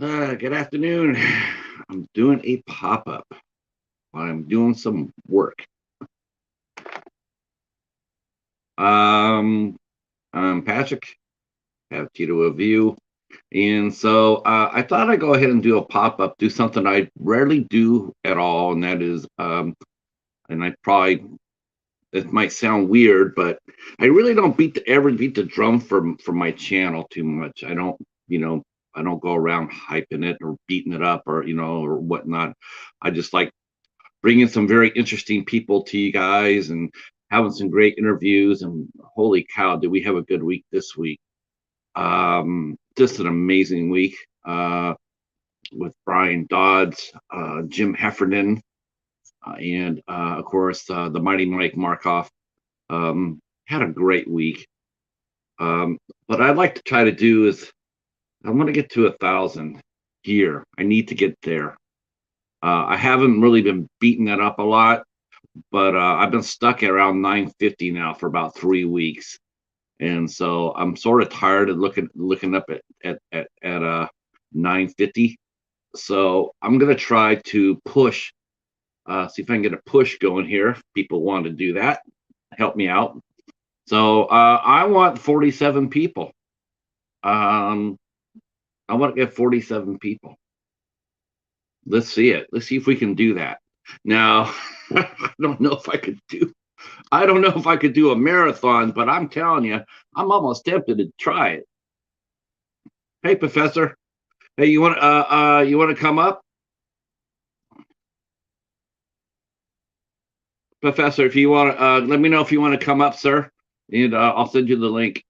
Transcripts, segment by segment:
Good afternoon. I'm doing a pop-up. I'm doing some work. Um, I'm Patrick, have Tito of you. And so I thought I'd go ahead and do a pop-up, do something I rarely do at all, and that is, and I probably, it might sound weird, but I really don't ever beat the drum for my channel too much. I don't, you know, I don't go around hyping it or beating it up or, or whatnot. I just like bringing some very interesting people to you guys and having some great interviews. And holy cow, did we have a good week this week? Just an amazing week with Brian Dodds, Jim Heffernan, and of course the mighty Mike Markoff. Had a great week. What I'd like to try to do is I want to get to 1,000 here. I need to get there. I haven't really been beating that up a lot, but I've been stuck at around 950 now for about 3 weeks, and so I'm sort of tired of looking up at 950. So I'm gonna try to push, see if I can get a push going here. If people want to do that, help me out. So I want 47 people. Um, I want to get 47 people. Let's see it. Let's see if we can do that. Now, I don't know if I could do I don't know if I could do a marathon, but I'm telling you, I'm almost tempted to try it. Hey, Professor. Hey, you want to come up, Professor? If you want to, let me know if you want to come up, sir, and I'll send you the link.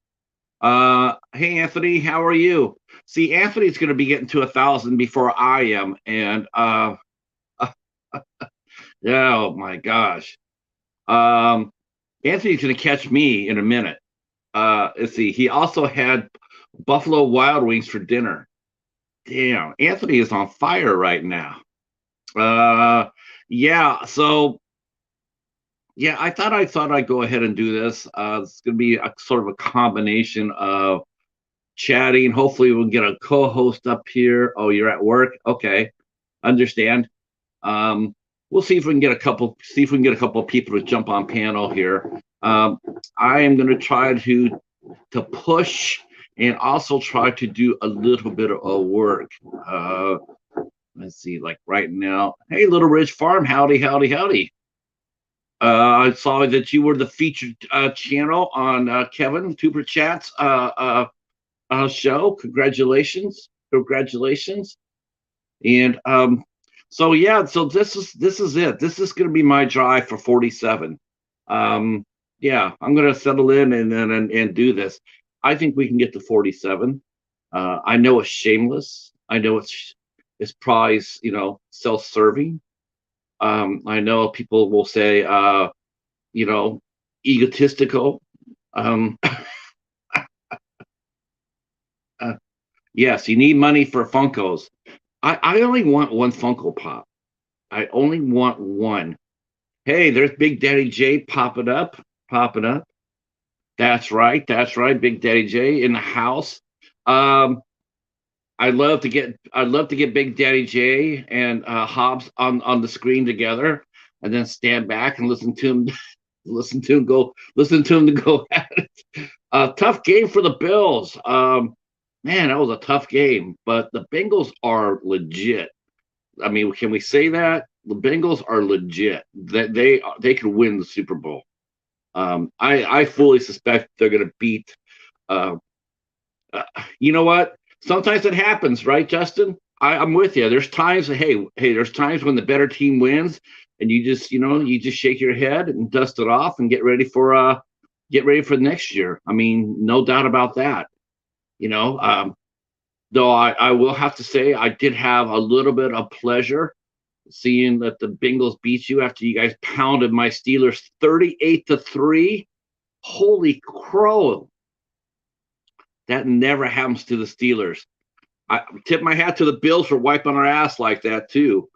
Hey, Anthony, how are you? See, Anthony's going to be getting to 1,000 before I am, and oh my gosh, Anthony's going to catch me in a minute. Let's see. He also had Buffalo Wild Wings for dinner. Damn, Anthony is on fire right now. Uh, yeah. So yeah, I thought I'd go ahead and do this. It's gonna be a sort of a combination of chatting. Hopefully, we'll get a co-host up here. Oh, you're at work. Okay, understand. Um, we'll see if we can get a couple. See if we can get a couple of people to jump on panel here. Um, I am going to try to push and also try to do a little bit of work. Let's see, like right now. Hey, Little Ridge Farm, howdy, howdy, howdy. I saw that you were the featured channel on Kevin Tuber Chat's show. Congratulations, congratulations. And so yeah, so this is it. This is going to be my drive for 47. Um, yeah, I'm going to settle in and do this. I think we can get to 47. I know it's shameless. I know it's probably self-serving. I know people will say you know egotistical. Um, uh, yes, you need money for Funkos. I only want one Funko Pop. I only want one. Hey, there's Big Daddy J popping up. That's right. That's right. Big Daddy J in the house. Um, I'd love to get Big Daddy J and Hobbs on the screen together, and then stand back and listen to him, listen to him to go at it. Tough game for the Bills. Man, that was a tough game, but the Bengals are legit. I mean, can we say that the Bengals are legit? That they could win the Super Bowl. I fully suspect they're going to beat. Uh, uh, you know what? Sometimes it happens, right, Justin? I'm with you. There's times, hey, there's times when the better team wins, and you just shake your head and dust it off and get ready for next year. I mean, no doubt about that. You know, though I will have to say I did have a little bit of pleasure seeing that the Bengals beat you after you guys pounded my Steelers 38-3. Holy crow! That never happens to the Steelers. I tip my hat to the Bills for wiping our ass like that too.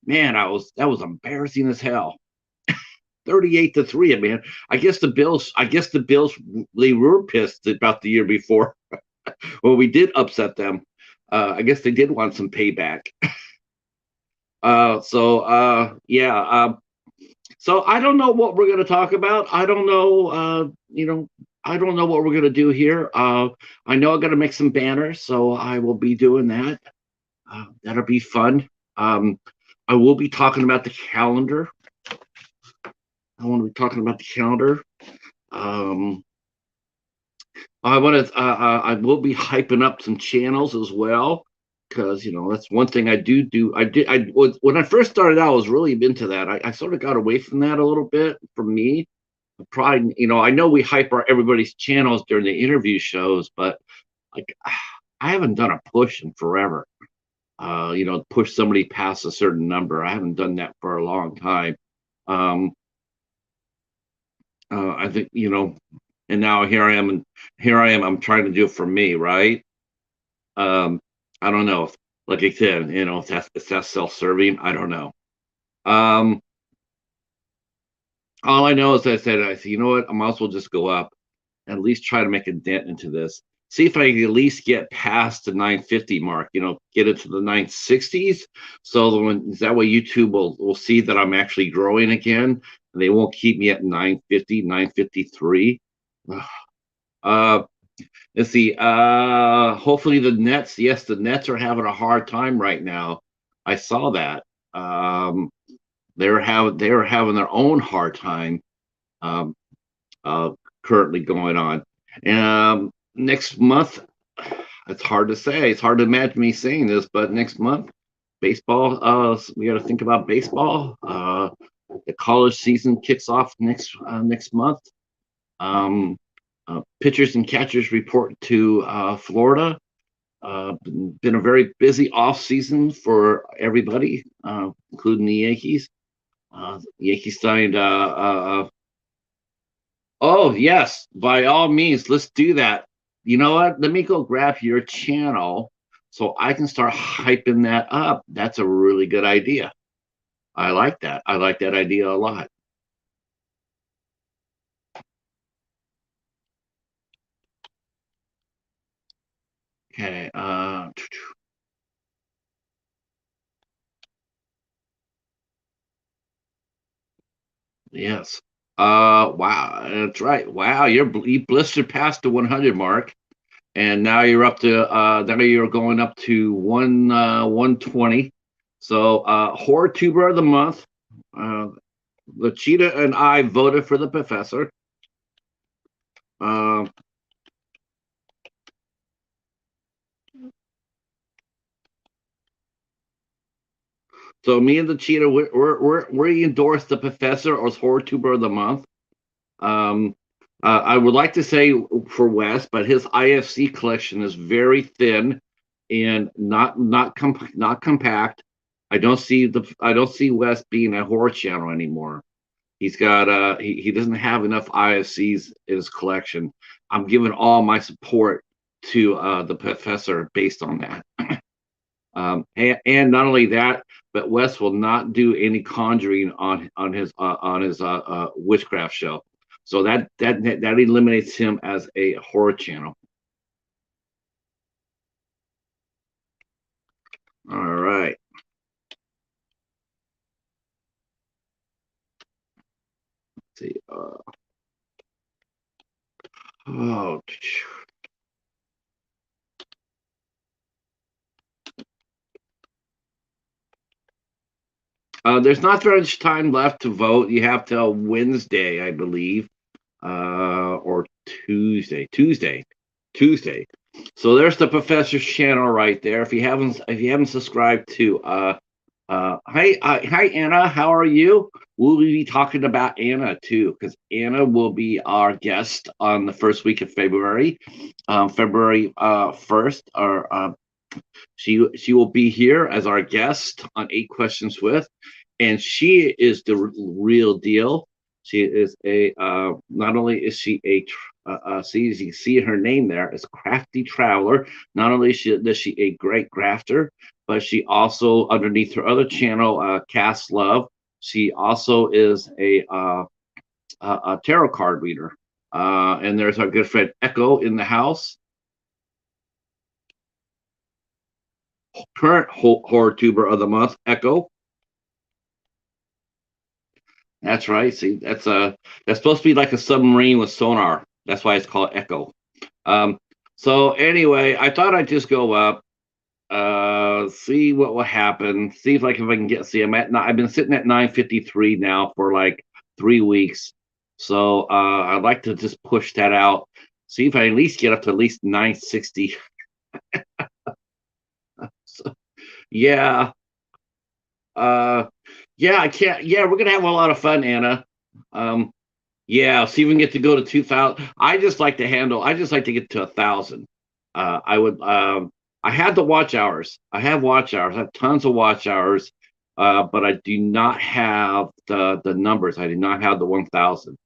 Man, that was embarrassing as hell. 38-3, man. I guess the Bills they were pissed about the year before when we did upset them. I guess they did want some payback. Yeah. So I don't know what we're going to talk about. I don't know. I don't know what we're going to do here. I know I'm going to make some banners, so I will be doing that. That'll be fun. Um, I will be talking about the calendar. I want to be talking about the calendar. Um, I will be hyping up some channels as well, because that's one thing I do. When I first started out, I was really into that. I sort of got away from that a little bit for me. Probably, I know we hype everybody's channels during the interview shows, but like I haven't done a push in forever. Push somebody past a certain number. I haven't done that for a long time. Um, I think, and now here I am, and here I am. I'm trying to do it for me, right? Um, I don't know if, like I said, if that's self-serving. I don't know. Um, all I know is I said, you know what? I might as well just go up, at least try to make a dent into this. See if I can at least get past the 950 mark, get it to the 960s. So that way YouTube will see that I'm actually growing again. And they won't keep me at 950, 953. Uh, let's see. Hopefully the Nets, yes, the Nets are having a hard time right now. I saw that. They were having their own hard time. Um, uh, Currently going on. Next month, it's hard to say. It's hard to imagine me saying this, but next month, baseball. We got to think about baseball. The college season kicks off next month. Um, Pitchers and catchers report to Florida. Been a very busy off season for everybody, including the Yankees. Yankees signed Oh, yes, by all means, let's do that. You know what? Let me go grab your channel so I can start hyping that up. That's a really good idea. I like that. I like that idea a lot. Okay. Yes. Wow. That's right. Wow. You blistered past the 100 mark, and now you're up to now you're going up to 120. So horror tuber of the month. Uh, the cheetah and I voted for the professor. Uh, so me and the cheetah, we endorse the professor as horror tuber of the month. Um, I would like to say for Wes, but his IFC collection is very thin and not compact. I don't see Wes being a horror channel anymore. He doesn't have enough IFCs in his collection. I'm giving all my support to the professor based on that. And not only that, but Wes will not do any conjuring on his witchcraft show. So that eliminates him as a horror channel. All right. Let's see. Oh, there's not very much time left to vote. You have till Wednesday, I believe, or Tuesday. So there's the professor's channel right there. If you haven't subscribed to hi Anna, how are you? We'll be talking about Anna too, because Anna will be our guest on the first week of February, February 1st. Or she will be here as our guest on Eight Questions with, and she is the real deal. She is a not only is she a see, as you see her name there is crafty traveler. Not only does she a great grafter, but she also underneath her other channel, Cast Love, she also is a tarot card reader. And there's our good friend Echo in the house. current horror tuber of the month, Echo. That's right. See, that's supposed to be like a submarine with sonar. That's why it's called Echo. Um, so anyway, I thought I'd just go up, see what will happen, see if I can get. See, I've been sitting at 953 now for like 3 weeks, so I'd like to just push that out, see if I at least get up to at least 960. So, yeah, uh, yeah, I can't. Yeah, we're gonna have a lot of fun, Anna. Um, Yeah, so even get to go to 2000. I just like to handle. I just like to get to 1,000. I would. I had the watch hours. I have watch hours. I have tons of watch hours, but I do not have the numbers. I do not have the 1,000.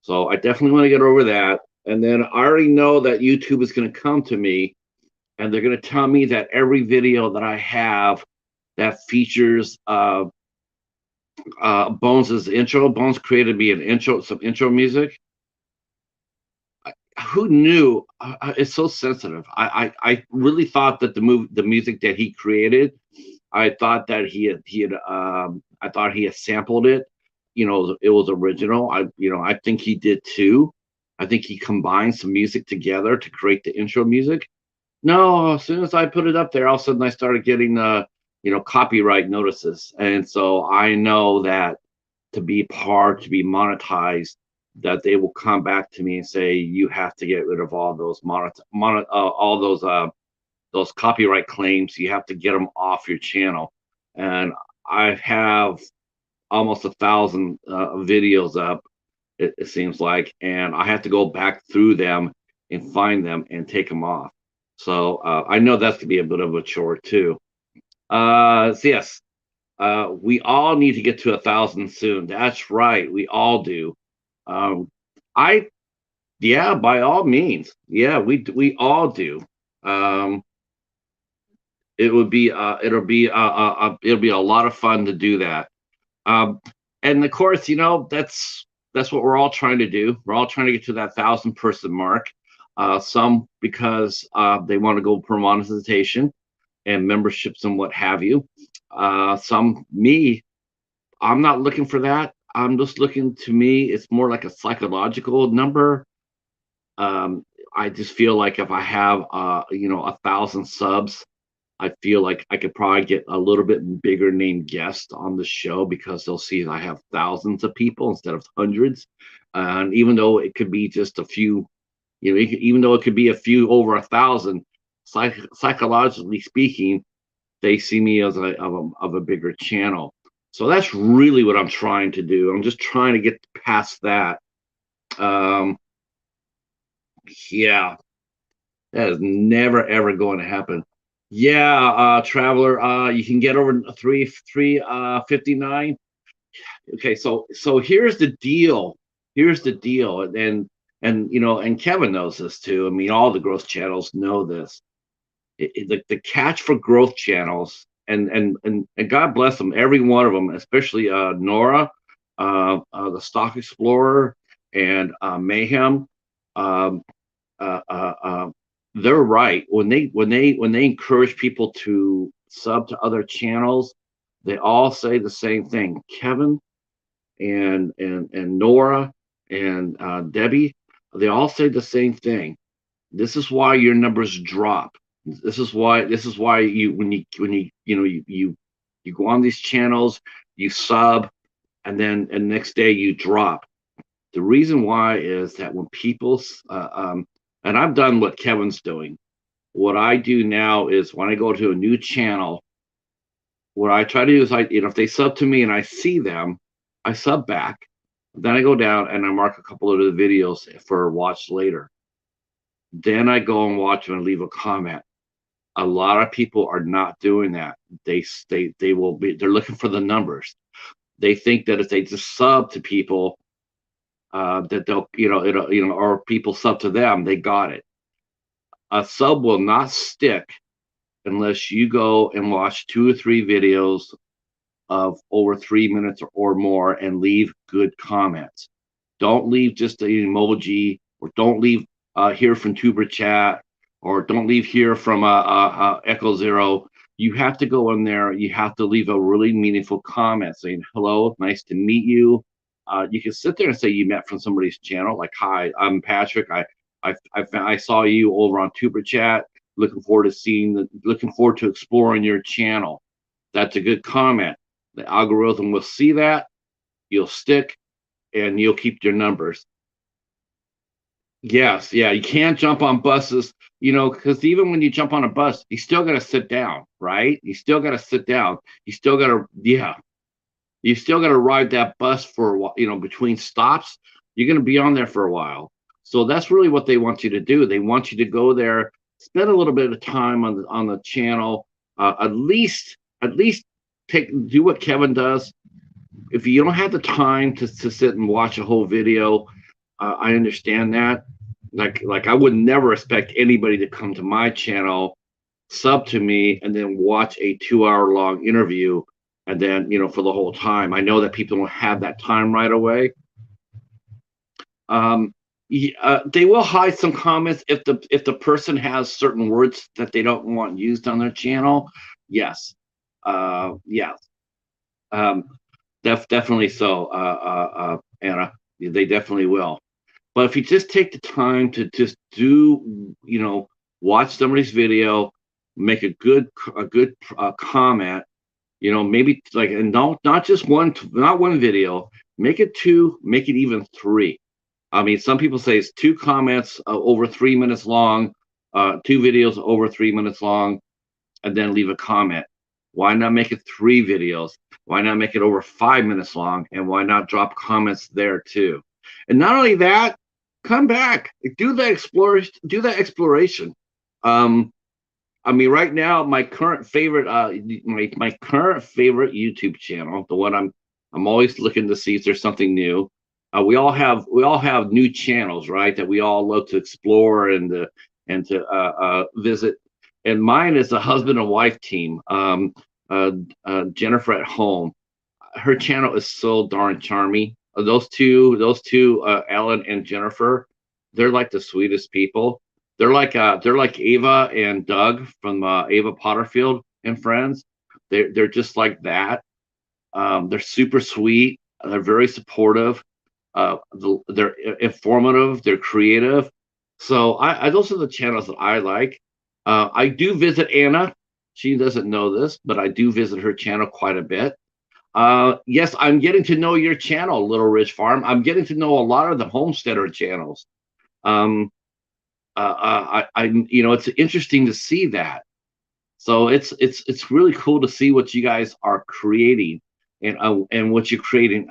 So I definitely want to get over that. And then I already know that YouTube is going to come to me, and they're going to tell me that every video that I have that features Bones' intro. Bones created me an intro, some intro music. Who knew? It's so sensitive. I really thought that the music that he created, I thought that I thought he had sampled it. You know, it was original. I think he did too. I think he combined some music together to create the intro music. No, as soon as I put it up there, all of a sudden I started getting copyright notices, and so I know that to be monetized, that they will come back to me and say you have to get rid of all those all those copyright claims. You have to get them off your channel, and I have almost 1,000 videos up. It seems like, and I have to go back through them and find them and take them off. So I know that's gonna be a bit of a chore too. So yes, we all need to get to 1,000 soon. That's right, we all do. Um, I Yeah, by all means. Yeah, we all do. Um, it'll be a lot of fun to do that. Um, and of course, that's what we're all trying to do. We're all trying to get to that 1,000 person mark. Some because they want to go per monetization and memberships and what have you. I'm not looking for that. I'm just looking, to me, it's more like a psychological number. Um, I just feel like if I have 1,000 subs, I feel like I could probably get a little bit bigger name guest on the show because they'll see I have thousands of people instead of hundreds. And even though it could be just a few, even though it could be a few over 1,000, psychologically speaking, they see me as a bigger channel. So that's really what I'm trying to do. I'm just trying to get past that. Um, yeah, that is never ever going to happen. Yeah, Traveler, you can get over 359. Okay, so here's the deal. Here's the deal, and Kevin knows this too. I mean, all the growth channels know this. The catch for growth channels, and God bless them, every one of them, especially Nora, the Stock Explorer, and Mayhem. Um, uh, uh, uh, they're right when they encourage people to sub to other channels. They all say the same thing. Kevin and Nora and Debbie, they all say the same thing. This is why your numbers drop. This is why you when you go on these channels, you sub, and next day you drop. The reason why is that when people and I've done what Kevin's doing. What I do now is when I go to a new channel, what I try to do is if they sub to me and I see them, I sub back. Then I go down and I mark a couple of the videos for watch later. Then I go and watch them and leave a comment. A lot of people are not doing that. They're looking for the numbers. They think that if they just sub to people, that they'll or people sub to them, they got it. A sub will not stick unless you go and watch 2 or 3 videos of over 3 minutes or more and leave good comments. Don't leave just an emoji, or don't leave here from Tuber Chat, or don't leave here from Echo Zero. you have to go in there. You have to leave a really meaningful comment saying, hello, nice to meet you. You can sit there and say you met from somebody's channel, like, hi, I'm Patrick. I saw you over on Tuber Chat. Looking forward to exploring your channel. That's a good comment. The algorithm will see that, you'll stick, and you'll keep your numbers. Yes, yeah, you can't jump on buses, because even when you jump on a bus, you still got to sit down, right? You still got to sit down. You still got to, yeah, you still got to ride that bus for a while, between stops. You're going to be on there for a while. So that's really what they want you to do. They want you to go there, spend a little bit of time on the channel, at least do what Kevin does. If you don't have the time to sit and watch a whole video, I understand that. Like I would never expect anybody to come to my channel, sub to me, and then watch a 2 hour long interview, and then for the whole time. I know that people don't have that time right away. They will hide some comments if the person has certain words that they don't want used on their channel. Yes, yes, definitely so, Anna. They definitely will. But if you just take the time to just watch somebody's video, make a good comment, maybe like, and not just not one video, make it two, make it even three. I mean, some people say it's two comments over 3 minutes long, two videos over 3 minutes long, and then leave a comment. Why not make it 3 videos? Why not make it over 5 minutes long? And why not drop comments there too? And not only that, come back, do that exploration. I mean, right now, my current favorite, my current favorite YouTube channel, the one I'm always looking to see if there's something new. We all have new channels, right? That we all love to explore and to visit. And mine is a husband and wife team. Jennifer at Home. Her channel is so darn charming. Those two, Ellen and Jennifer, they're like the sweetest people. They're like Ava and Doug from Ava Potterfield and Friends. They're just like that. They're super sweet. They're very supportive. They're informative. They're creative. So those are the channels that I like. I do visit Anna. She doesn't know this, but I do visit her channel quite a bit. Yes, I'm getting to know your channel, Little Ridge Farm. I'm getting to know a lot of the homesteader channels. It's interesting to see that. So it's really cool to see what you guys are creating, and what you're creating,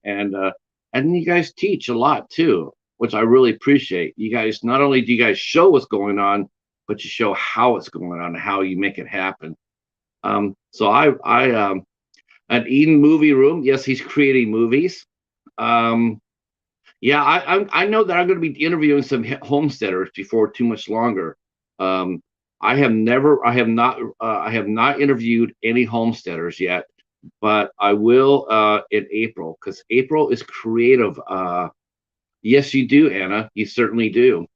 and you guys teach a lot too, which I really appreciate. You guys, not only do you guys show what's going on, but you show how it's going on and how you make it happen. So an Eden Movie Room. Yes, he's creating movies. Yeah, I know that I'm going to be interviewing some homesteaders before too much longer. I have not interviewed any homesteaders yet, but I will in April, because April is creative. Yes, you do, Anna. You certainly do.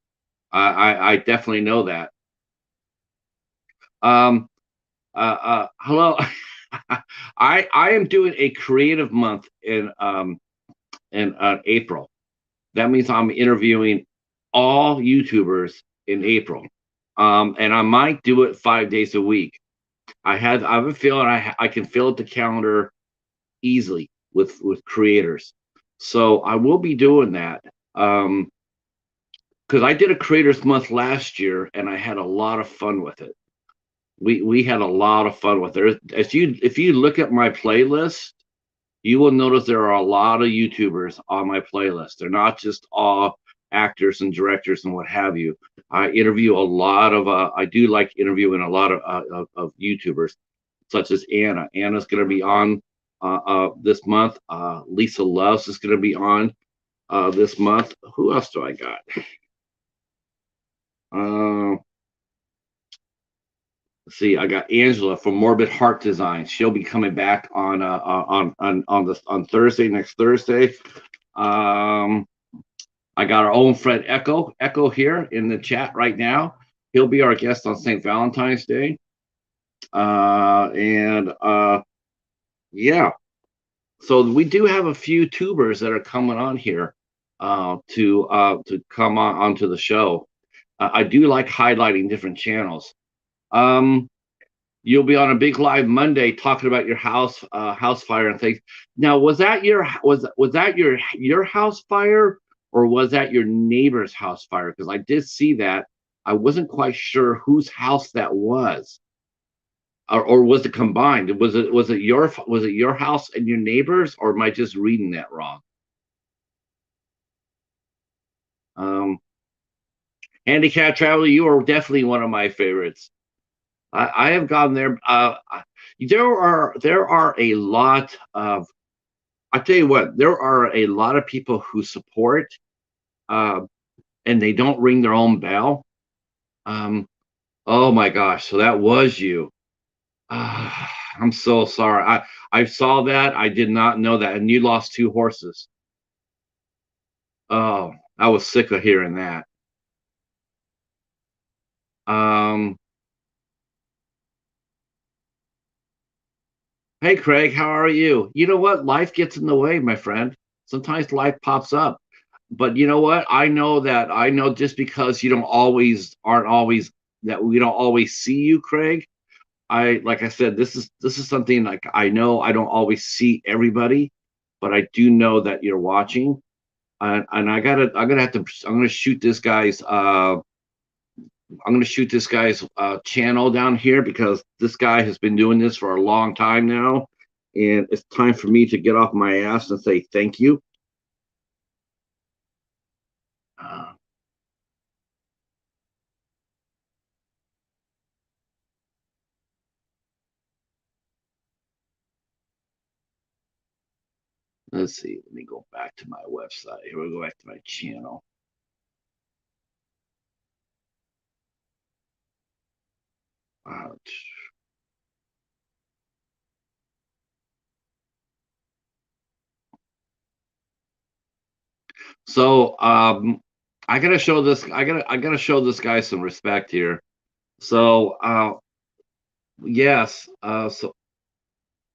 I definitely know that. Hello. I am doing a creative month in April. That means I'm interviewing all YouTubers in April. And I might do it 5 days a week. I have a feeling I can fill out the calendar easily with creators. So I will be doing that. Because I did a creators month last year and I had a lot of fun with it. We had a lot of fun with it. If you look at my playlist, you will notice there are a lot of YouTubers on my playlist. They're not just all actors and directors and what have you. I interview a lot of. I do like interviewing a lot of YouTubers, such as Anna. Anna's going to be on this month. Lisa Loves is going to be on this month. Who else do I got? Let's see, I got Angela from Morbid Heart Design. She'll be coming back on Thursday, next Thursday. I got our own friend Echo here in the chat right now. He'll be our guest on St. Valentine's Day. And yeah, so we do have a few tubers that are coming on here to come on onto the show. I do like highlighting different channels. Um, you'll be on a big live Monday talking about your house fire and things. Now, was that your house fire, or was that your neighbor's house fire? Because I did see that. I wasn't quite sure whose house that was, or was it combined? Was it your house and your neighbor's, or am I just reading that wrong? Um, Handicap Traveler, you are definitely one of my favorites. I have gone there. There are a lot of. I tell you what, there are a lot of people who support, uh, and they don't ring their own bell. Um, oh my gosh, so that was you. I'm so sorry. I saw that. I did not know that, and you lost two horses. Oh, I was sick of hearing that. Um, hey Craig, how are you? You know what? Life gets in the way, my friend. Sometimes life pops up. But you know what? I know just because you don't always aren't always that we don't always see you, Craig. I like I said, this is something like I know I don't always see everybody, but I do know that you're watching. And I'm gonna shoot this guy's channel down here because this guy has been doing this for a long time now, and it's time for me to get off my ass and say thank you. Uh, let's see. Let me go back to my website. Here we go back to my channel. Uh, so I gotta show this guy some respect here. So yes.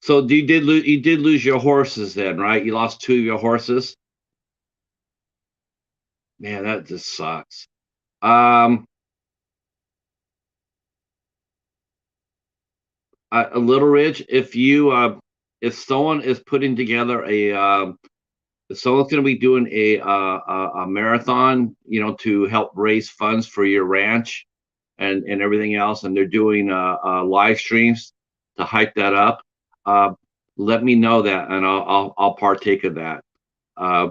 So you did lose your horses then, right? You lost two of your horses. Man, that just sucks. Um, a Little Ridge. If someone is putting together if someone's going to be doing a marathon, to help raise funds for your ranch and everything else, and they're doing live streams to hype that up, uh, let me know that, and I'll partake of that. Uh,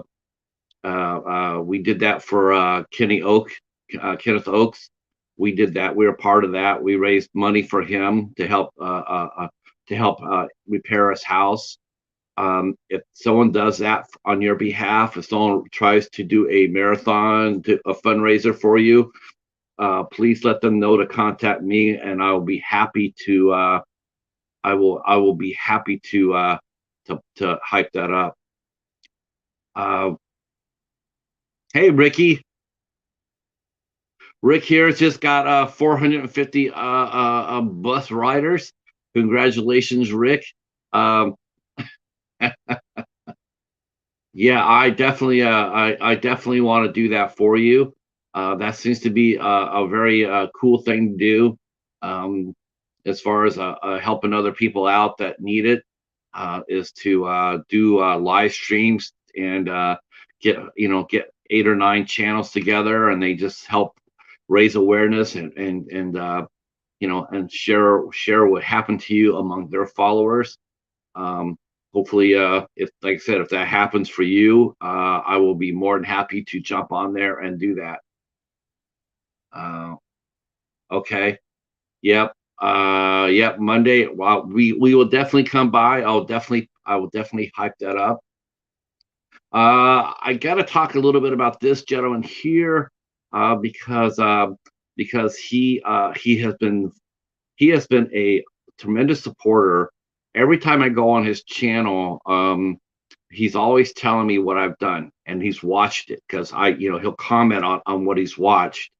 we did that for Kenneth Oaks. We did that. We were part of that. We raised money for him to help repair his house. If someone does that on your behalf, if someone tries to do a marathon, a fundraiser for you, please let them know to contact me, and I will be happy to. I will be happy to hype that up. Uh, hey, Ricky. Rick here has just got 450 bus riders. Congratulations, Rick. Um, yeah, I definitely want to do that for you. That seems to be a very cool thing to do. Um, as far as helping other people out that need it, is to do live streams and get 8 or 9 channels together, and they just help raise awareness and share what happened to you among their followers. Um, Hopefully, if like I said, if that happens for you, I will be more than happy to jump on there and do that. Uh, okay. Yep. Yep. Monday. Well, we will definitely come by. I will definitely hype that up. I got to talk a little bit about this gentleman here, because he has been a tremendous supporter. Every time I go on his channel, he's always telling me what I've done, and he's watched it because he'll comment on what he's watched.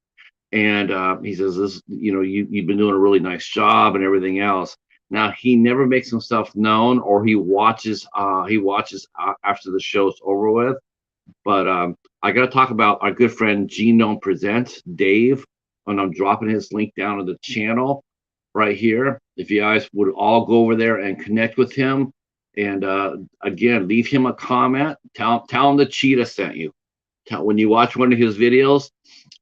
And he says, "This, you've been doing a really nice job and everything else." Now he never makes himself known, or he watches. After the show's over with. But I got to talk about our good friend Genome Presents, Dave, and I'm dropping his link down to the channel right here. If you guys would all go over there and connect with him, and again, leave him a comment. Tell him the cheetah sent you. When you watch one of his videos,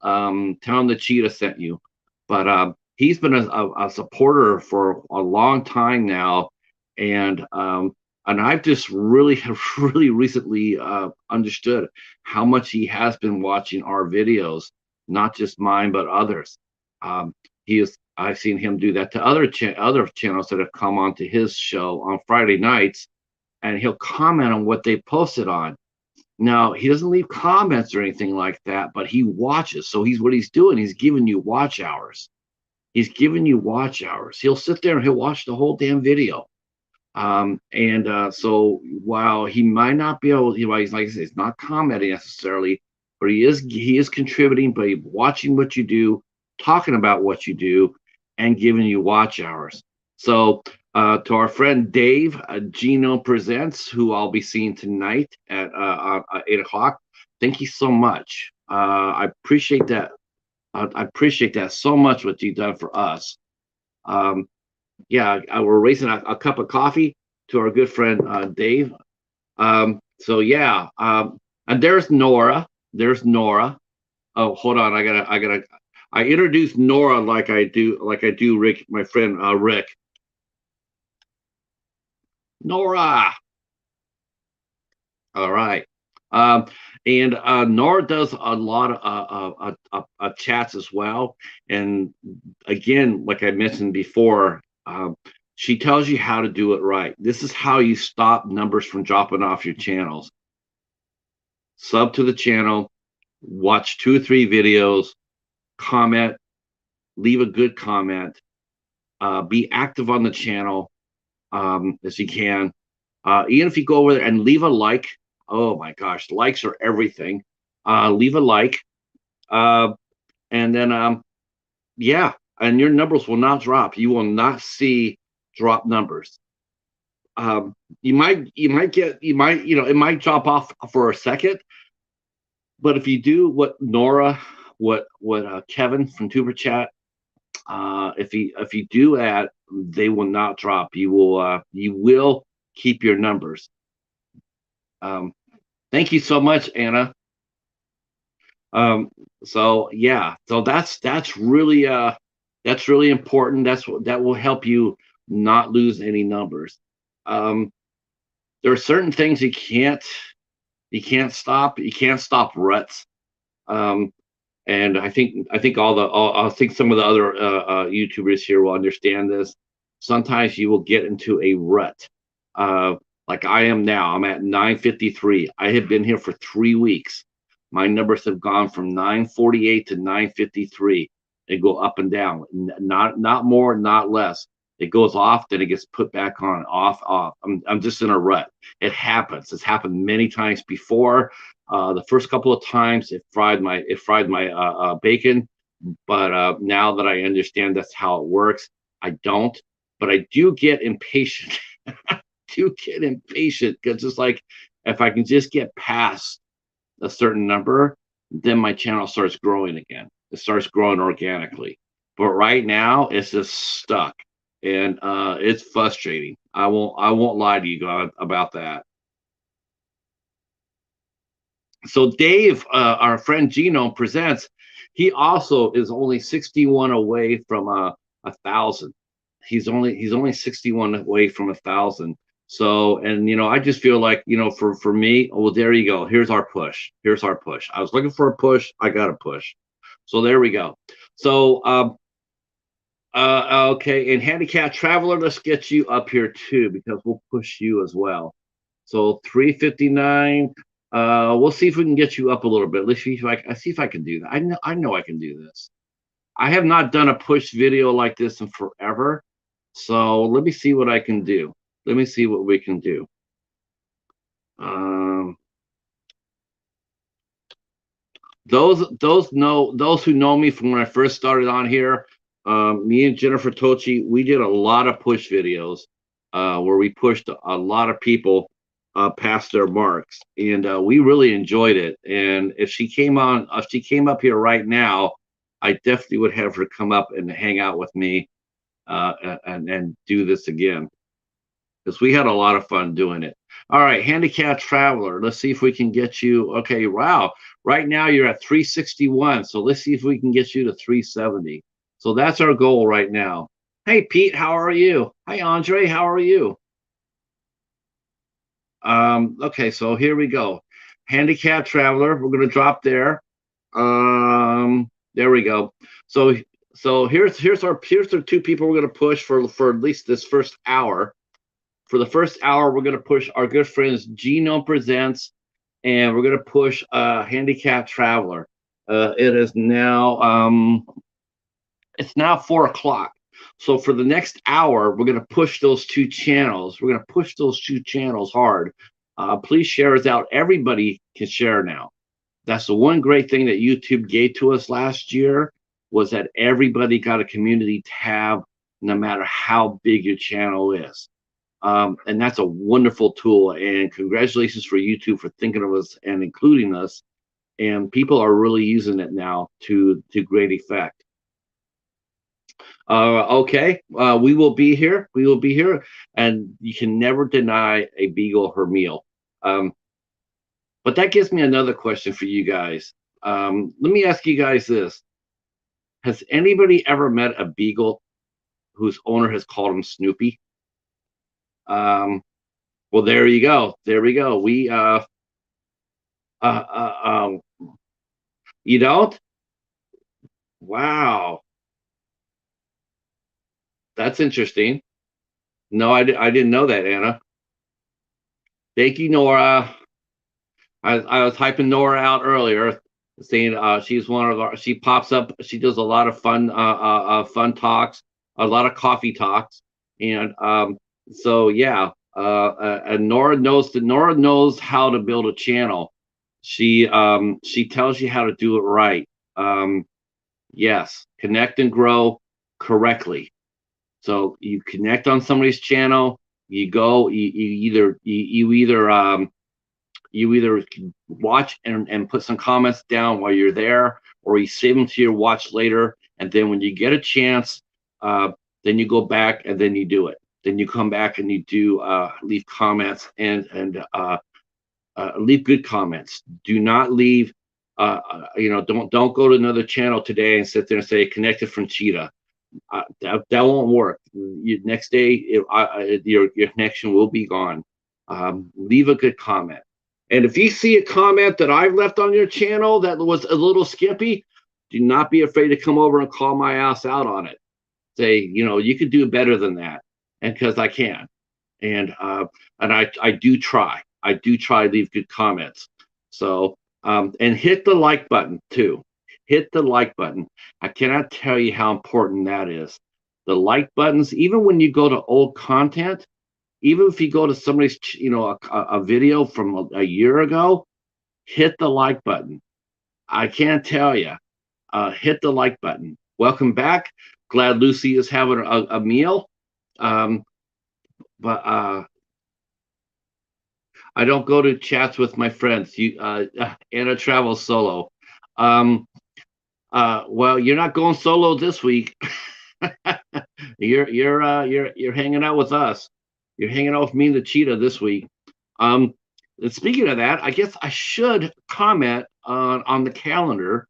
tell him the cheetah sent you. But he's been a supporter for a long time now, and I've just really have really recently understood how much he has been watching our videos, not just mine but others. He is. I've seen him do that to other channels that have come onto his show on Friday nights, and he'll comment on what they posted on. Now, he doesn't leave comments or anything like that, but he watches. So he's doing. He's giving you watch hours. He's giving you watch hours. He'll sit there and he'll watch the whole damn video. And so while he might not be able, he's like I said, he's not commenting necessarily, but he is contributing by watching what you do, talking about what you do, and giving you watch hours. So to our friend Dave, Gino Presents, who I'll be seeing tonight at 8 o'clock. Thank you so much. I appreciate that. I appreciate that so much. What you've done for us. Um, yeah, we're raising a cup of coffee to our good friend Dave. So yeah, and there's Nora. There's Nora. Oh, hold on. I introduced Nora like I do Rick, my friend Rick. Nora. All right. Um, and Nora does a lot of chats as well. And again, like I mentioned before, she tells you how to do it right. This is how you stop numbers from dropping off your channels. Sub to the channel, watch 2 or 3 videos, comment, leave a good comment, be active on the channel as you can. Even if you go over there and leave a like, oh my gosh, likes are everything. Leave a like, uh, and then yeah, and your numbers will not drop. You will not see drop numbers. You might it might drop off for a second, but if you do what Nora, what Kevin from Tuber Chat, if you do that, they will not drop. You will keep your numbers. Um, thank you so much, Anna. Um, so yeah, so that's really important. That will help you not lose any numbers. Um, there are certain things you can't stop. You can't stop ruts. Um, and I think some of the other YouTubers here will understand this. Sometimes you will get into a rut, uh, like I am now. I'm at 953. I have been here for 3 weeks. My numbers have gone from 948 to 953. They go up and down, not more, not less. It goes off, then it gets put back on, off, off. I'm just in a rut. It happens. It's happened many times before. The first couple of times it fried my bacon, but now that I understand that's how it works, I don't. But I do get impatient. Do get impatient because it's like if I can just get past a certain number, then my channel starts growing again. It starts growing organically. But right now, it's just stuck, and it's frustrating. I won't lie to you God about that. So Dave, our friend Gino Presents, he also is only 61 away from 1,000. He's only 61 away from 1,000. So, and I just feel like for me, oh, well, there you go. Here's our push. Here's our push. I was looking for a push. I got a push. So there we go. So okay, and Handicap Traveler, let's get you up here too because we'll push you as well. So 359. We'll see if we can get you up a little bit. Let's see if I can do that. I know I can do this. I have not done a push video like this in forever. So let me see what I can do. Let me see what we can do. Um, those who know me from when I first started on here, me and Jennifer Tochi, we did a lot of push videos where we pushed a lot of people past their marks, and we really enjoyed it. And if she came up here right now, I definitely would have her come up and hang out with me and do this again because we had a lot of fun doing it. All right, Handicap Traveler. Let's see if we can get you. Okay, wow. Right now you're at 361. So let's see if we can get you to 370. So that's our goal right now. Hey, Pete, how are you? Hi, Andre, how are you? Okay, so here we go. Handicap Traveler. We're gonna drop there. There we go. So here's our two people we're gonna push for at least this first hour. For the first hour, we're going to push our good friends Genome Presents, and we're going to push Handicap Traveler. It is now it's now 4 o'clock. So for the next hour, we're going to push those two channels. We're going to push those two channels hard. Please share us out. Everybody can share now. That's the one great thing that YouTube gave to us last year was that everybody got a community tab, no matter how big your channel is. And that's a wonderful tool. And congratulations for YouTube for thinking of us and including us. And people are really using it now to great effect. Okay, we will be here. We will be here. And you can never deny a beagle her meal. But that gives me another question for you guys. Let me ask you guys this. Has anybody ever met a beagle whose owner has called him Snoopy? Well, there you go. There we go. We um, you don't? Wow, that's interesting. No, I didn't know that, Anna. Thank you, Nora. I was hyping Nora out earlier, saying she's one of our. She pops up. She does a lot of fun talks, a lot of coffee talks, and so yeah. And Nora knows how to build a channel. She tells you how to do it right. Yes, connect and grow correctly. So you connect on somebody's channel. You go. You either watch and put some comments down while you're there, or you save them to your watch later. And then when you get a chance, then you go back and then you do it. Then you come back and you do leave comments and leave good comments. Do not leave. Don't go to another channel today and sit there and say connected from Cheetah. That won't work. Next day, your connection will be gone. Leave a good comment. And if you see a comment that I've left on your channel that was a little skimpy, do not be afraid to come over and call my ass out on it. Say, you could do better than that, and because I can, and I do try. I do try to leave good comments. So and hit the like button too. Hit the like button. I cannot tell you how important that is. The like buttons, even when you go to old content, even if you go to somebody's, a video from a year ago, hit the like button. I can't tell you. Hit the like button. Welcome back. Glad Lucy is having a meal. But I don't go to chats with my friends. Anna travels solo. Well, you're not going solo this week. You're hanging out with us. You're hanging out with me and the cheetah this week. And speaking of that, I guess I should comment on the calendar.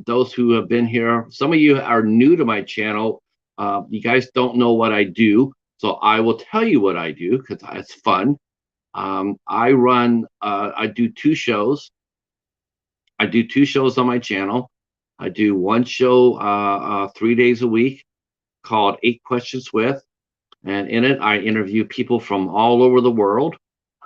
Those who have been here, some of you are new to my channel. You guys don't know what I do, so I will tell you what I do because it's fun. I do two shows. I do two shows on my channel. I do one show 3 days a week called 8 Questions With. And in it, I interview people from all over the world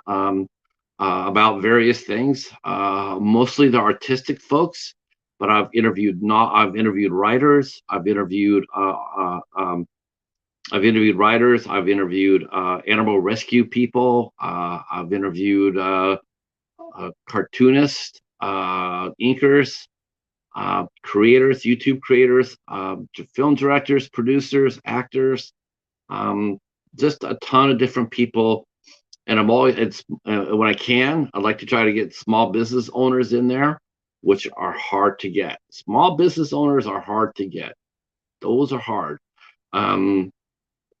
about various things, mostly the artistic folks. But I've interviewed writers. I've interviewed writers. I've interviewed animal rescue people. I've interviewed cartoonists, inkers. creators, YouTube creators, film directors, producers, actors, just a ton of different people. And I'm always, it's when I can, I like to try to get small business owners in there, which are hard to get. Small business owners are hard to get. Those are hard, um,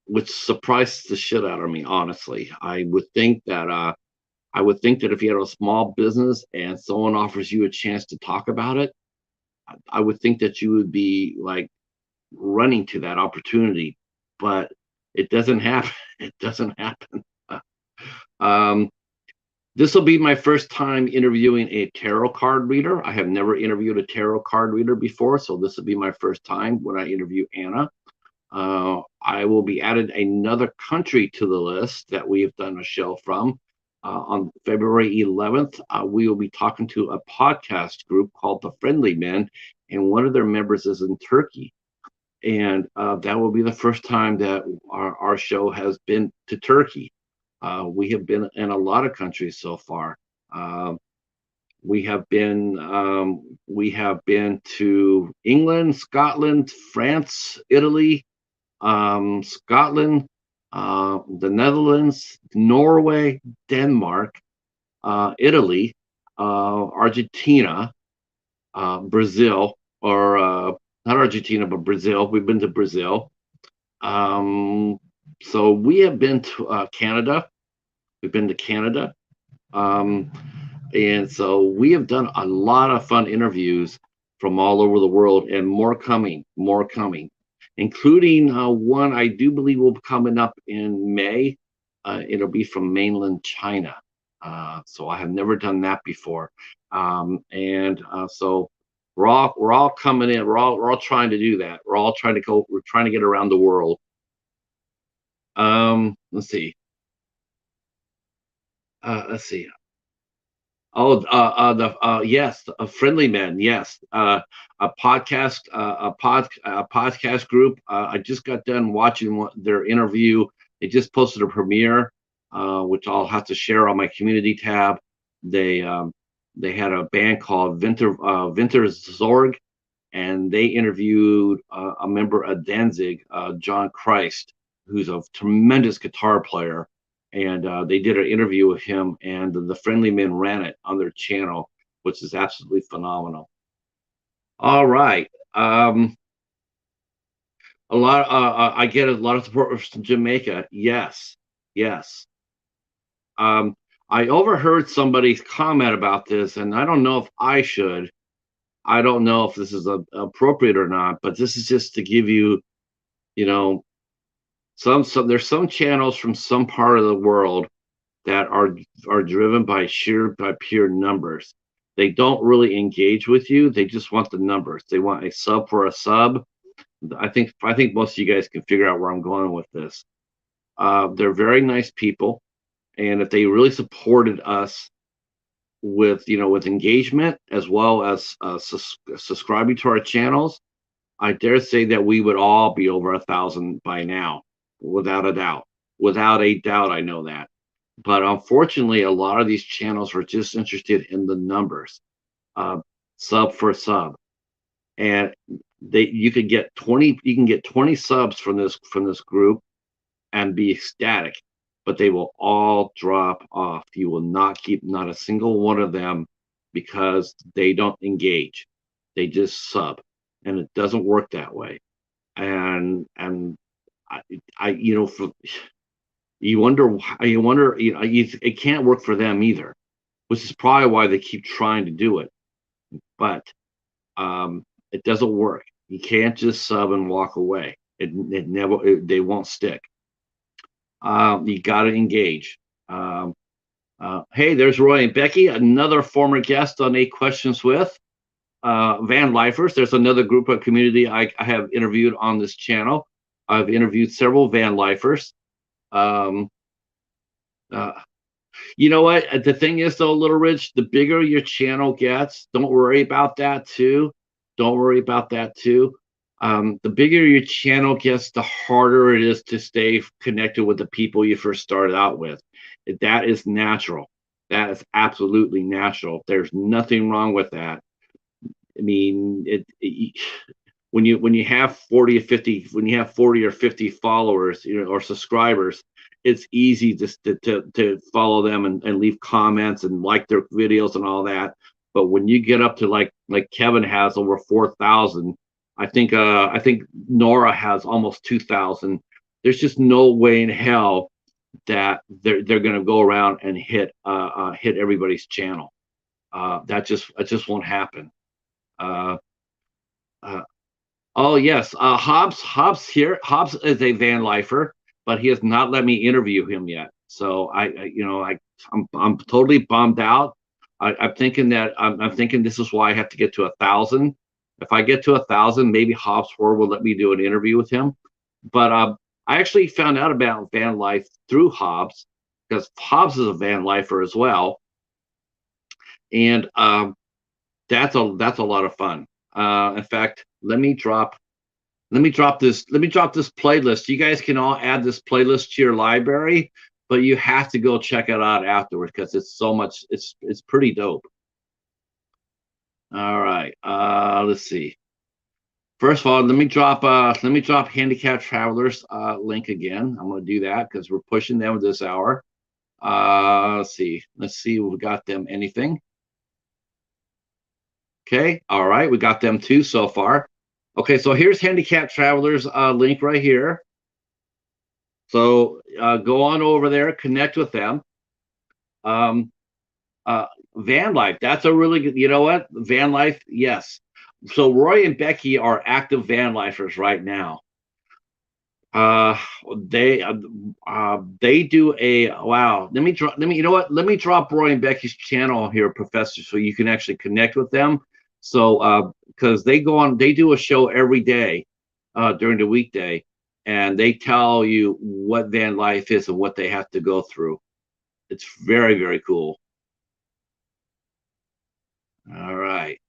which surprises the shit out of me, honestly. I would think that if you had a small business and someone offers you a chance to talk about it, I would think that you would be like running to that opportunity, but it doesn't happen. It doesn't happen. Um, this will be my first time interviewing a tarot card reader. I have never interviewed a tarot card reader before, so this will be my first time when I interview Anna. I will be added another country to the list that we have done a show from. On February 11th, we will be talking to a podcast group called The Friendly Men, and one of their members is in Turkey. And that will be the first time that our show has been to Turkey. We have been in a lot of countries so far. Uh, we have been to England, Scotland, France, Italy, Scotland, the Netherlands, Norway, Denmark, Italy, Argentina, Brazil, or not Argentina, but Brazil. We've been to Brazil. Um, so we have been to Canada. We've been to Canada. Um, and so we have done a lot of fun interviews from all over the world, and more coming, including one I do believe will be coming up in May. It'll be from mainland China. So I have never done that before. And so we're all coming in. We're all trying to do that. We're trying to get around the world. Let's see. Let's see. Oh, the yes, a friendly man. Yes, a podcast group. I just got done watching their interview. They just posted a premiere, which I'll have to share on my community tab. They um, they had a band called Winter Zorg, and they interviewed a member of Danzig, John Christ, who's a tremendous guitar player. And they did an interview with him, and the Friendly Men ran it on their channel, which is absolutely phenomenal. All right. I get a lot of support from Jamaica. Yes, yes. Um, I overheard somebody's comment about this, and I don't know if I should. I don't know if this is appropriate or not, but this is just to give you, you know, some there's some channels from some part of the world that are driven by pure numbers. They don't really engage with you. They just want the numbers. They want a sub for a sub. I think most of you guys can figure out where I'm going with this. They're very nice people, and if they really supported us with engagement as well as subscribing to our channels, I dare say that we would all be over 1,000 by now, without a doubt. Without a doubt, I know that. But unfortunately, a lot of these channels are just interested in the numbers, uh, sub for sub, and you can get 20 subs from this group and be ecstatic, but they will all drop off. You will not keep not a single one of them because they don't engage. They just sub, and it doesn't work that way. And I for you wonder, it can't work for them either, which is probably why they keep trying to do it. But it doesn't work. You can't just sub and walk away. They won't stick. You got to engage. Hey, there's Roy and Becky, another former guest on 8 Questions with Van Lifers. There's another group of community I have interviewed on this channel. I've interviewed several Van Lifers. Um, uh, you know what? The thing is, though, Little Rich, the bigger your channel gets, don't worry about that too. Don't worry about that too. The bigger your channel gets, the harder it is to stay connected with the people you first started out with. That is natural. That is absolutely natural. There's nothing wrong with that. I mean, when you have 40 or 50 when you have 40 or 50 followers, or subscribers, it's easy to follow them and leave comments and like their videos and all that. But when you get up to like Kevin has over 4,000, I think Nora has almost 2,000. There's just no way in hell that they're going to go around and hit everybody's channel. That just won't happen. Uh, uh, oh yes, Hobbs here. Hobbs is a van lifer, but he has not let me interview him yet. So I'm totally bummed out. I'm thinking this is why I have to get to 1,000. If I get to 1,000, maybe Hobbs Ford will let me do an interview with him. But I actually found out about van life through Hobbs, because Hobbs is a van lifer as well, and that's a lot of fun. In fact, let me drop this playlist. You guys can all add this playlist to your library, but you have to go check it out afterwards because it's so much. It's pretty dope. All right. Let's see. First of all, let me drop Handicap Travelers link again. I'm going to do that because we're pushing them this hour. Let's see. Let's see. We got them anything. Okay. All right. We got them two so far. Okay. So here's Handicap Travelers link right here. So go on over there, connect with them. Um, Van Life, that's a really good. You know what? Van Life, yes. So Roy and Becky are active van lifers right now. Uh, they do a wow. Let me drop. Let me. You know what? Let me drop Roy and Becky's channel here, Professor, so you can actually connect with them. So because they go on, they do a show every day during the weekday, and they tell you what van life is and what they have to go through. It's very, very cool. All right.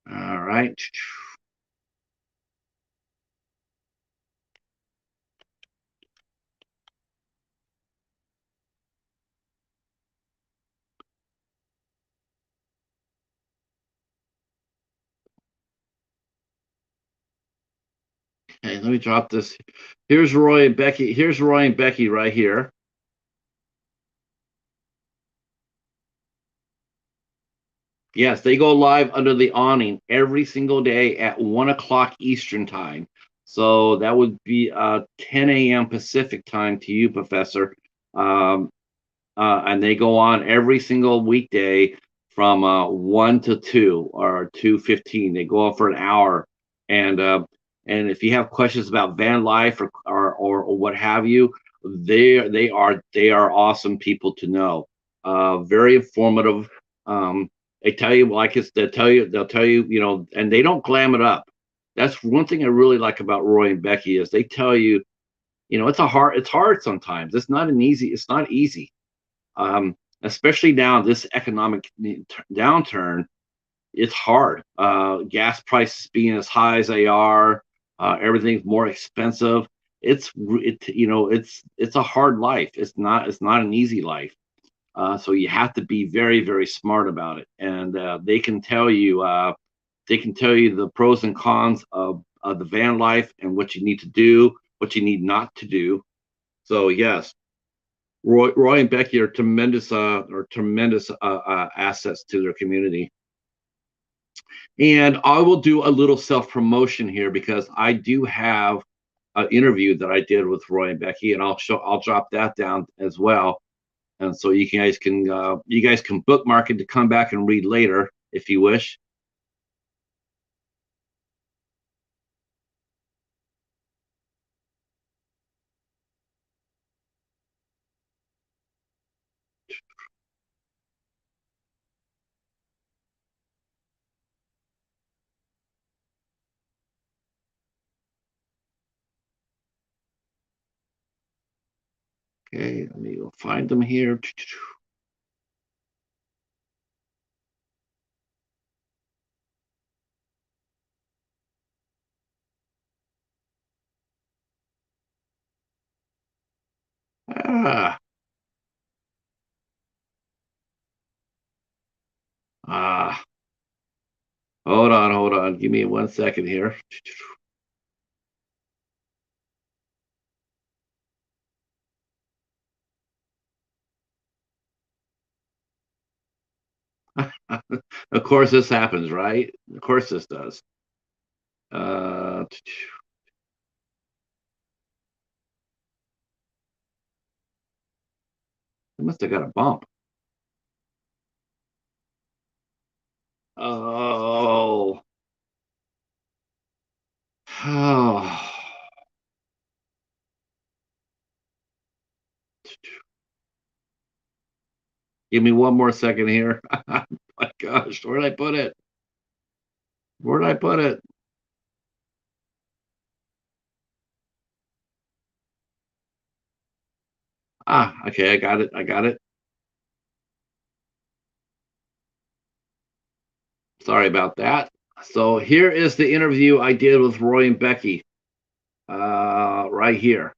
All right. Okay, let me drop this. Here's Roy and Becky. Here's Roy and Becky right here. Yes, they go live under the awning every single day at 1 o'clock Eastern time. So that would be 10 a.m. Pacific time to you, Professor. Um, and they go on every single weekday from 1 to 2 or 2:15. They go on for an hour, and and if you have questions about van life or what have you, they are awesome people to know. Very informative. They tell you like it's they'll tell you, and they don't glam it up. That's one thing I really like about Roy and Becky is they tell you, it's hard sometimes. It's not easy, especially now this economic downturn. It's hard. Gas prices being as high as they are, everything's more expensive. It's a hard life. It's not an easy life. So you have to be very, very smart about it, and they can tell you the pros and cons of the van life and what you need to do, what you need not to do. So yes, Roy and Becky are tremendous assets to their community. And I will do a little self promotion here because I do have an interview that I did with Roy and Becky, and I'll drop that down as well. And so you guys can bookmark it to come back and read later if you wish. Okay, let me go find them here. Ah, Ah, hold on, hold on. Give me 1 second here. Of course, this happens, right? Of course, this does. Uh, I must have got a bump. Oh, oh. Give me one more second here. My gosh, where did I put it? Where did I put it? Ah, okay, I got it. I got it. Sorry about that. So here is the interview I did with Roy and Becky. Right here.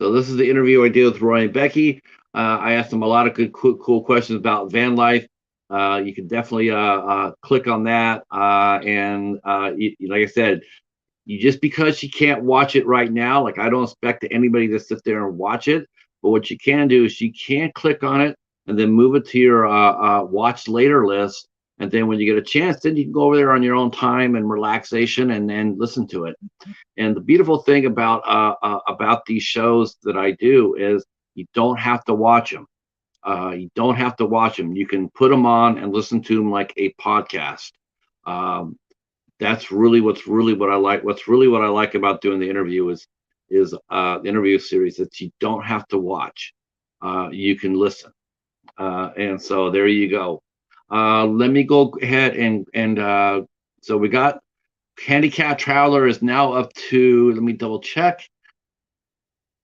So this is the interview I did with Roy and Becky. I asked them a lot of good, cool questions about van life. You can definitely click on that. And like I said, you just because you can't watch it right now, like I don't expect anybody to sit there and watch it. But what you can do is you can click on it and then move it to your watch later list. And then when you get a chance, then you can go over there on your own time and relaxation and then listen to it. And the beautiful thing about these shows that I do is you don't have to watch them. You don't have to watch them. You can put them on and listen to them like a podcast. Um, that's really what I like. What's really what I like about doing the interview is the interview series that you don't have to watch. You can listen. And so there you go. Let me go ahead and so we got Handicap Traveler is now up to, let me double check,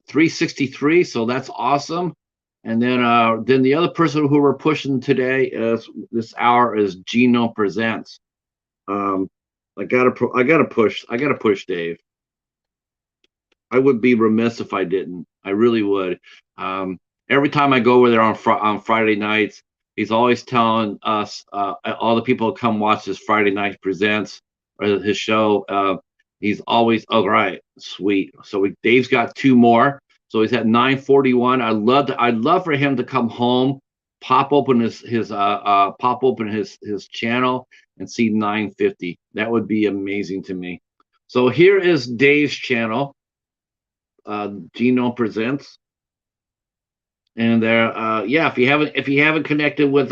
363. So that's awesome. And then the other person who we're pushing today is this hour is Gino Presents. Um, I gotta push Dave. I would be remiss if I didn't. I really would. Every time I go over there on Friday nights, he's always telling us all the people who come watch this Friday night presents or his show. He's always all right, sweet. So Dave's got two more. So he's at 941. I'd love for him to come home, pop open his channel and see 950. That would be amazing to me. So here is Dave's channel, Gino Presents, and there, yeah. If you haven't connected with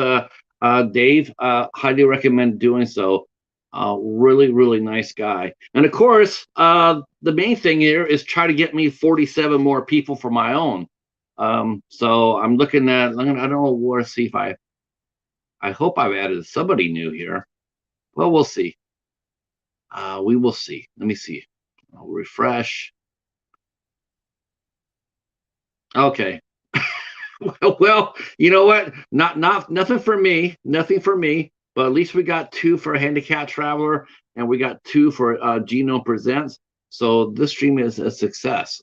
Dave, highly recommend doing so. Really nice guy, and of course, the main thing here is try to get me 47 more people for my own. So I'm looking at. I don't know where to see if I hope I've added somebody new here. Well, we'll see. We will see. Let me see. I'll refresh. Okay. Well, you know what? Not nothing for me. Nothing for me. But at least we got two for Handicap Traveler, and we got two for Gino Presents. So this stream is a success.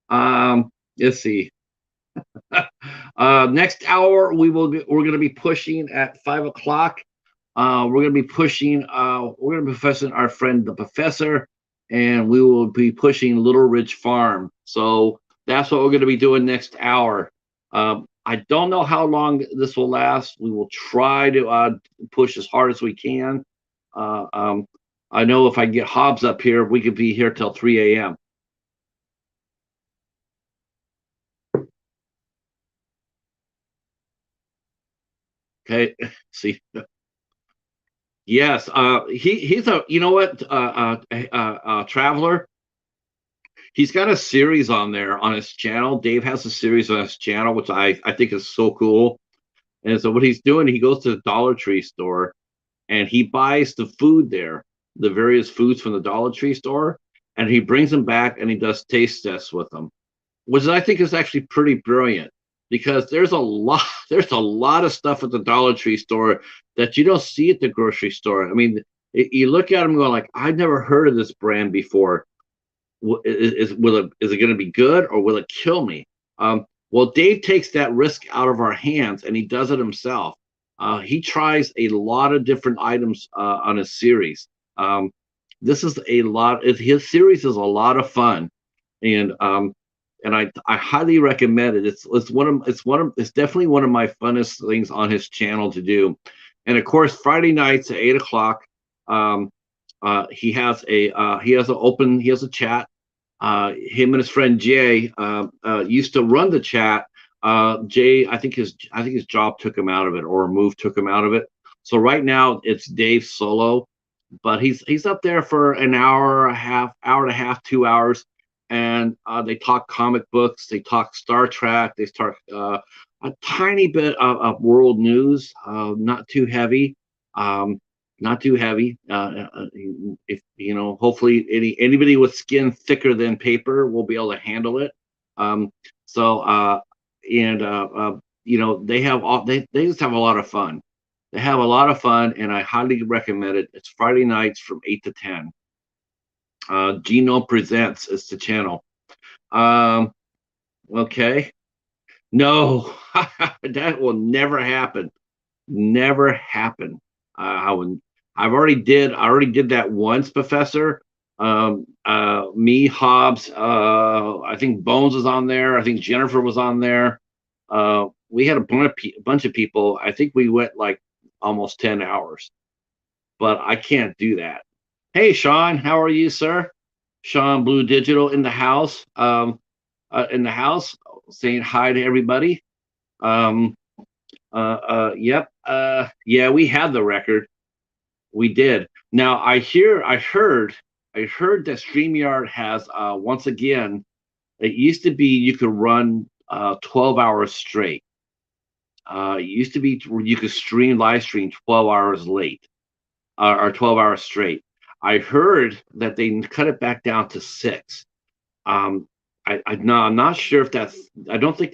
Let's see. Next hour we're gonna be pushing at 5 o'clock. We're gonna be pushing. We're gonna be pushing our friend the professor, and we will be pushing Little Ridge Farm. So that's what we're gonna be doing next hour. I don't know how long this will last. We will try to push as hard as we can. Uh, um, I know if I get Hobbs up here, we could be here till 3 a.m. Okay, see. Yes, he's a you know what traveler. He's got a series on there on his channel. Dave has a series on his channel, which I think is so cool. And so what he's doing, he goes to the Dollar Tree store and he buys the food there, the various foods from the Dollar Tree store, and he brings them back and he does taste tests with them, which I think is actually pretty brilliant because there's a lot of stuff at the Dollar Tree store that you don't see at the grocery store. I mean, you look at them going like, I've never heard of this brand before. Is it going to be good or will it kill me? Well, Dave takes that risk out of our hands and he does it himself. He tries a lot of different items on his series. This is a lot. His series is a lot of fun, and I highly recommend it. It's definitely one of my funnest things on his channel to do. And of course, Friday nights at 8 o'clock, um, he has a chat. Him and his friend Jay used to run the chat. Jay, I think his job took him out of it, or a move took him out of it. So right now it's Dave solo, but he's up there for an hour and a half, 2 hours, and they talk comic books, they talk Star Trek, they talk a tiny bit of world news, not too heavy. Um, not too heavy. If hopefully anybody with skin thicker than paper will be able to handle it. Um, so and they have they just have a lot of fun. They have a lot of fun, and I highly recommend it. It's Friday nights from 8 to 10. Gino Presents is the channel. Um, okay, no, that will never happen. Never happen. I would. I already did that once, Professor. Me, Hobbs. I think Bones was on there. I think Jennifer was on there. We had a bunch of people. I think we went like almost 10 hours, but I can't do that. Hey, Sean, how are you, sir? Sean Blue Digital in the house. In the house, saying hi to everybody. Um, yep. Yeah, we had the record. We did. Now I heard that StreamYard has once again. It used to be you could run 12 hours straight. It used to be you could live stream 12 hours late, or 12 hours straight. I heard that they cut it back down to 6. Um, no, I'm not sure if that's. I don't think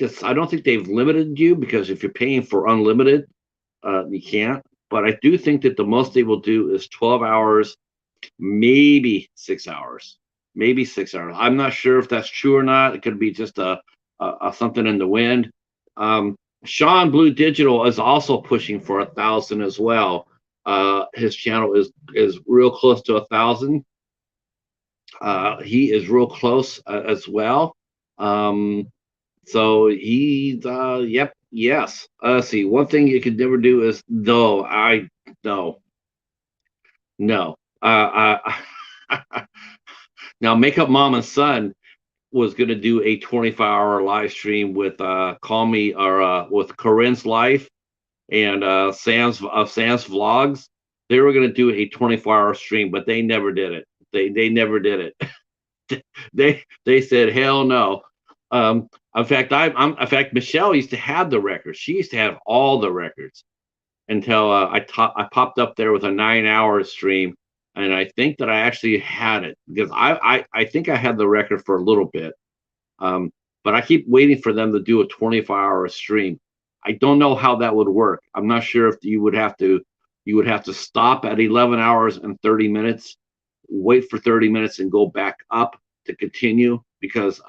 they've limited you, because if you're paying for unlimited, you can't. But I do think that the most they will do is 12 hours, maybe 6 hours, maybe 6 hours. I'm not sure if that's true or not. It could be just a something in the wind. Sean Blue Digital is also pushing for 1,000 as well. His channel is real close to 1,000. He is real close as well. So he's yep, yes. See, one thing you could never do is no, no. Now, Makeup Mom and Son was going to do a 24-hour live stream with Call Me, or with Corinne's Life and Sam's vlogs. They were going to do a 24-hour stream, but they never did it. They never did it. they said hell no. In fact, in fact, Michelle used to have the records. She used to have all the records until I popped up there with a 9-hour stream, and I think that I actually had it, because I think I had the record for a little bit. But I keep waiting for them to do a 24-hour stream. I don't know how that would work. I'm not sure if you would have to stop at 11 hours and 30 minutes, wait for 30 minutes, and go back up to continue, because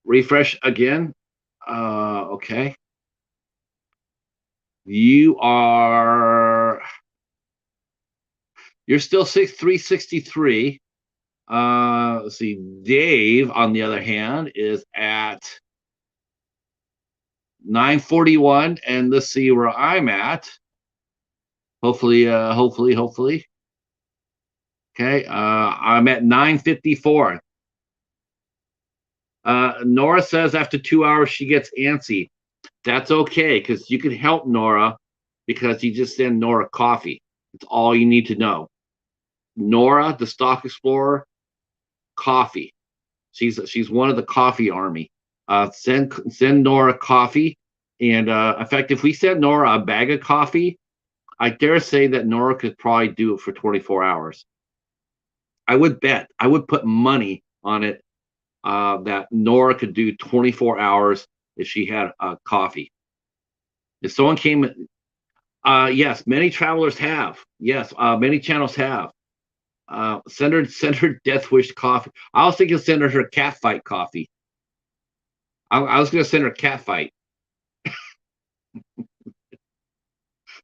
refresh again. Okay. You're still 363. Let's see. Dave, on the other hand, is at 941, and let's see where I'm at. Hopefully. Okay. I'm at 954. Nora says after 2 hours she gets antsy. That's okay, because you can help Nora, because you just send Nora coffee. It's all you need to know. Nora, the Stock Explorer, coffee. She's one of the coffee army. Send Nora coffee, and in fact, if we send Nora a bag of coffee, I dare say that Nora could probably do it for 24 hours. I would put money on it that Nora could do 24 hours if she had coffee. If someone came, yes, many travelers have. Yes, many channels have. Send her Death Wish coffee. I was thinking send her cat fight coffee. I was going to send her cat fight.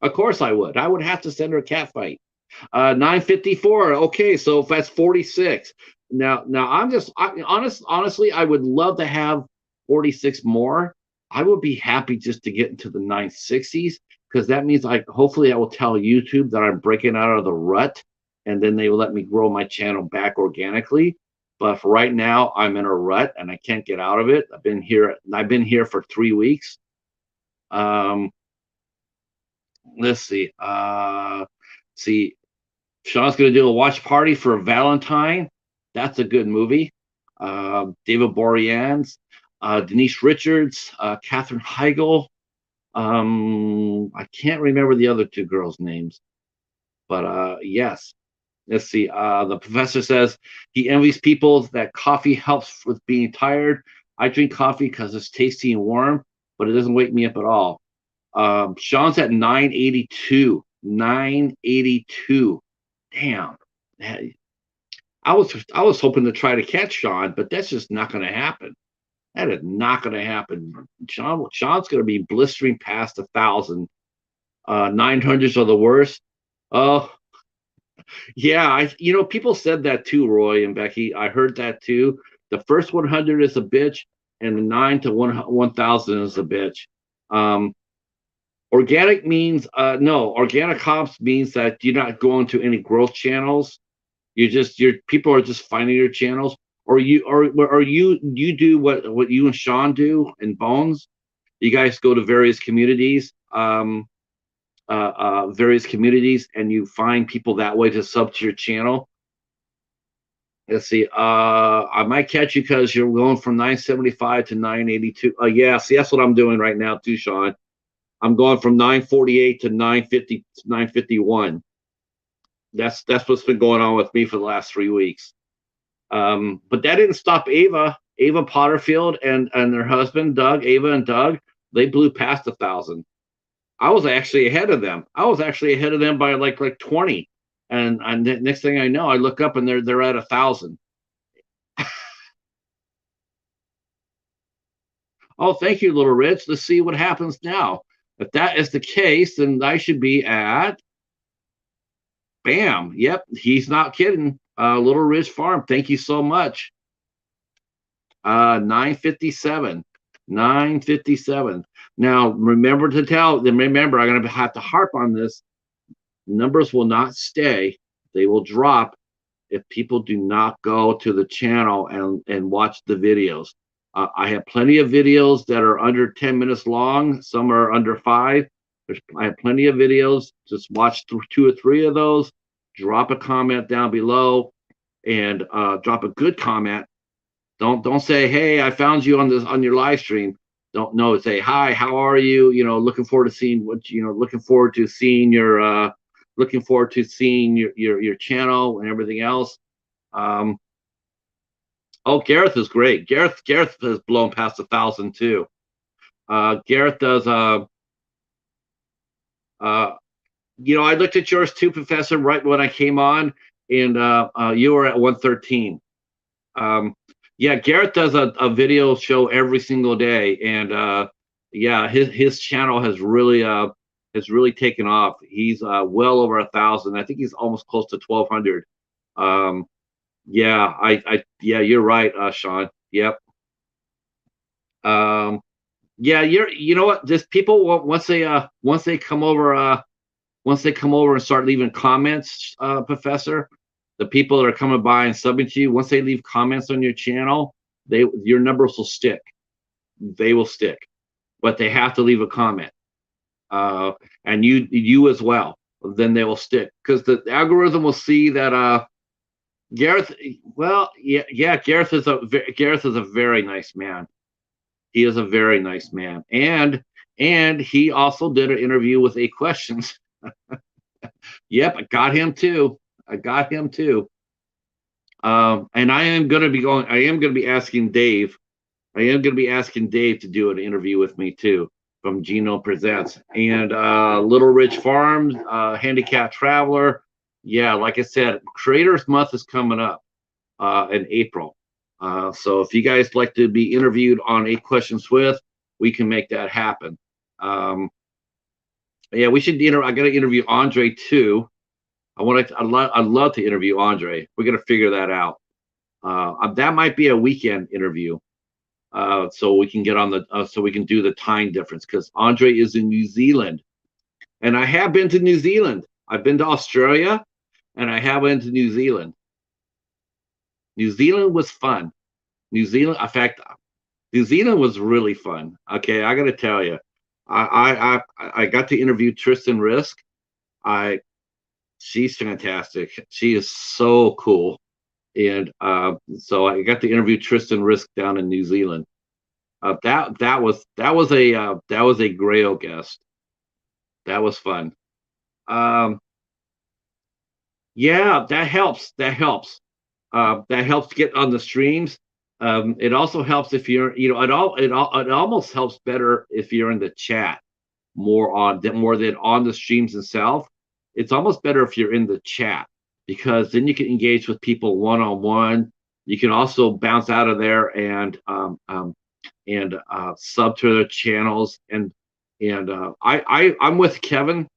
Of course I would. I would have to send her a cat fight. 954. Okay, so if that's 46. Now honestly, I would love to have 46 more. I would be happy just to get into the 960s because that means hopefully I will tell YouTube that I'm breaking out of the rut and then they will let me grow my channel back organically. But for right now, I'm in a rut and I can't get out of it. I've been here for 3 weeks. Um, let's see. See, Sean's going to do a watch party for Valentine. That's a good movie. David Boreanaz, Denise Richards, Katherine Heigl. I can't remember the other two girls' names, but yes. Let's see. The professor says he envies people that coffee helps with being tired. I drink coffee because it's tasty and warm, but it doesn't wake me up at all. Sean's at 982. 982. Damn. I was hoping to try to catch Sean, but that's just not going to happen. That is not going to happen. Sean's going to be blistering past 1,000. 900s are the worst. Oh, yeah. People said that too, Roy and Becky. I heard that too. The first 100 is a bitch, and the 9 to 1,000 is a bitch. Organic means no. Organic hops means that you're not going to any growth channels. Your people are just finding your channels, or you do what you and Sean do in Bones. You guys go to various communities, and you find people that way to sub to your channel. Let's see. I might catch you because you're going from 975 to 982. Yeah, see, that's what I'm doing right now too, Sean. I'm going from 948 to 950, 951. That's what's been going on with me for the last 3 weeks. But that didn't stop Ava Potterfield and their husband Ava and Doug. They blew past 1,000. I was actually ahead of them. By like 20. And next thing I know, I look up and they're at 1,000. Oh, thank you, Little Rich. Let's see what happens now. If that is the case, then I should be at, bam. Yep, he's not kidding. Little Ridge Farm, thank you so much. 957. 957. Now, remember, I'm going to have to harp on this. Numbers will not stay. They will drop if people do not go to the channel and watch the videos. I have plenty of videos that are under 10 minutes long. Some are under 5. I have plenty of videos. Just watch 2 or 3 of those. Drop a comment down below, and drop a good comment. Don't say, "Hey, I found you on your live stream." Don't know. Say, "Hi, how are you? Looking forward to seeing looking forward to seeing your your channel and everything else." Oh, Gareth is great. Gareth has blown past 1,000 too. Gareth does. I looked at yours too, Professor, right when I came on, and you were at 113. Yeah, Gareth does a video show every single day, and yeah, his channel has really taken off. He's well over 1,000. I think he's almost close to 1,200. Yeah, yeah, you're right, Sean. Yep. Yeah, you know what? Just people once they come over and start leaving comments, Professor, the people that are coming by and subbing to you, once they leave comments on your channel, your numbers will stick. They will stick, but they have to leave a comment, and you as well. Then they will stick because the algorithm will see that Gareth. Well, yeah. Gareth is a very nice man. He is a very nice man, and he also did an interview with 8 Questions. Yep, I got him too. And I am going to be asking Dave. I am going to be asking Dave to do an interview with me too from Gino Presents and Little Ridge Farms, Handicap Traveler. Yeah, like I said, Creators Month is coming up in April. So if you guys like to be interviewed on 8 Questions with, we can make that happen. Yeah, we should. I got to interview Andre too. I'd love to interview Andre. We're gonna figure that out. That might be a weekend interview. So we can get on the so we can do the time difference because Andre is in New Zealand, and I have been to New Zealand. I've been to Australia, and I have been to New Zealand. New Zealand was fun. New Zealand, in fact, New Zealand was really fun. Okay, I got to tell you, I got to interview Tristan Risk. I She's fantastic. She is so cool, and so I got to interview Tristan Risk down in New Zealand. That was a Grail guest. That was fun. Um, yeah, that helps. That helps get on the streams. It also helps if you're, it almost helps better if you're in the chat more than on the streams itself. It's almost better if you're in the chat because then you can engage with people one on one. You can also bounce out of there and sub to their channels and I'm with Kevin.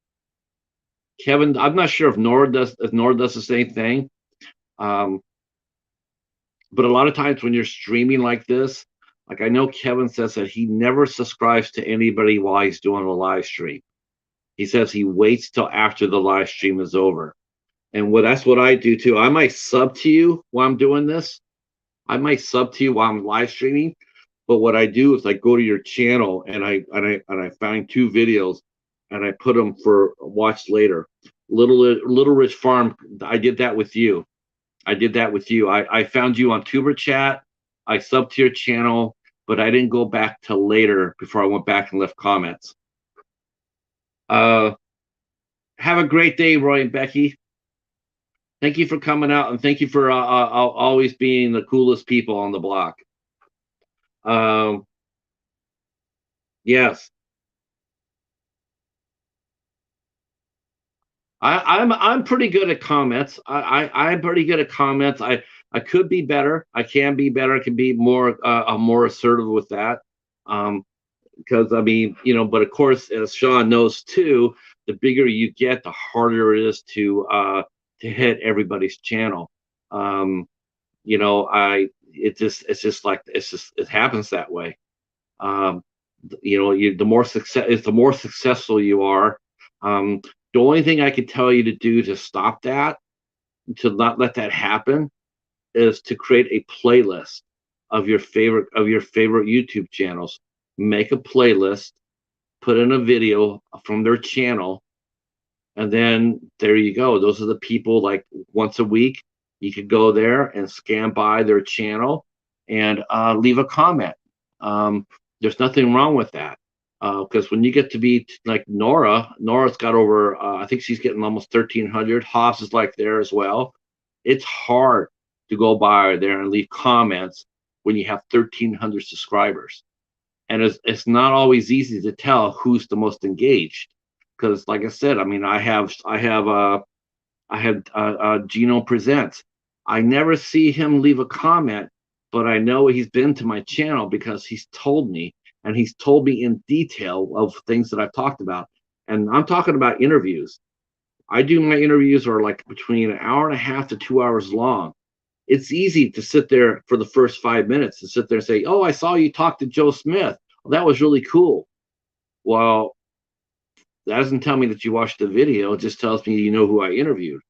Kevin, I'm not sure if Nora does the same thing. Um, but a lot of times when you're streaming like this, like I know Kevin says that he never subscribes to anybody while he's doing a live stream. He says he waits till after the live stream is over. And that's what I do too. I might sub to you while I'm doing this. I might sub to you while I'm live streaming. But what I do is I go to your channel and I find two videos and I put them for watch later. Little Rich Farm, I did that with you. I did that with you. I found you on Tuber Chat. I subbed to your channel, but I didn't go back till later before I went back and left comments. Uh, have a great day, Roy and Becky. Thank you for coming out, and thank you for always being the coolest people on the block. Um, yes, I'm pretty good at comments. I'm pretty good at comments. I could be better. I can be better. I can be more assertive with that. Because I mean, but of course, as Sean knows too, the bigger you get, the harder it is to hit everybody's channel. Um, it happens that way. Um, the more successful you are. Um, the only thing I can tell you to do to stop that, to not let that happen, is to create a playlist of your favorite YouTube channels. Make a playlist, put in a video from their channel, and then there you go. Those are the people, like, once a week you could go there and scan by their channel and leave a comment. There's nothing wrong with that because when you get to be like Nora's got over I think she's getting almost 1,300. Haas is like there as well. It's hard to go by there and leave comments when you have 1,300 subscribers, and it's not always easy to tell who's the most engaged because, like I said, I mean, Gino Presents. I never see him leave a comment, but I know he's been to my channel because he's told me, and he's told me in detail of things that I've talked about. And I'm talking about interviews. I do my interviews are like between an hour and a half to 2 hours long. It's easy to sit there for the first 5 minutes and sit there and say, "Oh, I saw you talk to Joe Smith. Well, that was really cool." Well, that doesn't tell me that you watched the video. It just tells me you know who I interviewed.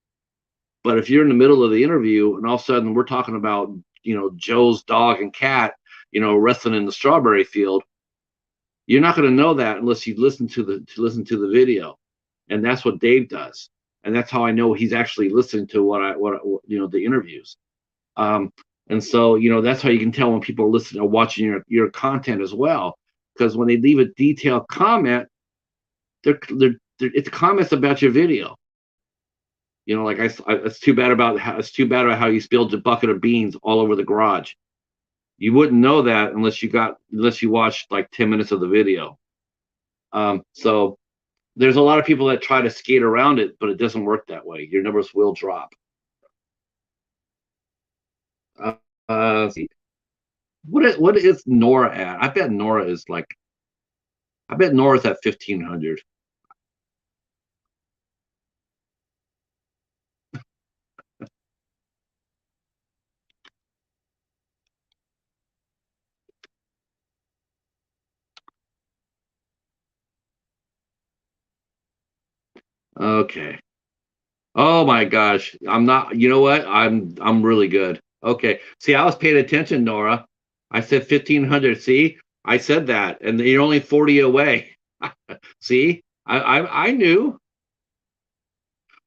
But if you're in the middle of the interview and all of a sudden we're talking about, Joe's dog and cat, wrestling in the strawberry field, you're not going to know that unless you listen to the video. And that's what Dave does. And that's how I know he's actually listening to the interviews. Um, and so, that's how you can tell when people are listening or watching your content as well. Because when they leave a detailed comment, it's comments about your video. Like it's too bad about how you spilled a bucket of beans all over the garage. You wouldn't know that unless you watched like 10 minutes of the video. So there's a lot of people that try to skate around it, but it doesn't work that way. Your numbers will drop. What is Nora at? I bet Nora's at 1,500. Okay. Oh my gosh. I'm not, you know what? I'm really good. Okay. See, I was paying attention, Nora. I said 1500. See? I said that, and you're only 40 away. See? I knew.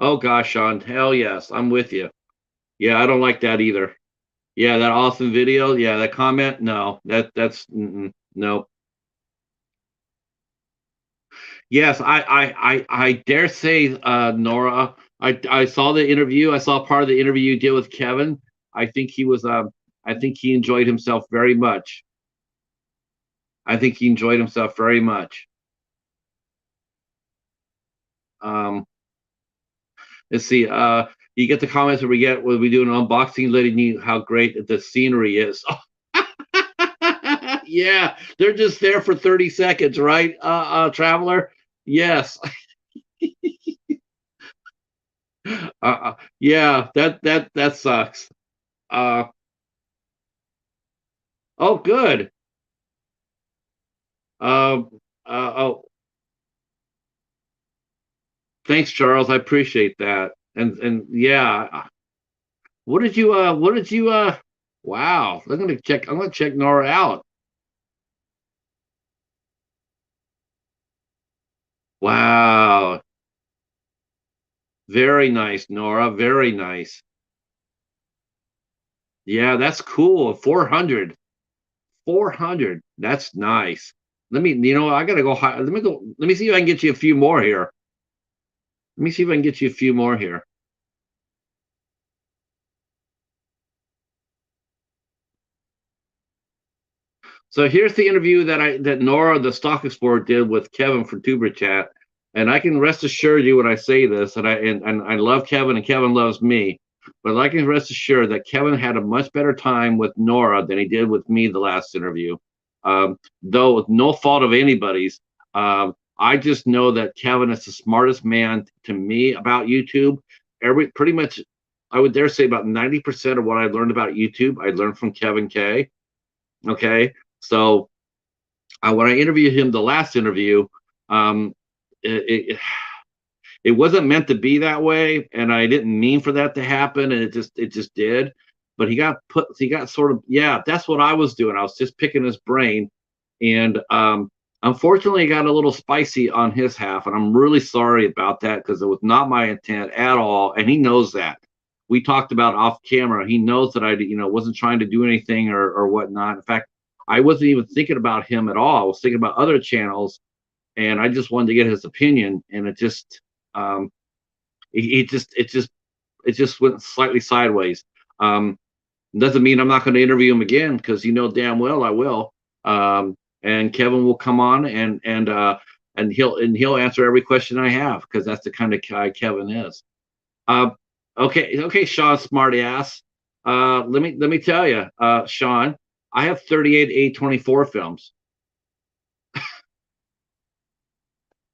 Oh gosh, Sean. Hell yes. I'm with you. Yeah, I don't like that either. Yeah, that awesome video. Yeah, that comment. No, that's no. Yes, I dare say, Nora. I saw the interview. I saw part of the interview you did with Kevin. I think he was. I think he enjoyed himself very much. I think he enjoyed himself very much. Um, let's see. You get the comments that we get when we do an unboxing, letting you how great the scenery is. Yeah, they're just there for 30 seconds, right, traveler? Yes. Yeah, that sucks. Uh, oh, good. Um, oh, thanks, Charles. I appreciate that. And yeah, what did you wow. I'm gonna check Nora out. Wow. Very nice, Nora. Very nice. Yeah, that's cool. 400. 400. That's nice. I gotta go high. Let me see if I can get you a few more here. Let me see if I can get you a few more here. So here's the interview that Nora, the Stock Explorer, did with Kevin for Tuber Chat, and I can rest assured you when I say this, and I love Kevin, and Kevin loves me, but I can rest assured that Kevin had a much better time with Nora than he did with me the last interview. Though with no fault of anybody's, I just know that Kevin is the smartest man to me about YouTube. Pretty much, I would dare say about 90% of what I learned about YouTube, I learned from Kevin K. Okay, so when I interviewed him the last interview, um, it, it it wasn't meant to be that way, and I didn't mean for that to happen, and it just did. But he got sort of, yeah. That's what I was doing. I was just picking his brain, and unfortunately, it got a little spicy on his half, and I'm really sorry about that because it was not my intent at all, and he knows that. We talked about off camera. He knows that I, wasn't trying to do anything or whatnot. In fact, I wasn't even thinking about him at all. I was thinking about other channels, and I just wanted to get his opinion, and um, it just went slightly sideways. Um, doesn't mean I'm not going to interview him again because damn well I will. And Kevin will come on and he'll answer every question I have because that's the kind of guy Kevin is. Uh, okay, Sean, smarty ass. Let me tell you, Sean, I have 38 A24 films.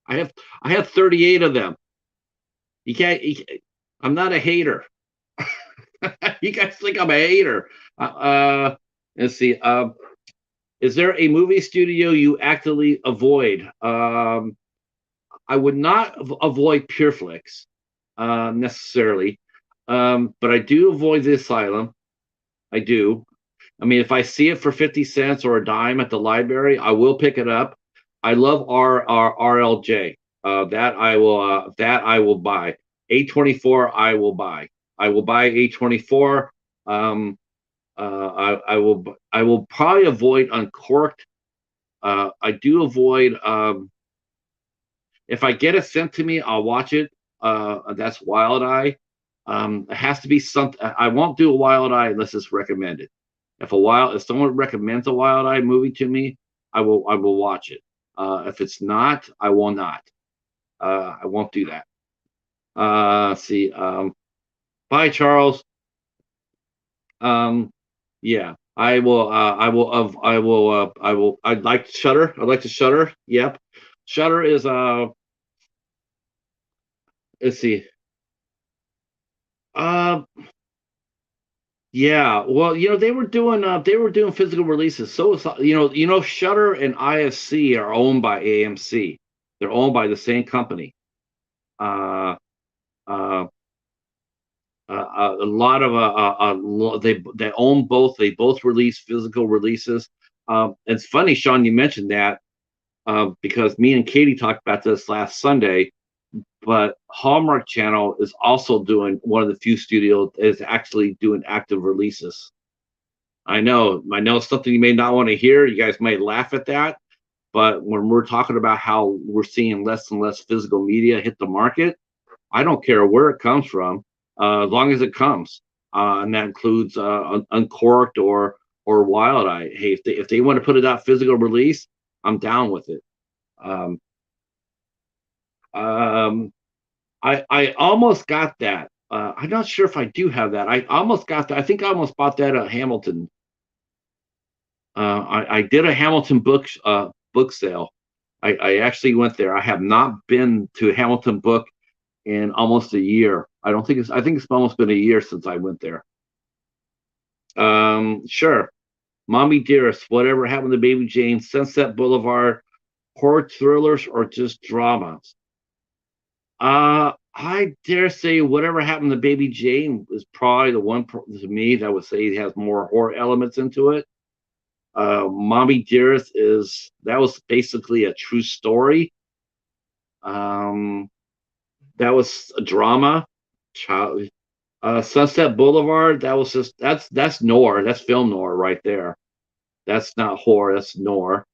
I have I have 38 of them. You can't. I'm not a hater. You guys think I'm a hater. Let's see. Is there a movie studio you actively avoid? I would not avoid Pureflix necessarily, but I do avoid the Asylum. I do. I mean, if I see it for 50 cents or a dime at the library, I will pick it up. I love RLJ. That I will buy. A24 I will buy. I will buy A24. I will probably avoid Uncorked. I do avoid if I get it sent to me, I'll watch it. That's Wild Eye. It has to be something. I won't do a Wild Eye unless it's recommended. If someone recommends a Wild Eye movie to me, I will watch it. If it's not, I will not. I won't do that. Let's see. Bye, Charles. Yeah, I will. I will. I will. I will. I'd like Shutter. I'd like to Shutter. Yep, Shutter is. Let's see. Uh, yeah. Well, they were doing physical releases. So it's Shutter and IFC are owned by AMC. They're owned by the same company. Uh, uh, a lot of they own both. They both release physical releases. It's funny, Sean, you mentioned that because me and Katie talked about this last Sunday. But Hallmark Channel is also doing one of the few studios is actually doing active releases. I know something you may not want to hear. You guys might laugh at that, but when we're talking about how we're seeing less and less physical media hit the market, I don't care where it comes from, as long as it comes, and that includes Uncorked or Wild Eye. Hey, if they want to put it out physical release, I'm down with it. Um, um, I almost got that. I'm not sure if I do have that. I almost got that. I think I almost bought that at Hamilton. I did a Hamilton book sale. I actually went there. I have not been to Hamilton Book in almost a year. I think it's almost been a year since I went there. Sure. Mommy Dearest, whatever happened to Baby Jane, Sunset Boulevard, horror thrillers, or just dramas? I dare say whatever happened to Baby Jane is probably the one to me that would say it has more horror elements into it. Mommy Dearest is that was basically a true story. Um, that was a drama. Child, Sunset Boulevard. That was just that's noir. That's film noir right there. That's not horror. That's noir.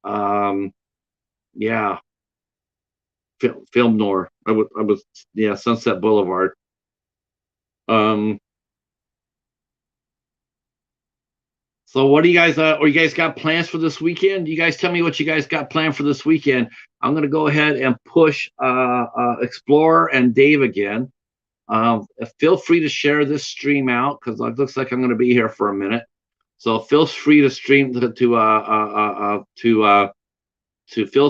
Um, yeah, film noir. I was yeah. Sunset Boulevard. Um, So what do you guys or you guys got plans for this weekend? You guys tell me what you guys got planned for this weekend. I'm gonna go ahead and push Explorer and Dave again. Feel free to share this stream out because it looks like I'm gonna be here for a minute. So feel free to stream to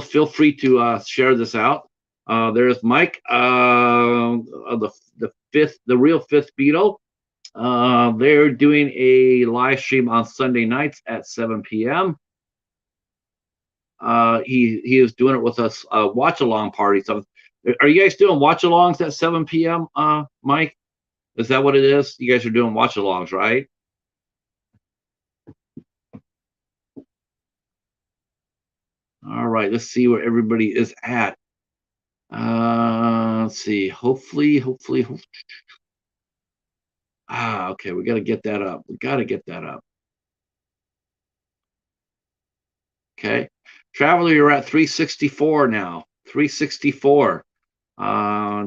feel free to share this out. There's Mike, the real fifth Beetle. They're doing a live stream on Sunday nights at 7 p.m. He is doing it with us watch along party. So, are you guys doing watch alongs at 7 p.m. Mike? Is that what it is? You guys are doing watch alongs, right? All right. Let's see where everybody is at. Let's see. Hopefully. Okay. We got to get that up. We got to get that up. Okay. Traveler, you're at 364 now. 364.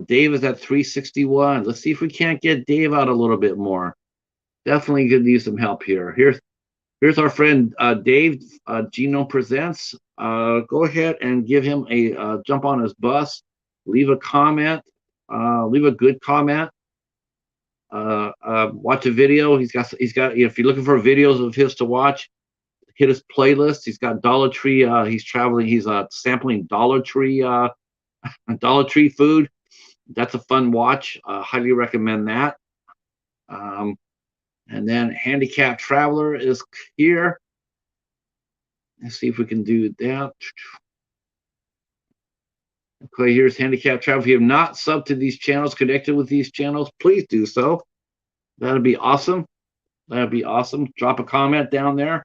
Dave is at 361. Let's see if we can't get Dave out a little bit more. Definitely could use some help here. Here's our friend Dave. Genome Presents. Go ahead and give him a jump on his bus. Leave a comment. Leave a good comment. Watch a video. He's got. If you're looking for videos of his to watch, hit his playlist. He's got Dollar Tree. He's traveling. He's sampling Dollar Tree. Dollar Tree food. That's a fun watch. Highly recommend that. And then Handicap Traveler is here. Let's see if we can do that. Okay, here's Handicap Traveler. If you have not subbed to these channels, connected with these channels, please do so. That'd be awesome. That'd be awesome. Drop a comment down there.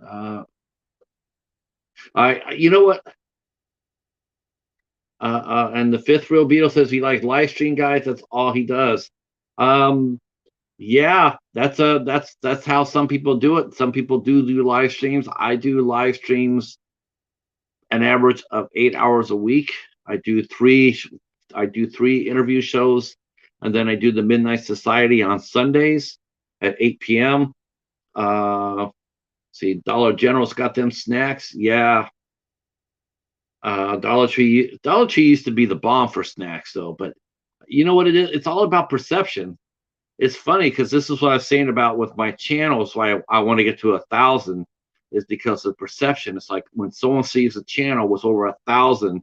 You know what? And the fifth real Beetle says he likes live stream guys. That's all he does. Yeah, that's how some people do it. Some people do live streams. I do live streams an average of 8 hours a week. I do three interview shows, and then I do the Midnight Society on Sundays at 8 p.m. See, Dollar General's got them snacks. Yeah. Dollar Tree used to be the bomb for snacks, though. But you know what it is? It's all about perception. It's funny because this is what I was saying about with my channels. Why I want to get to 1,000 is because of perception. It's like when someone sees a channel with over 1,000,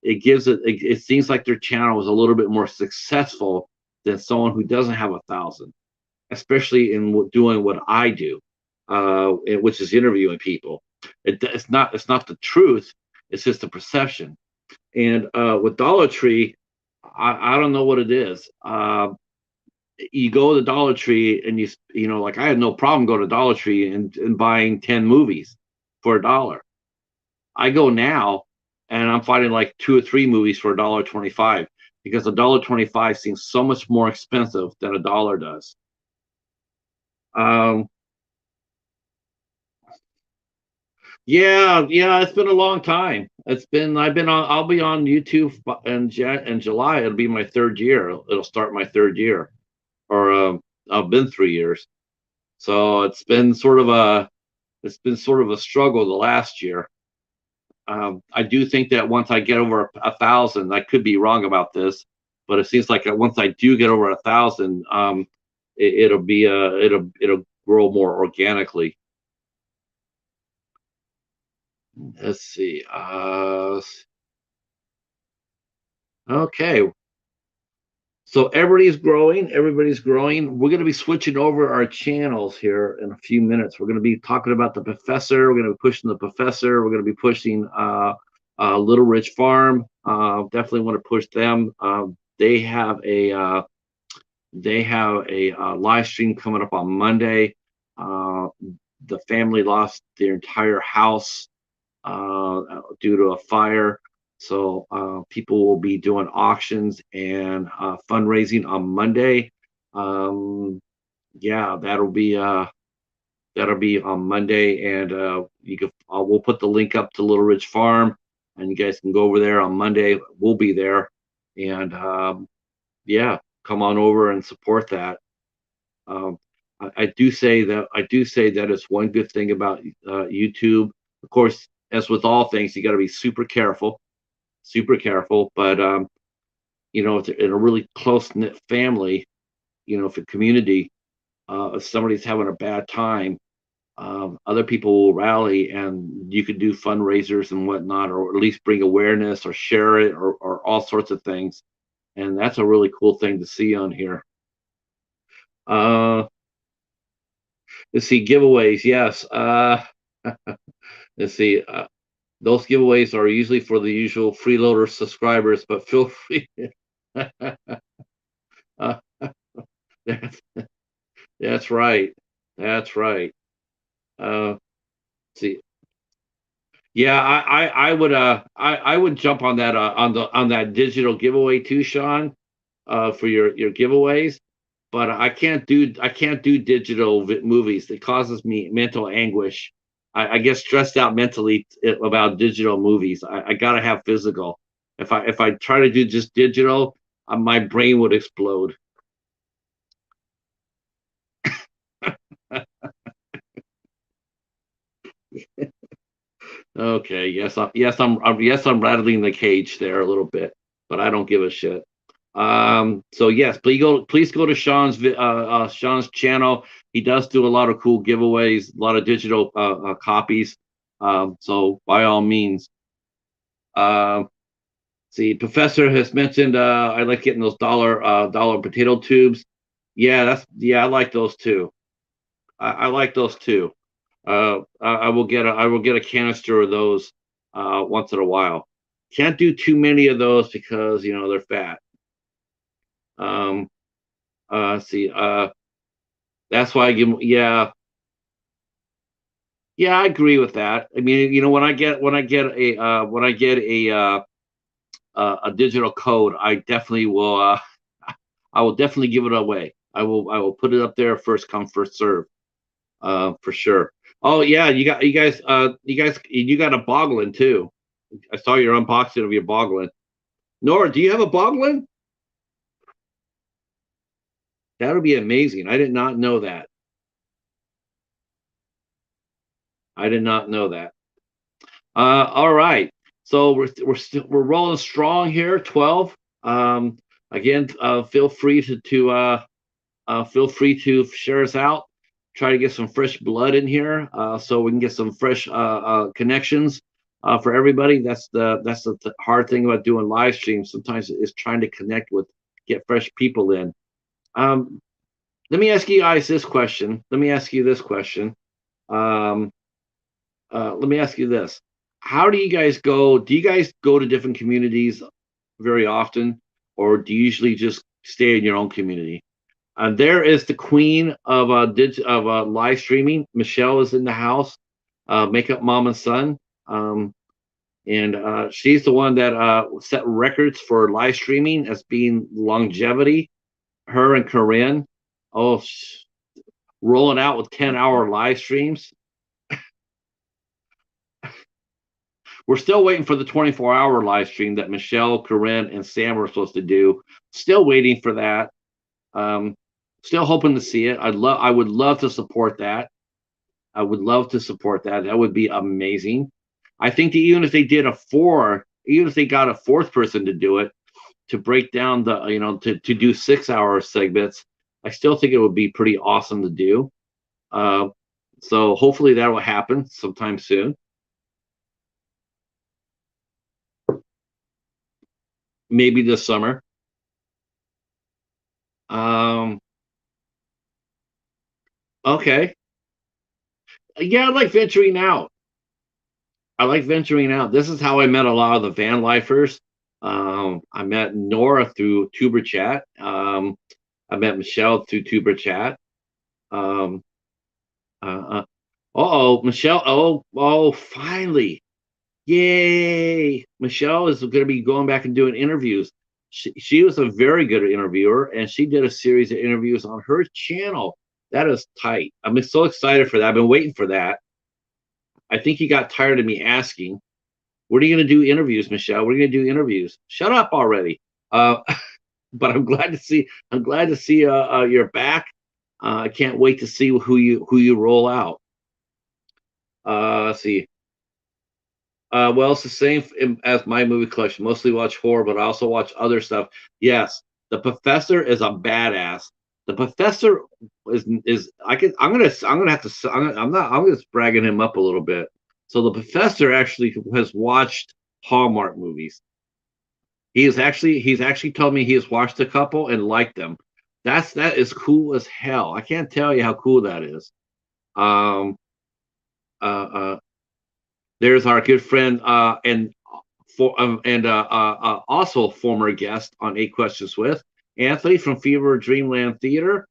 it gives it seems like their channel is a little bit more successful than someone who doesn't have 1,000, especially in doing what I do, which is interviewing people. It's not the truth. It's just the perception. And with Dollar Tree, I don't know what it is. You go to the Dollar Tree and you know, like I had no problem going to Dollar Tree and buying 10 movies for $1. I go now and I'm finding like 2 or 3 movies for $1.25 because $1.25 seems so much more expensive than $1 does. Um, yeah, yeah, it's been a long time. I'll be on YouTube in July. It'll be my third year. It'll start my third year, or I've been 3 years. So it's been sort of a struggle the last year. I do think that once I get over a thousand, I could be wrong about this, but it seems like once I do get over 1,000, it'll grow more organically. Let's see. Okay. So everybody's growing. Everybody's growing. We're going to be switching over our channels here in a few minutes. We're going to be talking about the professor. We're going to be pushing the professor. We're going to be pushing Little Ridge Farm. Definitely want to push them. They have a live stream coming up on Monday. Uh, the family lost their entire house due to a fire. So people will be doing auctions and fundraising on Monday. Um, yeah, that'll be on Monday, and you can we'll put the link up to Little Ridge Farm, and you guys can go over there on Monday. We'll be there, and yeah, come on over and support that. Um, I do say that it's one good thing about YouTube. Of course, as with all things, you got to be super careful, super careful. But you know, if they're in a really close knit family, you know, if a community, if somebody's having a bad time, other people will rally, and you could do fundraisers and whatnot, or at least bring awareness, or share it, or all sorts of things. And that's a really cool thing to see on here. Uh, let's see, giveaways. Yes. Let's see. Those giveaways are usually for the usual freeloader subscribers, but feel free. uh, that's, that's right. That's right. Uh, see, yeah, I would jump on that on that digital giveaway too, Sean, for your giveaways. But I can't do digital movies. It causes me mental anguish. I get stressed out mentally about digital movies. I gotta have physical. If I try to do just digital, my brain would explode. Okay, yes, I'm rattling the cage there a little bit, but I don't give a shit. So yes, please go to Sean's channel. He does do a lot of cool giveaways, a lot of digital copies. So by all means, uh, see, Professor has mentioned I like getting those dollar potato tubes. Yeah, I like those too. I like those too. I will get a canister of those once in a while. Can't do too many of those because you know they're fat. Um, see, that's why I give 'em- yeah, I agree with that. I mean, you know, when I get a digital code, I definitely will I will definitely give it away. I will put it up there first come first serve for sure. Oh yeah, you got a Boglin too. I saw your unboxing of your Boglin. Nora, do you have a Boglin? That would be amazing. I did not know that. I did not know that. All right. So we're rolling strong here. 12. Again, feel free to share us out. Try to get some fresh blood in here, so we can get some fresh connections for everybody. That's the hard thing about doing live streams. Sometimes is trying to connect with get fresh people in. Um, Let me ask you guys this question. Let me ask you this question. Um, Let me ask you this. how do you guys go? Do you guys go to different communities very often, or do you usually just stay in your own community? There is the queen of live streaming. Michelle is in the house, Makeup Mom and Son, and she's the one that set records for live streaming as being longevity. Her and Corinne, oh, rolling out with 10-hour live streams. We're still waiting for the 24-hour live stream that Michelle, Corinne, and Sam were supposed to do. Still waiting for that. Um, Still hoping to see it. I would love to support that. I would love to support that. That would be amazing. I think that even if they got a fourth person to do it, to break down to do 6-hour segments, I still think it would be pretty awesome to do. So hopefully that will happen sometime soon. Maybe this summer. Um, okay. Yeah, I like venturing out. I like venturing out. This is how I met a lot of the van lifers. I met Nora through Tuber Chat. I met Michelle through Tuber Chat. Um, oh, Michelle. Oh, finally. Yay. Michelle is going to be going back and doing interviews. She was a very good interviewer, and she did a series of interviews on her channel. That is tight. I'm so excited for that. I've been waiting for that. I think you got tired of me asking. What are you going to do interviews, Michelle? We're going to do interviews. Shut up already. Uh, but I'm glad to see. I'm glad to see you're back. I can't wait to see who you roll out. Let's see. Well, it's the same as my movie collection. Mostly watch horror, but I also watch other stuff. Yes, the professor is a badass. The professor is I'm gonna have to I'm just bragging him up a little bit. So the professor actually has watched Hallmark movies. He's actually told me he has watched a couple and liked them. That is cool as hell. I can't tell you how cool that is. Um, uh, uh, there's our good friend also former guest on Eight Questions with Anthony from Fever Dreamland Theater.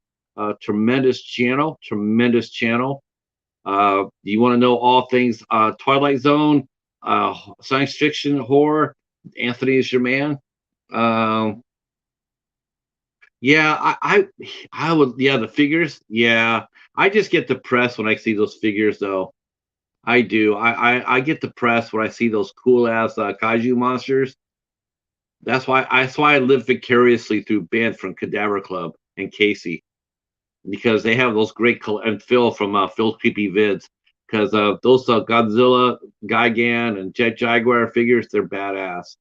Tremendous channel, tremendous channel. You want to know all things Twilight Zone, science fiction, horror? Anthony is your man. Um, yeah, I would. Yeah, the figures. Yeah, I just get depressed when I see those figures, though. I do. I get depressed when I see those cool ass kaiju monsters. That's why I live vicariously through Ben from Cadaver Club and Casey, because they have those great and Phil from Phil Creepy Vids, because those Godzilla, Gigan, and Jet Jaguar figures, they're badass.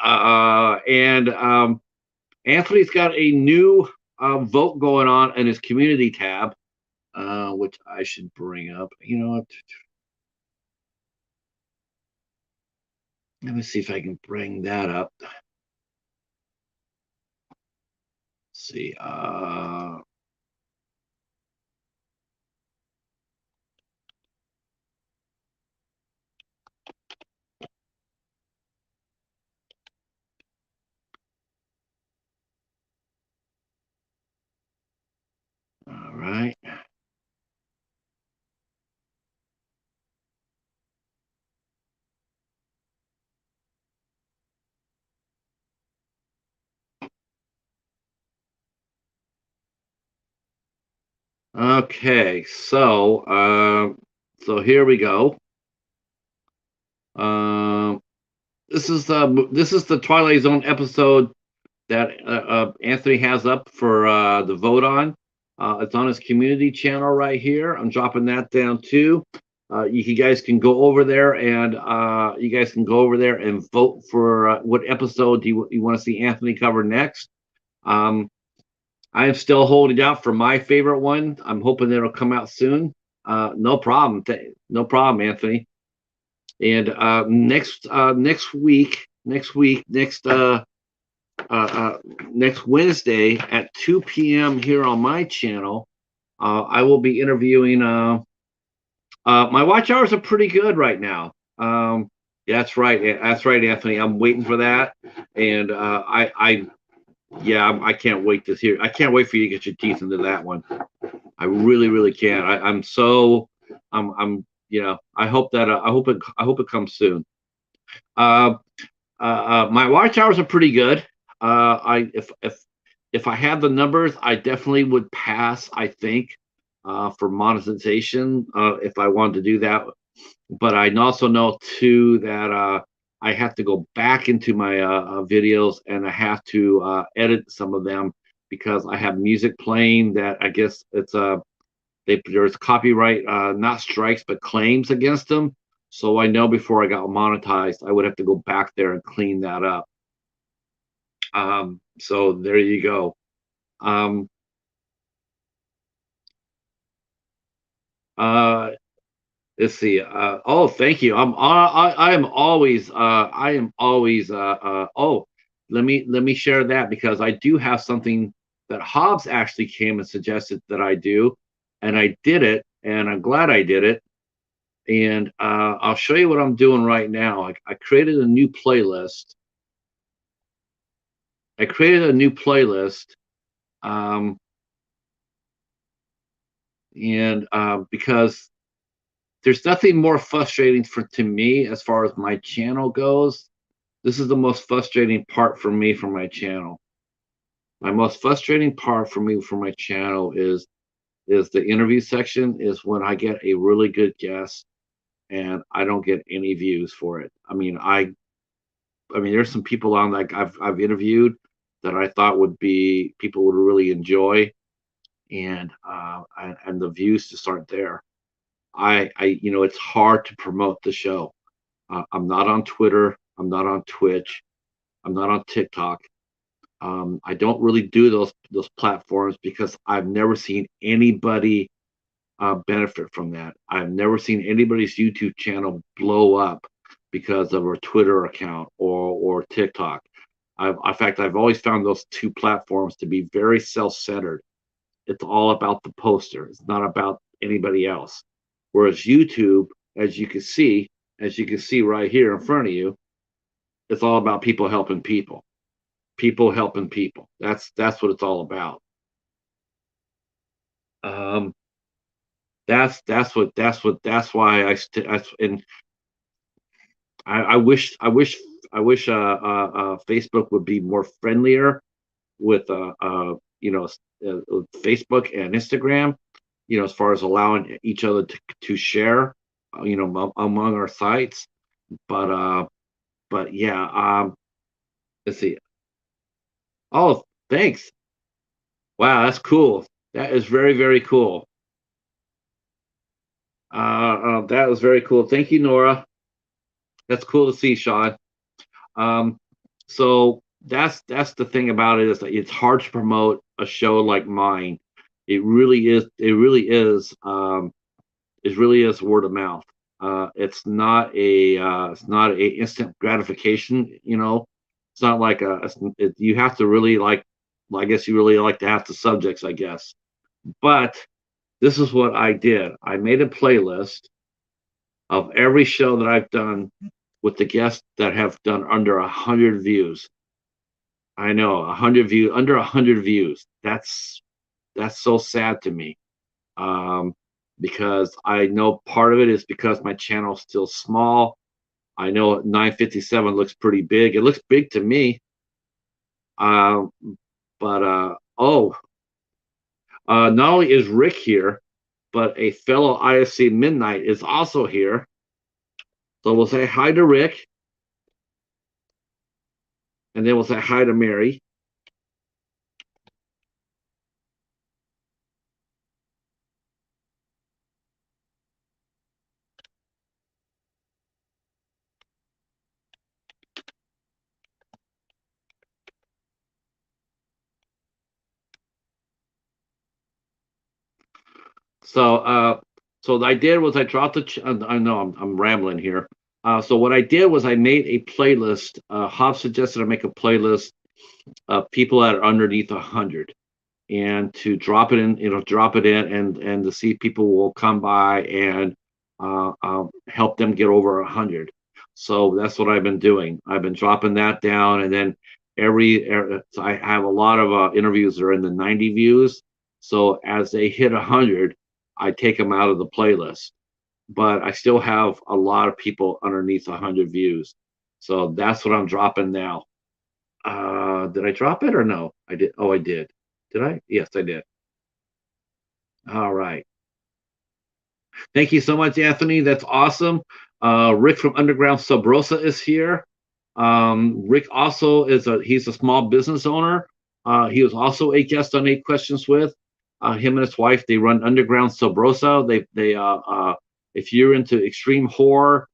And Anthony's got a new vote going on in his community tab, which I should bring up. You know what? Let me see if I can bring that up. Let's see. All right. Okay. So here we go. Um, this is the Twilight Zone episode that Anthony has up for the vote on. It's on his community channel right here. I'm dropping that down too. You guys can go over there and vote for what episode you want to see Anthony cover next. Um, I am still holding out for my favorite one. I'm hoping it'll come out soon. No problem. No problem, Anthony. And next week, next Wednesday at 2 p.m. here on my channel, I will be interviewing My watch hours are pretty good right now. That's right. That's right, Anthony. I'm waiting for that, and yeah, I can't wait to hear. I can't wait for you to get your teeth into that one. I really, really can't. I'm so, I hope that, I hope it comes soon. Uh, my watch hours are pretty good. If I had the numbers, I definitely would pass. I think for monetization, if I wanted to do that. But I also know too that I have to go back into my videos and I have to edit some of them because I have music playing that I guess it's there's copyright not strikes but claims against them. So I know before I got monetized, I would have to go back there and clean that up. So there you go. Um, uh, let's see. Oh, thank you. I am always oh, let me share that because I do have something that Hobbs actually came and suggested that I do, and I did it, and I'm glad I did it. And I'll show you what I'm doing right now. I created a new playlist. I created a new playlist, um, and because there's nothing more frustrating for to me as far as my channel goes. This is the most frustrating part for me for my channel. My most frustrating part for me for my channel is the interview section is when I get a really good guest and I don't get any views for it. I mean there's some people on like I've interviewed that I thought would be people would really enjoy and the views just aren't there. It's hard to promote the show. I'm not on Twitter. I'm not on Twitch. I'm not on TikTok. I don't really do those platforms because I've never seen anybody benefit from that. I've never seen anybody's YouTube channel blow up because of a Twitter account or TikTok. In fact, I've always found those two platforms to be very self-centered. It's all about the poster. It's not about anybody else. Whereas YouTube, as you can see, as you can see right here in front of you, it's all about people helping people. People helping people. That's what it's all about. Um, that's why and I wish Facebook would be more friendlier with Facebook and Instagram, as far as allowing each other to share, among our sites. But yeah, let's see. Oh, thanks. Wow, that's cool. That is very, very cool. That was very cool. Thank you, Nora. That's cool to see, Sean. Um, so that's the thing about it is that it's hard to promote a show like mine. It really is. It really is. It really is word of mouth. It's not a instant gratification. It's not like you have to really like. Well, I guess you really like to have the subjects, I guess. But this is what I did. I made a playlist of every show that I've done with the guests that have done under 100 views. I know 100 views, under 100 views. That's so sad to me. Um, because I know part of it is because my channel's still small. I know 957 looks pretty big. It looks big to me. Um, but not only is Rick here, but a fellow IFC Midnight is also here. So we'll say hi to Rick, and then we'll say hi to Mary. So so what I did was I dropped I know I'm rambling here. So what I did was I made a playlist. Hobbs suggested I make a playlist of people that are underneath 100, and to drop it in, drop it in, and to see people will come by and help them get over 100. So that's what I've been doing. I've been dropping that down, and then so I have a lot of interviews that are in the 90 views. So as they hit 100, I take them out of the playlist. But I still have a lot of people underneath 100 views. So that's what I'm dropping now. Did I drop it or no? I did. Oh, I did. Did I? Yes, I did. All right. Thank you so much, Anthony. That's awesome. Rick from Underground Sub Rosa is here. Rick also he's a small business owner. He was also a guest on Eight Questions with him and his wife. They run Underground Sub Rosa. If you're into extreme horror,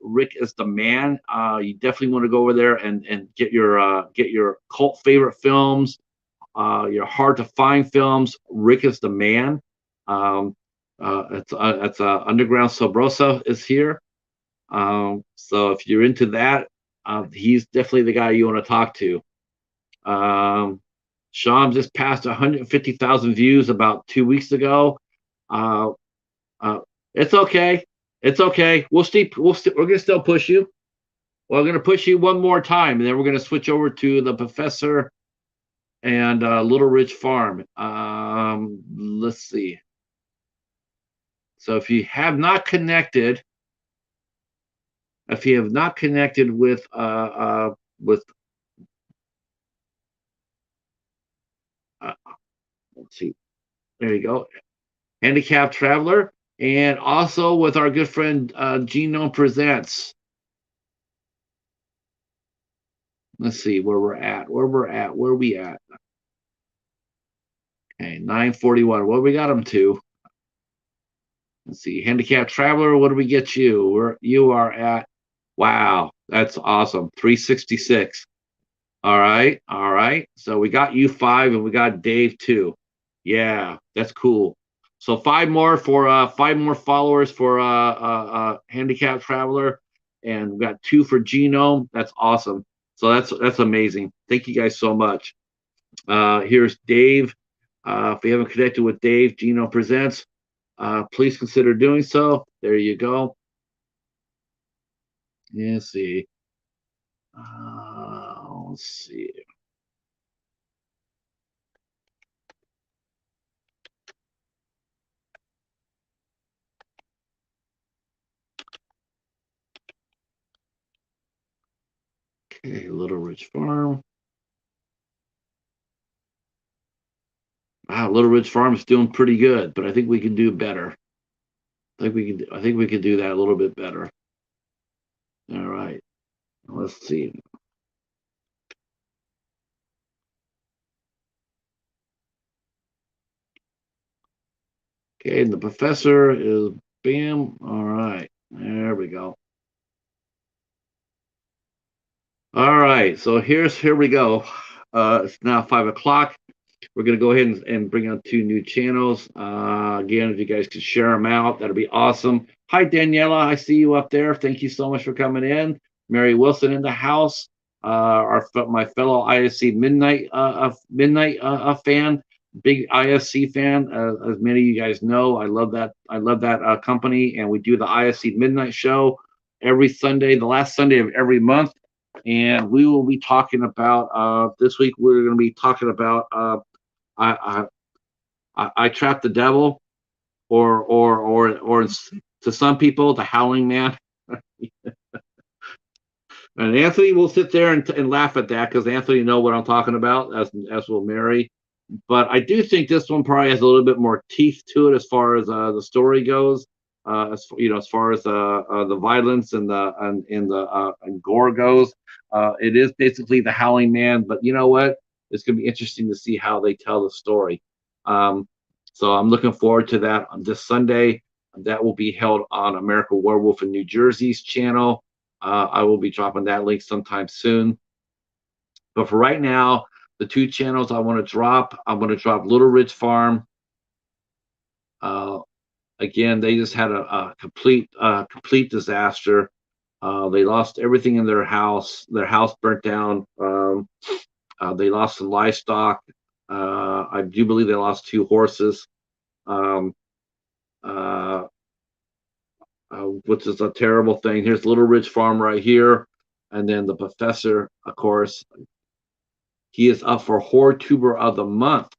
Rick is the man. You definitely want to go over there and get your cult favorite films, your hard to find films. Rick is the man. Um, it's Underground Sub Rosa is here. So if you're into that, he's definitely the guy you want to talk to. Sean just passed 150,000 views about 2 weeks ago. Uh, uh, it's okay. It's okay. We're gonna still push you. We're gonna push you one more time, and then we're gonna switch over to the professor and Little Ridge Farm. Let's see. So if you have not connected with let's see, there you go, Handicapped Traveler, and also with our good friend Genome Presents. Let's see where we're at. Where we at? Okay, 941. What we got them to? Let's see, Handicapped Traveler. What do we get you? You are at. Wow, that's awesome. 366. All right, all right. So we got you 5, and we got Dave 2. Yeah, that's cool. So 5 more followers for Handicapped Traveler, and we got 2 for Genome. That's awesome. So that's amazing. Thank you guys so much. Here's Dave. If you haven't connected with Dave, Genome Presents, please consider doing so. There you go. Let's see. Let's see. Okay, Little Ridge Farm. Wow, Little Ridge Farm is doing pretty good, but I think we can do better. I think we can do that a little bit better. All right. Let's see. Okay, and the professor is bam. All right. There we go. All right. So here we go. It's now 5 o'clock. We're going to go ahead and bring on 2 new channels. Again, if you guys could share them out, that'd be awesome. Hi, Daniela. I see you up there. Thank you so much for coming in. Mary Wilson in the house. My fellow ISC Midnight fan, big ISC fan. As many of you guys know, I love that. I love that company, and we do the ISC Midnight Show every Sunday, the last Sunday of every month. And we will be talking about this week. We're going to be talking about I, I trap the devil, or to some people, the Howling Man. And Anthony will sit there and laugh at that because Anthony know what I'm talking about, as will Mary. But I do think this one probably has a little bit more teeth to it as far as the story goes. As far as the violence and gore goes, it is basically the Howling Man. But you know what? It's going to be interesting to see how they tell the story. Um, so I'm looking forward to that on this Sunday. That will be held on American Werewolf in New Jersey's channel. I will be dropping that link sometime soon. But for right now, the 2 channels I want to drop, I'm going to drop Little Ridge Farm. Again, they just had a complete disaster. They lost everything in their house. Their house burnt down. They lost some livestock. I do believe they lost 2 horses. Um, uh, which is a terrible thing. Here's Little Ridge Farm right here. And then the professor, of course, he is up for Horde Tuber of the Month.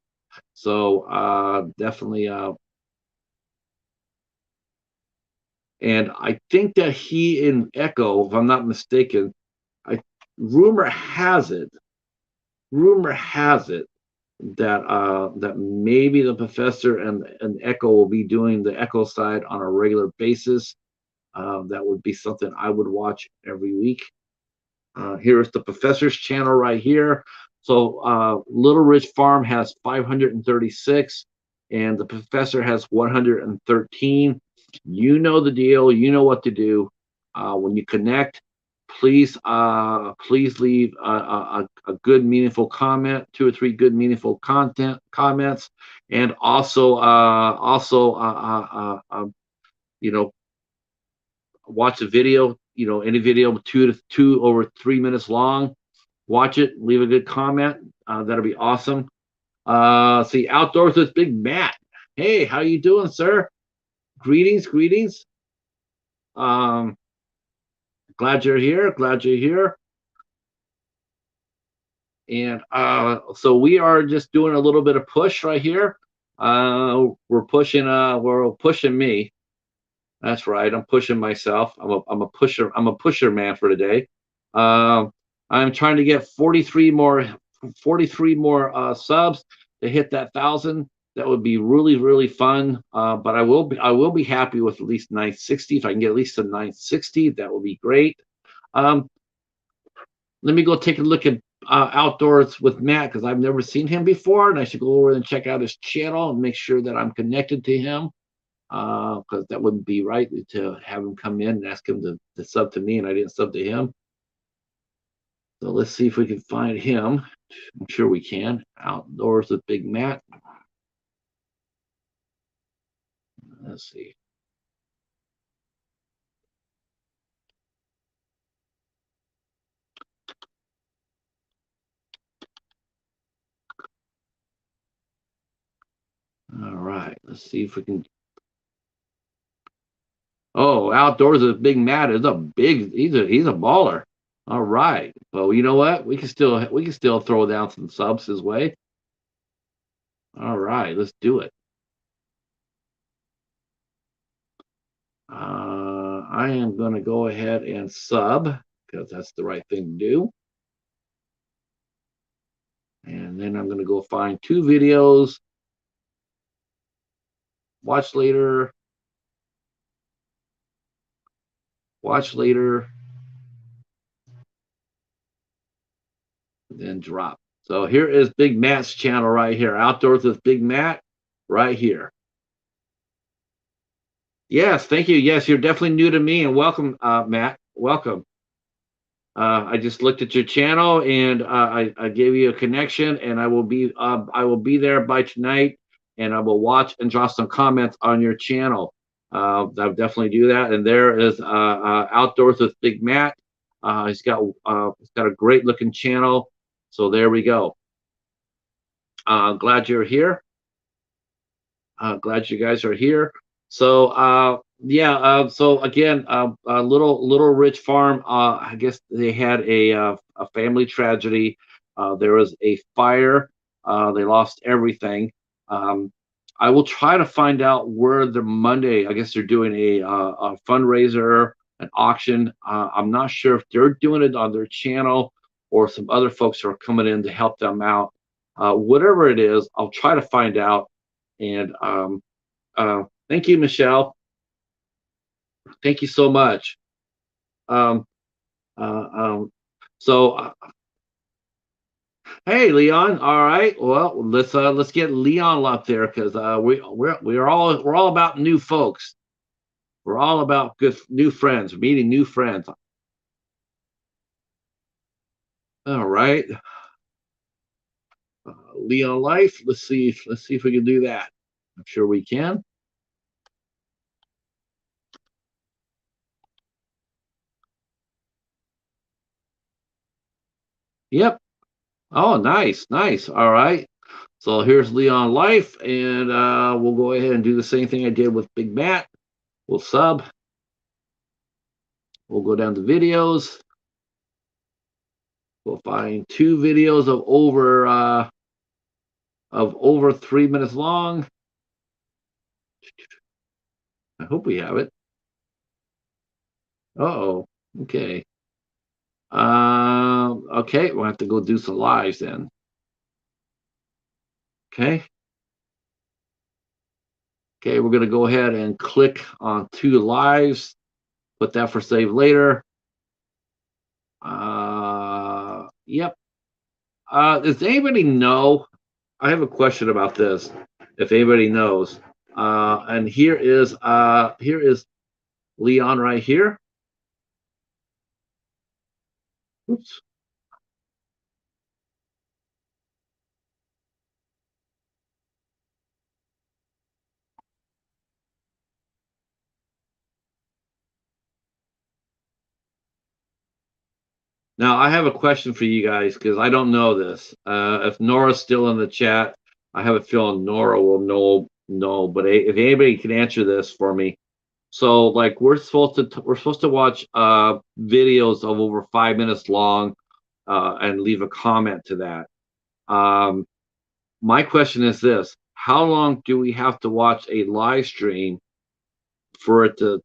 So definitely, and I think that he in Echo, if I'm not mistaken, I rumor has it, rumor has it that that maybe the professor and Echo will be doing the Echo side on a regular basis. That would be something I would watch every week. Here's the professor's channel right here. So Little Ridge Farm has 536, and the professor has 113. You know the deal. You know what to do. When you connect, please leave a good meaningful comment, 2 or 3 good meaningful content comments, and you know, watch a video, any video 2 over 3 minutes long. Watch it, leave a good comment. That'll be awesome. See, Outdoors with Big Matt. Hey, how you doing, sir? Greetings, greetings. Um, glad you're here. Glad you're here. And so we are just doing a little bit of push right here. We're pushing me. That's right. I'm pushing myself. I'm a pusher. I'm a pusher man for today. I'm trying to get 43 more subs to hit that 1,000. That would be really, really fun. But I will be happy with at least 960. If I can get at least a 960, that would be great. Let me go take a look at Outdoors with Matt, because I've never seen him before, and I should go over and check out his channel and make sure that I'm connected to him, because that wouldn't be right to have him come in and ask him to sub to me and I didn't sub to him. So let's see if we can find him. I'm sure we can. Outdoors with Big Matt. Let's see. All right, let's see if we can. Oh, Outdoors with Big Matt is he's a baller. All right. Well, you know what? We can still throw down some subs his way. All right, let's do it. I am going to go ahead and sub, because that's the right thing to do. And then I'm going to go find 2 videos. Watch later. Watch later. Then drop. So here is Big Matt's channel right here. Outdoors with Big Matt right here. Yes, thank you. Yes, you're definitely new to me, and welcome, Matt. Welcome. I just looked at your channel, and I gave you a connection, and I will be there by tonight, and I will watch and drop some comments on your channel. I'll definitely do that. And there is Outdoors with Big Matt. He's got a great looking channel. So there we go. Glad you're here. Glad you guys are here. So yeah, so again, Little Ridge Farm, I guess they had a family tragedy. There was a fire. They lost everything. I will try to find out where the Monday, I guess they're doing a fundraiser, an auction. I'm not sure if they're doing it on their channel or some other folks are coming in to help them out. Whatever it is, I'll try to find out. And thank you, Michelle. Thank you so much. Um, so, hey, Leon. All right. Well, let's get Leon up there, because we're all about new folks. We're all about good new friends, meeting new friends. All right. Leon Life. Let's see if we can do that. I'm sure we can. Yep. Oh, nice. All right. So here's Leon Life, and we'll go ahead and do the same thing I did with Big Matt. We'll sub. We'll go down to videos. We'll find 2 videos of over 3 minutes long. I hope we have it. Uh-oh. Okay. Okay, we'll have to go do some lives then. Okay. Okay, we're gonna go ahead and click on 2 lives. Put that for save later. Yep. Does anybody know? I have a question about this. If anybody knows, and here is Leon right here. Oops. Now I have a question for you guys because I don't know this. If Nora's still in the chat, I have a feeling Nora will know. But if anybody can answer this for me, so like we're supposed to watch videos of over 5 minutes long, and leave a comment to that. Um, my question is this: how long do we have to watch a live stream for it to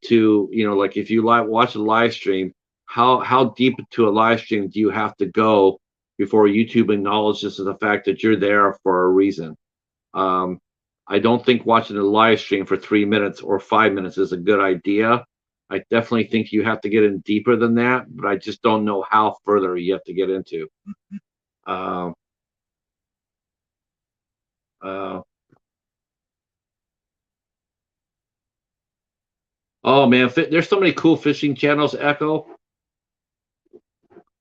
like if you watch a live stream, how deep into a live stream do you have to go before YouTube acknowledges the fact that you're there for a reason? Um, I don't think watching a live stream for 3 minutes or 5 minutes is a good idea. I definitely think you have to get in deeper than that, but I just don't know how further you have to get into. Um, uh, oh man, there's so many cool fishing channels, Echo.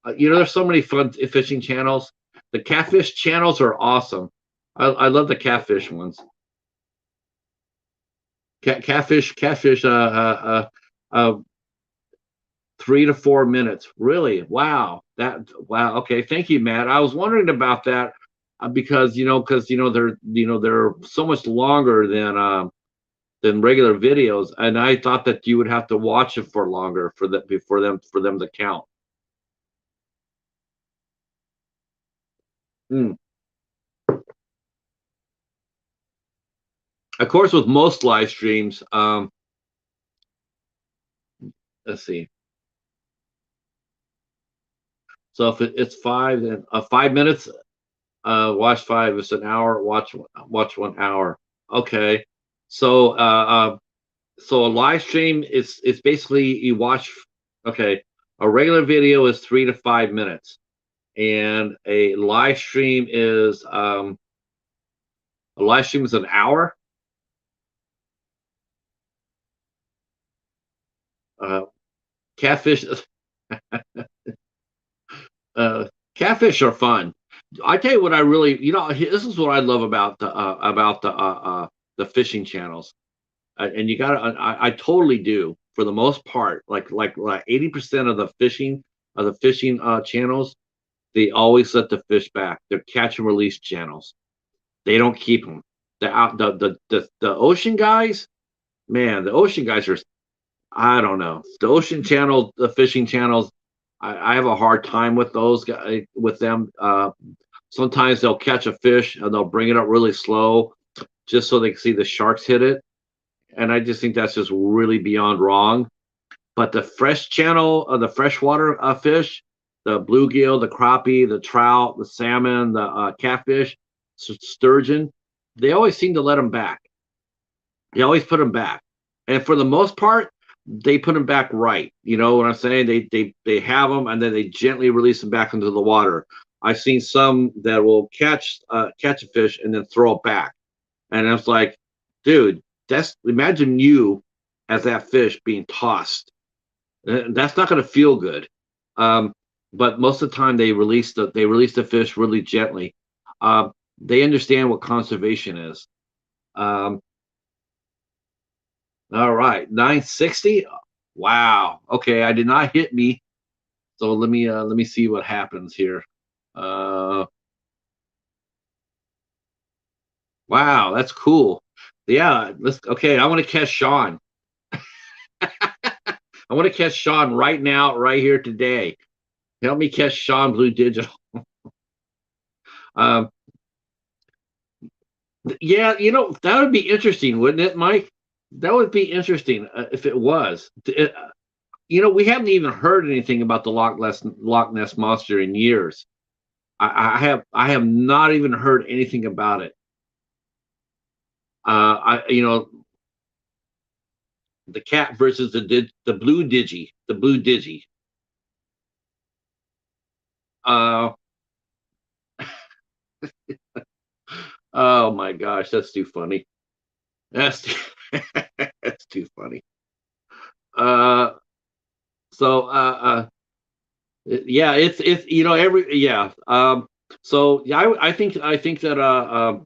There's so many fun fishing channels. The catfish channels are awesome. I love the catfish ones. Catfish. 3 to 4 minutes. Really? Wow. Wow. Okay. Thank you, Matt. I was wondering about that because they're so much longer than regular videos, and I thought that you would have to watch it for longer for them to count. Hmm. Of course, with most live streams, let's see. So if it's five, then 5 minutes, watch five. It's an hour. Watch 1 hour. Okay. So so a live stream it's basically you watch. Okay, a regular video is 3 to 5 minutes, and a live stream is an hour. Uh, catfish. uh, Catfish are fun. I tell you what, I really, this is what I love about the fishing channels, and you got to, I totally do for the most part. Like 80% of the fishing channels, they always let the fish back. They're catch and release channels. They don't keep them. The ocean guys, man, the ocean guys are, I don't know. The ocean channel, the fishing channels, I have a hard time with those guys, with them. Sometimes they'll catch a fish and they'll bring it up really slow just so they can see the sharks hit it. And I just think that's just really beyond wrong. But the fresh channel of the freshwater fish, the bluegill, the crappie, the trout, the salmon, the catfish, sturgeon, they always seem to let them back. They always put them back. And for the most part, they put them back right. You know what I'm saying? They have them and then they gently release them back into the water. I've seen some that will catch a fish and then throw it back, and it's like, dude, that's imagine you as that fish being tossed. That's not going to feel good. Um, but most of the time they release the fish really gently. They understand what conservation is. Um, all right, 960. Wow. Okay, I did not hit me. So let me see what happens here. Uh, wow, that's cool. Yeah, let's. Okay, I want to catch Sean. I want to catch Sean right now, right here today. Help me catch Sean Blue Digital. Um, yeah, that would be interesting, wouldn't it, Mike? That would be interesting if it was. We haven't even heard anything about the Loch Ness monster in years. I have not even heard anything about it. The cat versus the blue digi. Uh, oh my gosh, that's too funny. That's too, that's too funny. Uh, so yeah, it's every yeah. So yeah, I think that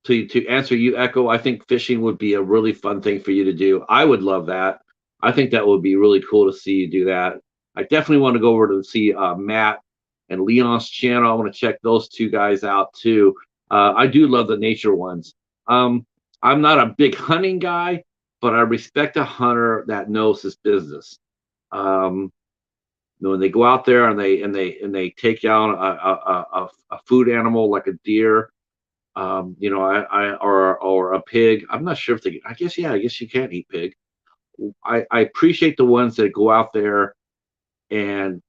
to answer you, Echo, I think fishing would be a really fun thing for you to do. I would love that. I think that would be really cool to see you do that. I definitely want to go over to see Matt and Leon's channel. I want to check those two guys out too. I do love the nature ones. Um, I'm not a big hunting guy, but I respect a hunter that knows his business. Um, when they go out there and they take down a food animal like a deer, I or a pig. I'm not sure if they. I guess yeah. I guess you can't eat pig. I appreciate the ones that go out there and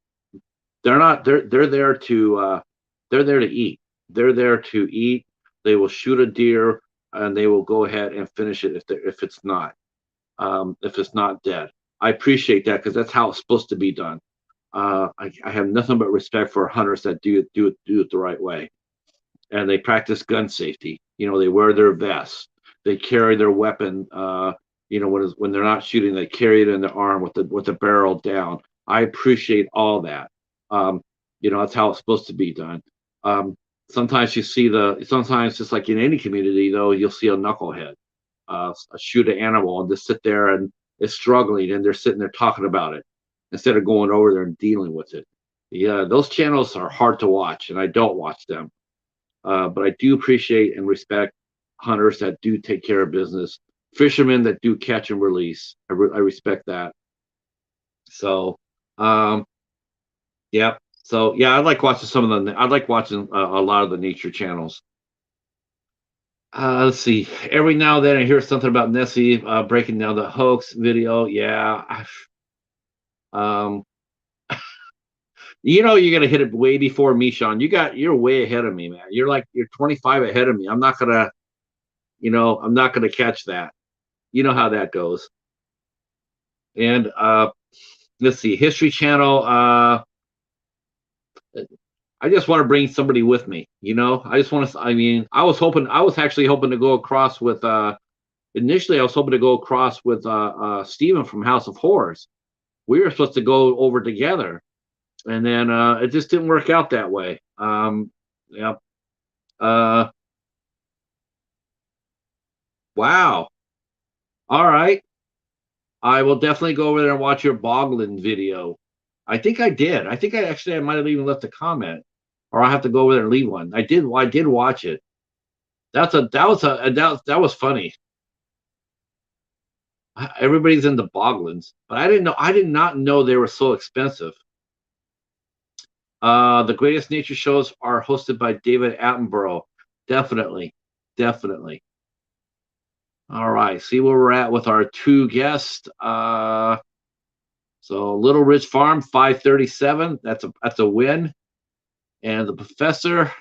they're not. They're there to they're there to eat. They're there to eat. They will shoot a deer and they will go ahead and finish it if it's not dead. I appreciate that because that's how it's supposed to be done. I have nothing but respect for hunters that do it the right way, and they practice gun safety. They wear their vests, they carry their weapon. When they're not shooting, they carry it in their arm with the barrel down. I appreciate all that. Um, that's how it's supposed to be done. Um, sometimes just like in any community, though, you'll see a knucklehead shoot an animal and just sit there and is struggling, and they're sitting there talking about it instead of going over there and dealing with it. Yeah, those channels are hard to watch, and I don't watch them. But I do appreciate and respect hunters that do take care of business, fishermen that do catch and release. I respect that. So, yeah. So yeah, I like watching I like watching a lot of the nature channels. Let's see. Every now and then I hear something about Nessie breaking down the hoax video. Yeah. Um, you're gonna hit it way before me, Sean. You're way ahead of me, man. You're 25 ahead of me. I'm not gonna catch that. You know how that goes. And let's see, History Channel. I just want to bring somebody with me. I just want to. I mean, I was actually hoping to go across with. Initially, I was hoping to go across with Steven from House of Horrors. We were supposed to go over together, and then it just didn't work out that way. Yeah. Uh, wow. All right. I will definitely go over there and watch your Boglin video. I think I did. I might have even left a comment, or I have to go over there and leave one. I did. I did watch it. That was funny. Everybody's into Boglins, but I didn't know. I did not know they were so expensive. The greatest nature shows are hosted by David Attenborough. Definitely, definitely. All right, see where we're at with our two guests. So Little Ridge Farm 537. That's a win, and the Professor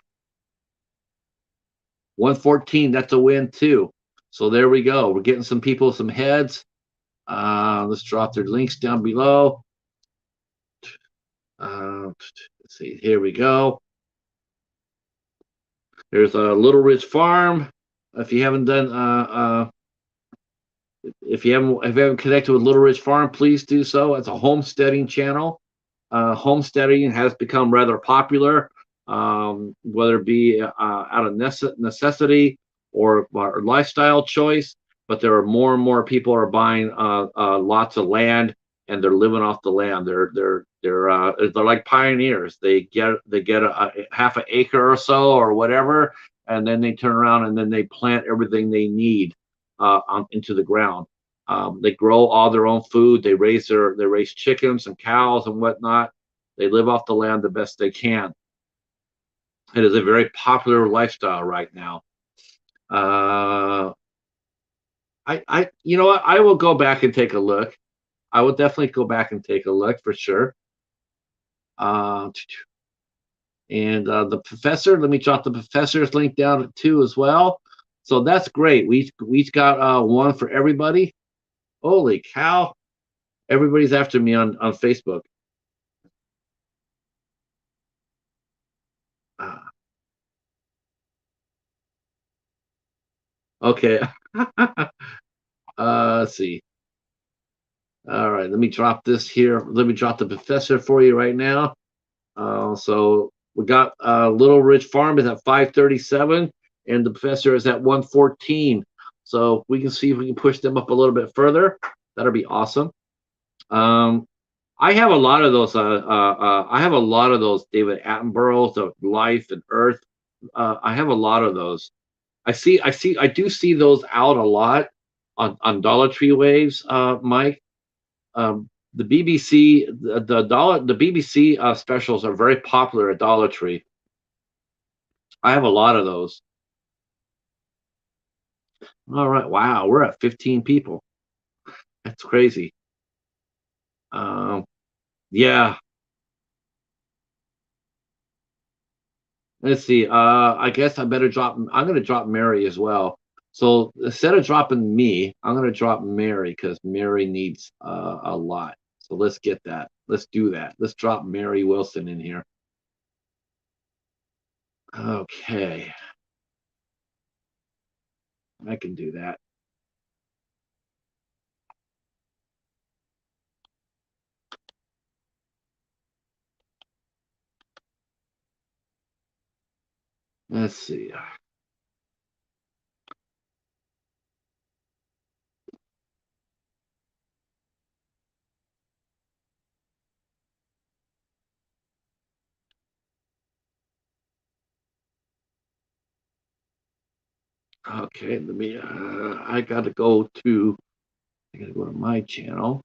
114. That's a win too. So there we go. We're getting some people some heads. Let's drop their links down below. Let's see. Here we go. There's a Little Ridge Farm. If you haven't done, if you haven't connected with Little Ridge Farm, please do so. It's a homesteading channel. Homesteading has become rather popular, whether it be out of necessity or lifestyle choice. But there are more and more people are buying lots of land, and they're living off the land. They're like pioneers. They get a half an acre or so or whatever, and then they turn around and then they plant everything they need into the ground. They grow all their own food. They raise chickens and cows and whatnot. They live off the land the best they can. It is a very popular lifestyle right now. Uh, you know what? I will go back and take a look. I will definitely go back and take a look for sure. Uh, and the professor, let me drop the professor's link down too as well. So that's great. We each got one for everybody. Holy cow! Everybody's after me on Facebook. Uh, okay. Let's see. All right, let me drop this here. Let me drop the professor for you right now. So we got Little Ridge Farm is at 537, and the professor is at 114. So we can see if we can push them up a little bit further. That'll be awesome. Um, I have a lot of those. I have a lot of those David Attenboroughs of Life and Earth. I have a lot of those. I do see those out a lot on Dollar Tree waves, Mike. The BBC, the BBC specials are very popular at Dollar Tree. I have a lot of those. All right, wow, we're at 15 people. That's crazy. Um, yeah, let's see. I guess I better drop. I'm gonna drop Mary as well. So instead of dropping me, I'm gonna drop Mary because Mary needs a lot. So let's get that. Let's do that. Let's drop Mary Wilson in here. Okay, I can do that. Let's see. Okay, let me. I gotta go to my channel,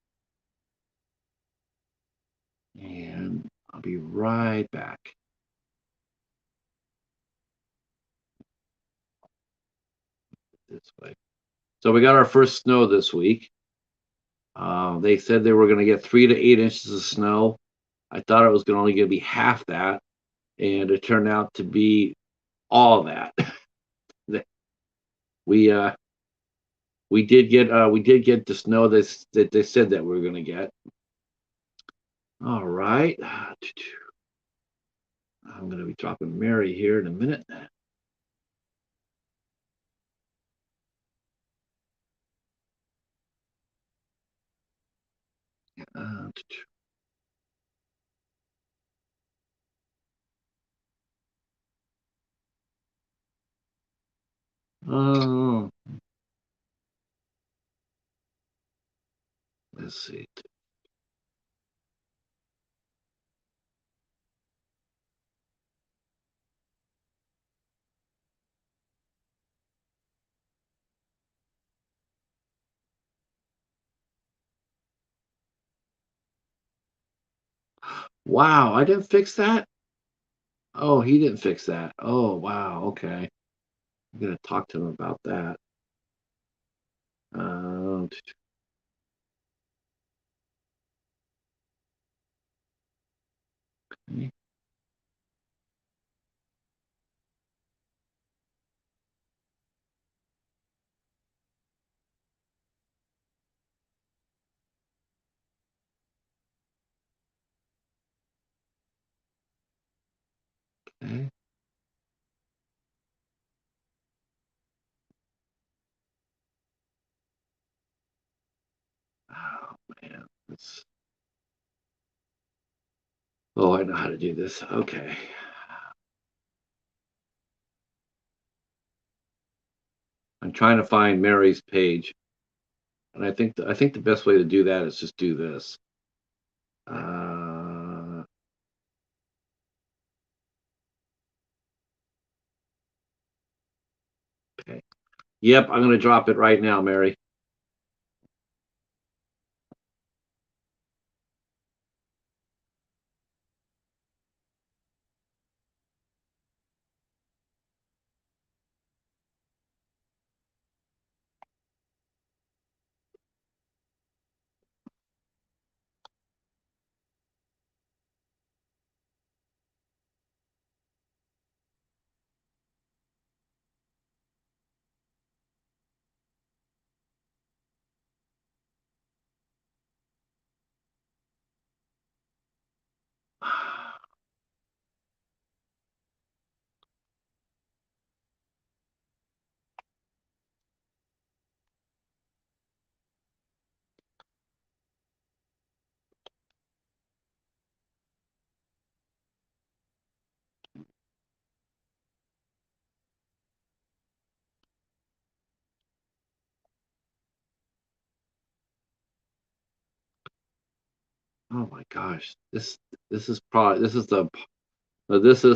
and I'll be right back. This way. So we got our first snow this week. They said they were going to get 3 to 8 inches of snow. I thought it was only going to be half that, and it turned out to be all that. we we did get the snow that they said that we were going to get. All right, I'm going to be dropping Mary here in a minute. Uh, oh, let's see. Wow, I didn't fix that. Oh, he didn't fix that. Oh, wow. Okay. I'm gonna talk to him about that. Uh, okay. Okay. Oh man. Oh, I know how to do this. Okay. I'm trying to find Mary's page, and I think the best way to do that is just do this. Uh, okay. Yep, I'm gonna drop it right now, Mary. Oh my gosh, this is probably this is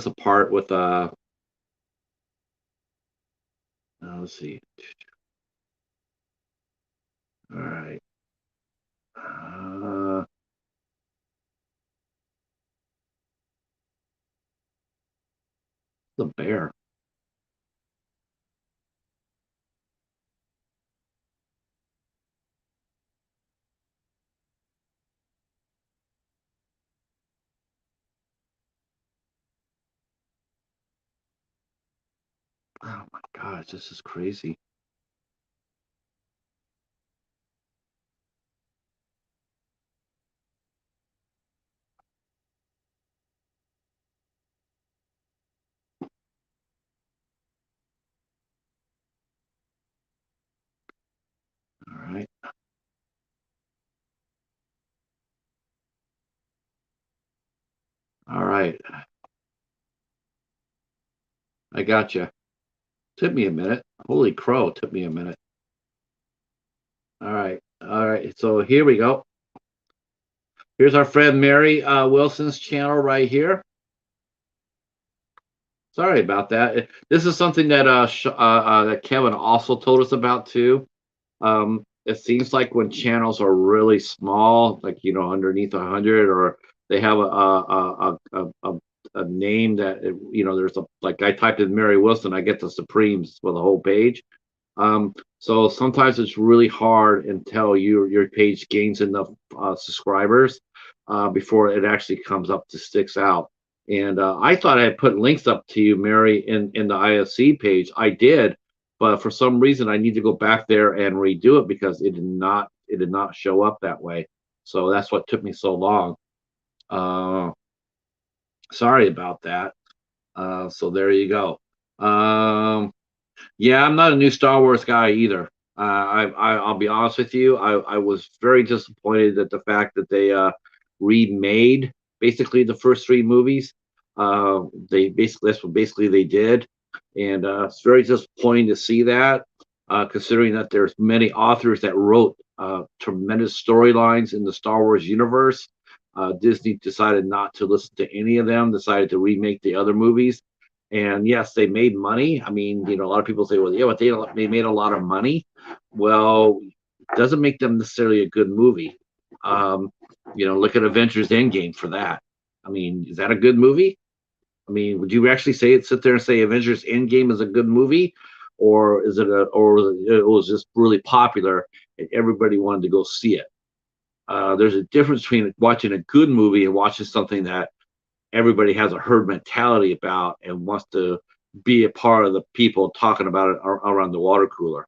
a part with let's see. All right. Uh, the bear. Oh my gosh, this is crazy. All right. All right. I got you. Took me a minute. Holy crow, took me a minute. All right. All right. So here we go. Here's our friend Mary Wilson's channel right here. Sorry about that. This is something that that Kevin also told us about too. It seems like when channels are really small, like underneath 100, or they have a name that there's a like I typed in Mary Wilson, I get the Supremes for the whole page. So sometimes it's really hard until your page gains enough subscribers before it actually comes up to sticks out. And I thought I had put links up to you, Mary, in the ISC page. I did, but for some reason I need to go back there and redo it because it did not show up that way. So that's what took me so long. Uh, Sorry about that. So there you go. Um, yeah, I'm not a new Star Wars guy either. I'll be honest with you. I was very disappointed at the fact that they remade basically the first three movies. They basically that's what basically they did, and it's very disappointing to see that, considering that there's many authors that wrote tremendous storylines in the Star Wars universe. Disney decided not to listen to any of them. Decided to remake the other movies, and yes, they made money. I mean, a lot of people say, well, yeah, but they made a lot of money. Well, it doesn't make them necessarily a good movie. Um, look at Avengers Endgame for that. I mean, is that a good movie? I mean, would you actually sit there and say Avengers Endgame is a good movie, or or it was just really popular and everybody wanted to go see it? There's a difference between watching a good movie and watching something that everybody has a herd mentality about and wants to be a part of the people talking about it around the water cooler.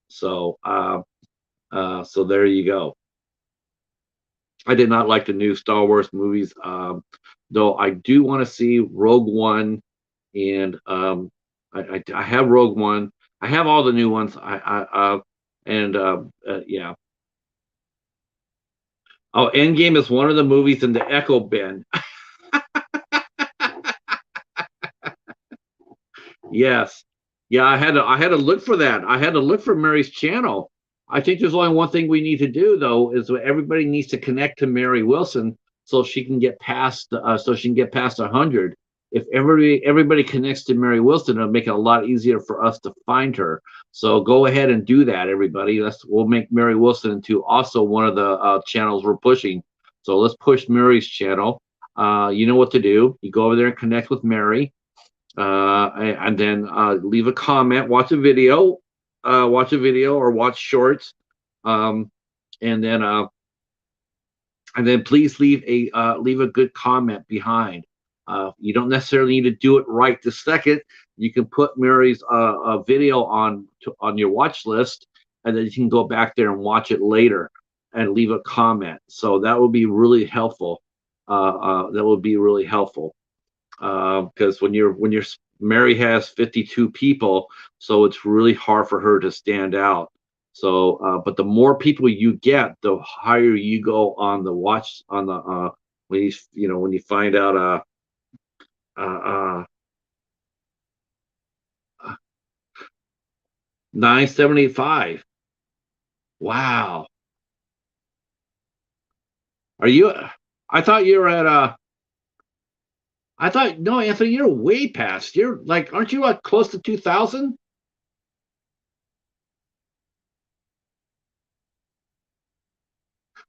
So, so there you go. I did not like the new Star Wars movies, though. I do want to see Rogue One, and I have Rogue One. I have all the new ones. And yeah. Oh, Endgame is one of the movies in the Echo bin. Yes. Yeah, I had to look for that. I had to look for Mary's channel. I think there's only one thing we need to do though, is that everybody needs to connect to Mary Wilson so she can get past 100. If everybody connects to Mary Wilson, it'll make it a lot easier for us to find her. So go ahead and do that, everybody. We'll make Mary Wilson into also one of the channels we're pushing. So let's push Mary's channel. You know what to do. You go over there and connect with Mary, and then leave a comment, watch a video or watch shorts, um, and then please leave a good comment behind. You don't necessarily need to do it right this second. You can put Mary's video on your watch list, and then you can go back there and watch it later and leave a comment. So that would be really helpful. That would be really helpful because when you're Mary has 52 people, so it's really hard for her to stand out. So, but the more people you get, the higher you go on the watch on the when you find out uh, uh 975. Wow. Are you? I thought you were at I thought no, Anthony, you're way past. You're like, aren't you like close to 2000?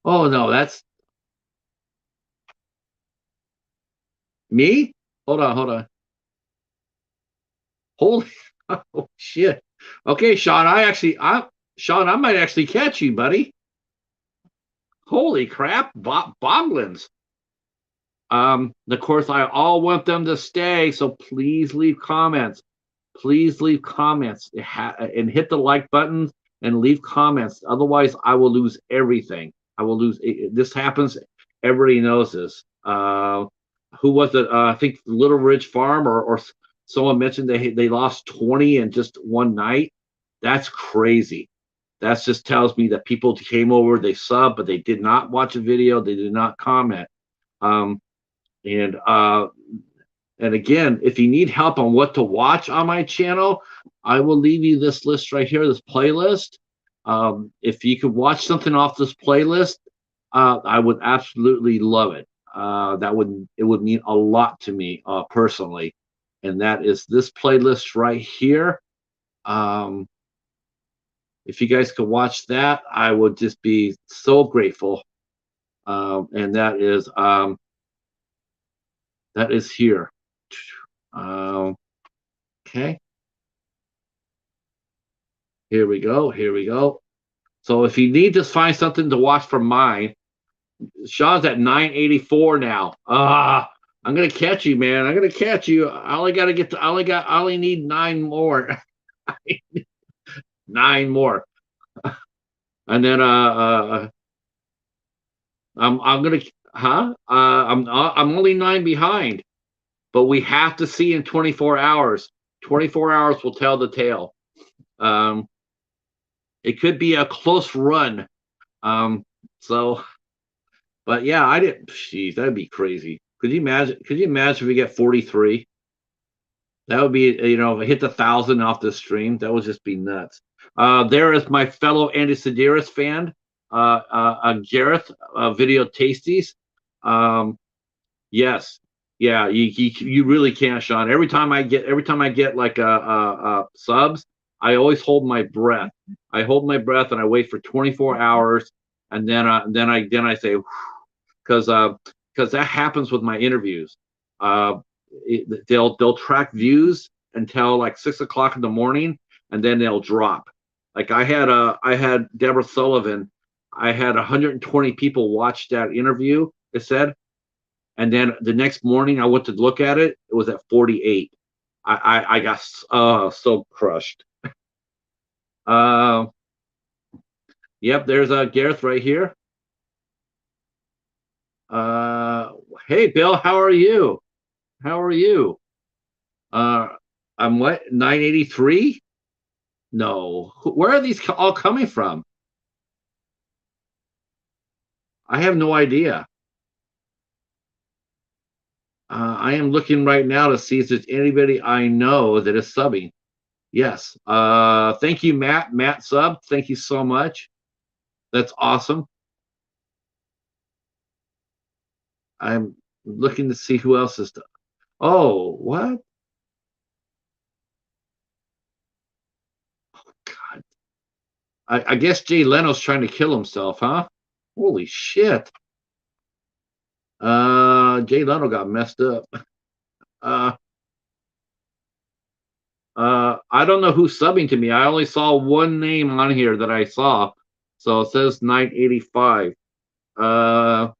Oh no, that's me. Hold on. Holy oh shit. Okay, Sean, Sean, I might actually catch you, buddy. Holy crap, bomblins. Of course, I all want them to stay, so please leave comments. Please leave comments and hit the like button and leave comments. Otherwise, I will lose everything. I will lose. This happens. Everybody knows this. Who was it? I think Little Ridge Farm or someone mentioned they lost 20 in just one night. That's crazy. That just tells me that people came over, they subbed, but they did not watch a video. They did not comment. Um, and and again, if you need help on what to watch on my channel, I will leave you this list right here, this playlist. If you could watch something off this playlist, I would absolutely love it. It would mean a lot to me personally, and that is this playlist right here. If you guys could watch that, I would just be so grateful. And that is here. Okay. Here we go. Here we go. So if you need to find something to watch from mine, Sean's at 984 now. I'm gonna catch you, man. I'm gonna catch you. I only gotta get to I only need 9 more. 9 more. And then I'm gonna I'm only 9 behind, but we have to see in 24 hours. 24 hours will tell the tale. It could be a close run. So but yeah, I didn't. Jeez, that'd be crazy. Could you imagine? Could you imagine if we get 43? That would be, if I hit the 1,000 off the stream, that would just be nuts. There is my fellow Andy Sedaris fan, Gareth, Video Tasties. Yes, yeah, you really can't, Sean. Every time I get like subs, I always hold my breath. I hold my breath and I wait for 24 hours, and then I say, because that happens with my interviews. They'll track views until like 6 o'clock in the morning, and then they'll drop. Like I had Deborah Sullivan. I had 120 people watch that interview. It said, and then the next morning I went to look at it. It was at 48. I got so crushed. Yep, there's Gareth right here. Hey Bill, how are you? How are you? I'm what, 983? No. Where are these all coming from? I have no idea. I am looking right now to see if there's anybody I know that is subbing. Yes. Thank you, Matt. Matt sub. Thank you so much. That's awesome. I'm looking to see who else is. Oh, what? Oh, God. I guess Jay Leno's trying to kill himself, huh? Holy shit. Jay Leno got messed up. I don't know who's subbing to me. I only saw one name on here that I saw. So it says 985. I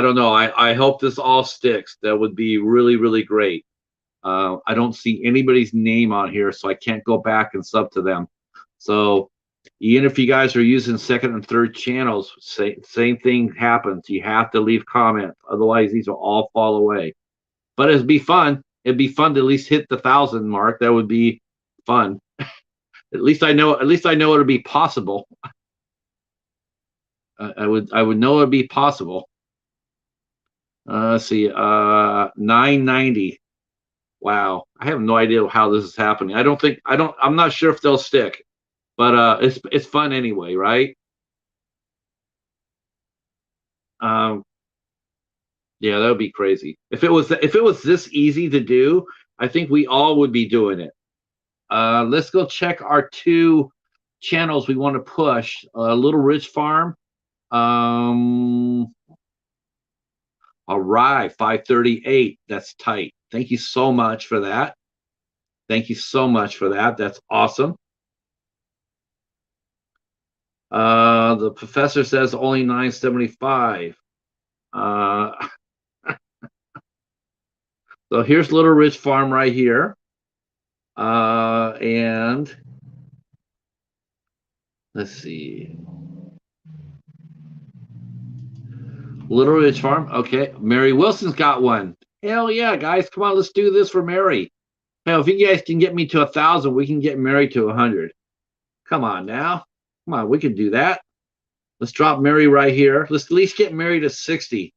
don't know. I hope this all sticks. That would be really, really great. I don't see anybody's name on here, so I can't go back and sub to them. So even if you guys are using second and third channels, same thing happens. You have to leave comments. Otherwise, these will all fall away. But it'd be fun. It'd be fun to at least hit the 1,000 mark. That would be fun. At least I know it'll be possible. I would know it'd be possible. Let's see, 990. Wow, I have no idea how this is happening. I'm not sure if they'll stick, but it's fun anyway, right? Um, yeah, that would be crazy. If it was this easy to do, I think we all would be doing it. Let's go check our two channels we want to push. Little Ridge Farm. Um, all right, 538. That's tight. Thank you so much for that. Thank you so much for that. That's awesome. The professor says only 975. Uh, so here's Little Ridge Farm right here. And let's see. Little Ridge Farm. Okay. Mary Wilson's got one. Hell yeah, guys. Come on, let's do this for Mary. Hell, if you guys can get me to 1,000, we can get Mary to 100. Come on now. Come on, we can do that. Let's drop Mary right here. Let's at least get Mary to 60.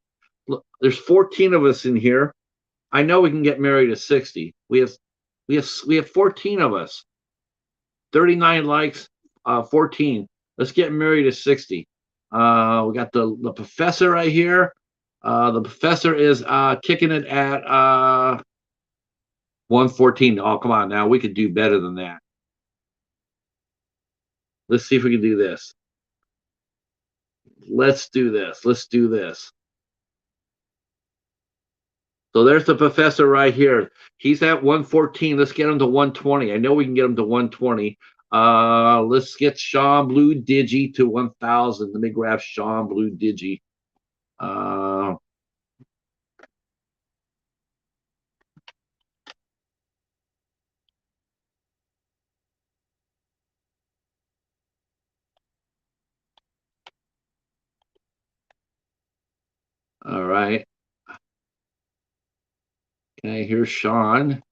Look, there's 14 of us in here. I know we can get Mary to 60. We have 14 of us. 39 likes, 14. Let's get Mary to 60. We got the professor right here. The professor is kicking it at 114. Oh, come on now. We could do better than that. Let's see if we can do this. Let's do this. Let's do this. So there's the professor right here. He's at 114. Let's get him to 120. I know we can get him to 120. Let's get Sean Blue Digi to 1,000. Let me grab Sean Blue Digi. All right. Okay, here's Sean.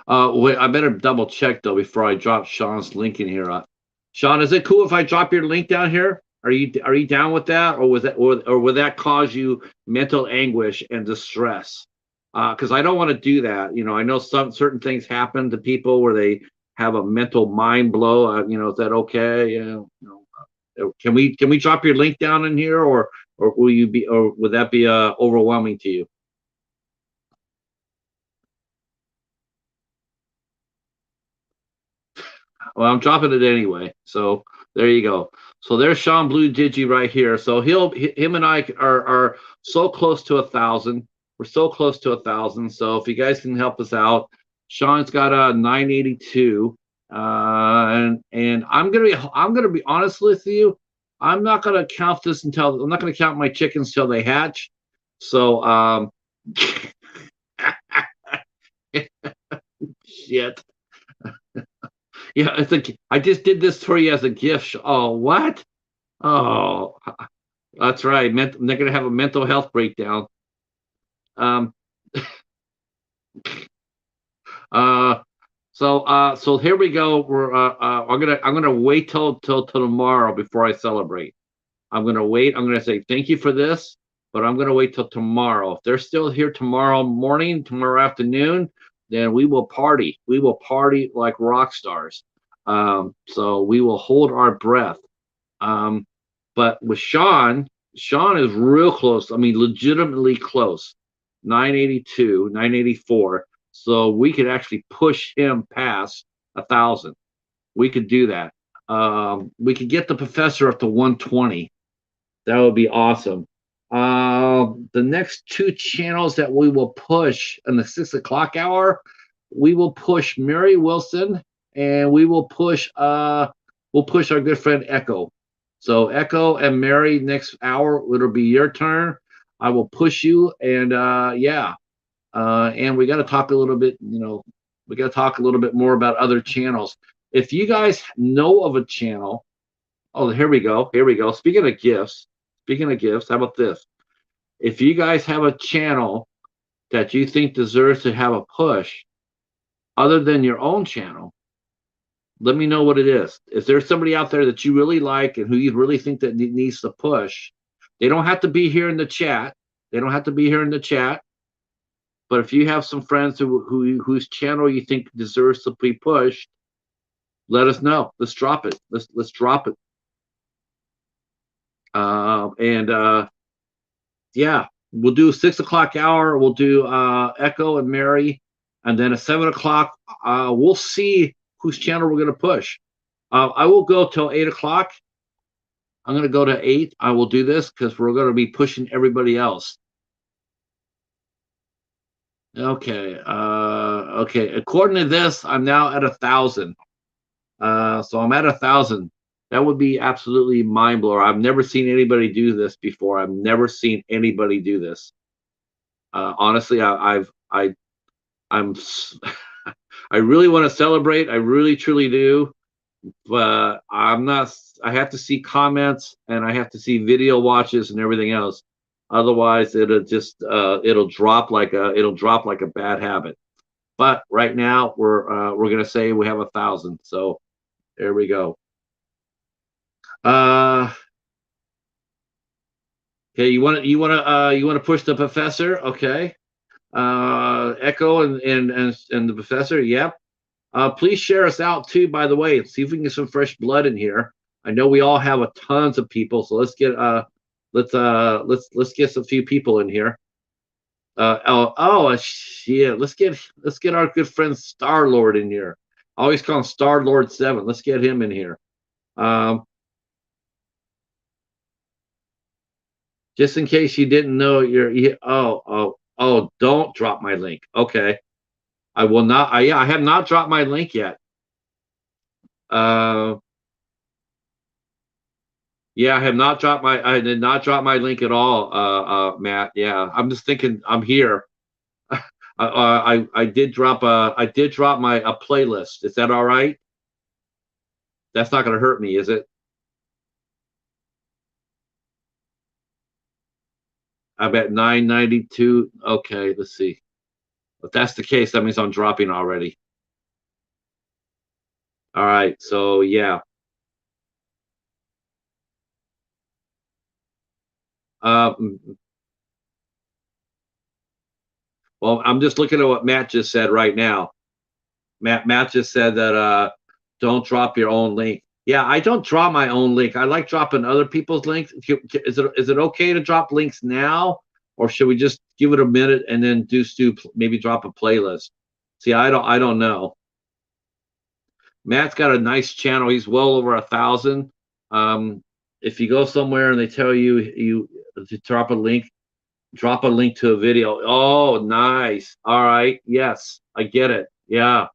Wait, I better double check though before I drop Sean's link in here. Sean, is it cool if I drop your link down here? Are you down with that, or was that or would that cause you mental anguish and distress? Because I don't want to do that. You know, I know some certain things happen to people where they have a mental mind blow. Is that okay? Can we drop your link down in here, or will you be, or would that be overwhelming to you? Well, I'm dropping it anyway. So there you go. So there's Sean Blue Digi right here. So him and I are so close to 1,000. We're so close to 1,000. So if you guys can help us out, Sean's got a 982. And I'm gonna be honest with you. I'm not gonna count this until I'm not gonna count my chickens till they hatch. So shit. Yeah, it's like I just did this for you as a gift. Oh, what? Oh, that's right. They're gonna have a mental health breakdown. Um, uh, so here we go. I'm gonna wait till tomorrow before I celebrate. I'm gonna wait. I'm gonna say thank you for this, but I'm gonna wait till tomorrow. If they're still here tomorrow morning, tomorrow afternoon, then we will party. We will party like rock stars. So we will hold our breath. Um, but with Sean is real close. I mean, legitimately close. 982, 984. So we could actually push him past 1,000. We could do that. We could get the professor up to 120. That would be awesome. The next two channels that we will push in the 6 o'clock hour, we will push Mary Wilson, and we'll push our good friend Echo. So Echo and Mary, next hour it'll be your turn. I will push you, and yeah, and we got to talk a little bit. We got to talk a little bit more about other channels. If you guys know of a channel, oh, here we go. Here we go. Speaking of gifts, how about this? If you guys have a channel that you think deserves to have a push other than your own channel, let me know what it is. Is there somebody out there that you really like and who you really think that needs to push? They don't have to be here in the chat. They don't have to be here in the chat. But if you have some friends whose channel you think deserves to be pushed, let us know. Let's drop it. Let's drop it. And yeah, we'll do 6 o'clock hour. We'll do Echo and Mary, and then at 7 o'clock, we'll see whose channel we're gonna push. I will go till 8 o'clock. I'm gonna go to 8. I will do this because we're gonna be pushing everybody else. Okay. Okay. According to this, I'm now at 1,000. So I'm at 1,000. That would be absolutely mind blower. I've never seen anybody do this before. I've never seen anybody do this. Honestly, I'm I really want to celebrate. I really truly do, but I'm not. I have to see comments and I have to see video watches and everything else. Otherwise, it'll drop like a bad habit. But right now we're gonna say we have 1,000. So there we go. Uh, okay, you want to push the professor? Okay. Echo and the professor. Yep. Please share us out too. By the way, see if we can get some fresh blood in here. I know we all have a tons of people, so let's get some few people in here. Shit. Let's get our good friend Star Lord in here. I always call him Star Lord 7. Let's get him in here. Um, just in case you didn't know, don't drop my link. Okay, I will not. Yeah, I have not dropped my link yet. Uh, yeah, I did not drop my link at all. Matt. Yeah, I'm just thinking. I'm here. I did drop my a playlist. Is that all right? That's not going to hurt me, is it? I'm at 992. Okay, let's see. If that's the case, that means I'm dropping already. All right. So yeah. Um, well, I'm just looking at what Matt just said right now. Matt just said that don't drop your own link. Yeah, I don't drop my own link. I like dropping other people's links. Is it okay to drop links now, or should we just give it a minute and then maybe drop a playlist? See, I don't know. Matt's got a nice channel. He's well over 1,000. Um, if you go somewhere and they tell you to drop a link to a video. Oh, nice. All right. Yes, I get it. Yeah.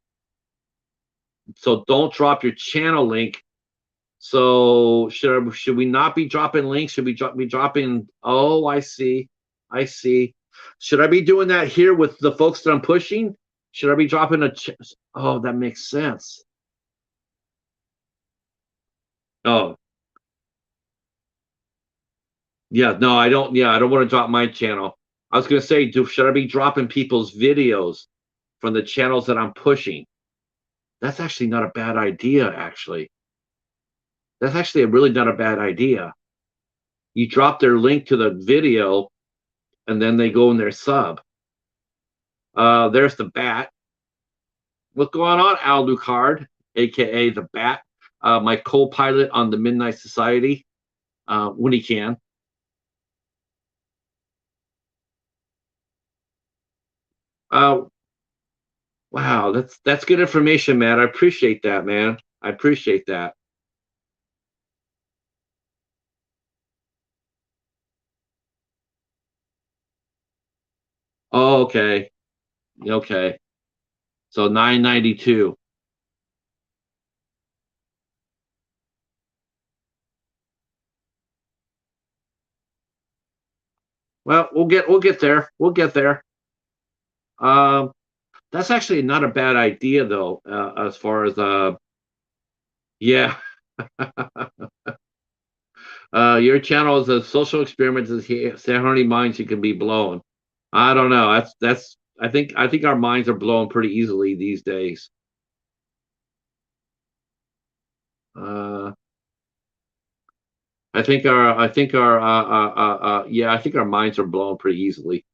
So don't drop your channel link. So should we not be dropping links? Should we be dropping? Oh, I see. I see. Should I be doing that here with the folks that I'm pushing? Should I be dropping Oh, that makes sense. Oh, yeah. No, I don't. Yeah, I don't want to drop my channel. I was gonna say, should I be dropping people's videos from the channels that I'm pushing? That's actually not a bad idea. Actually, that's actually really not a bad idea. You drop their link to the video, and then they go in their sub. There's the Bat. What's going on, Al Lucard, aka the Bat? My co-pilot on the Midnight Society, when he can. Uh, wow, that's good information, man. I appreciate that, man. I appreciate that. Oh, okay, okay. So 992. Well, we'll get there. We'll get there. Um, that's actually not a bad idea though. As far as yeah, your channel is a social experiment to see how many minds you can be blown. I don't know. That's. I think our minds are blown pretty easily these days. Uh, yeah. I think our minds are blown pretty easily.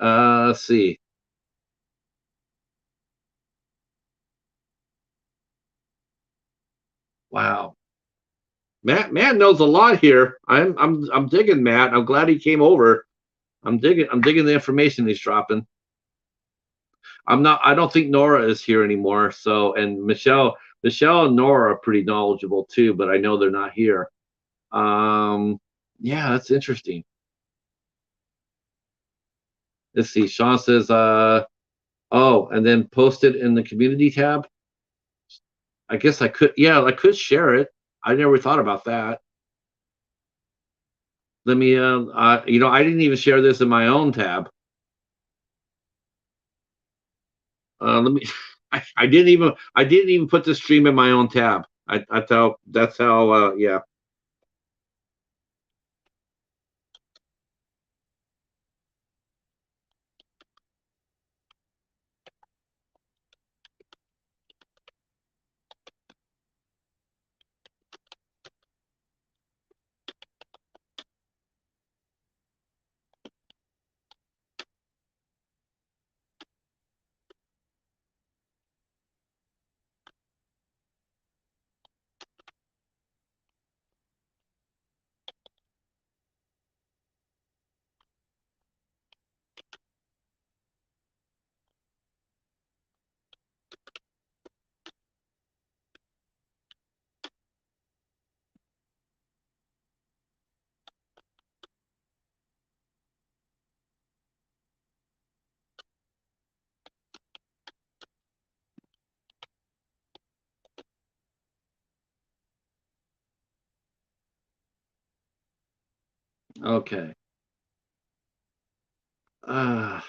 Let's see. Wow. Matt knows a lot here. I'm digging Matt. I'm glad he came over. I'm digging the information he's dropping. I'm not. I don't think Nora is here anymore. So and Michelle and Nora are pretty knowledgeable too, but I know they're not here. Um, yeah, that's interesting. Let's see. Sean says, oh, and then post it in the community tab. I guess I could. Yeah, I could share it. I never thought about that. Let me. I didn't even share this in my own tab. Let me. I didn't even put the stream in my own tab. I thought that's how. Yeah. Okay. Uh,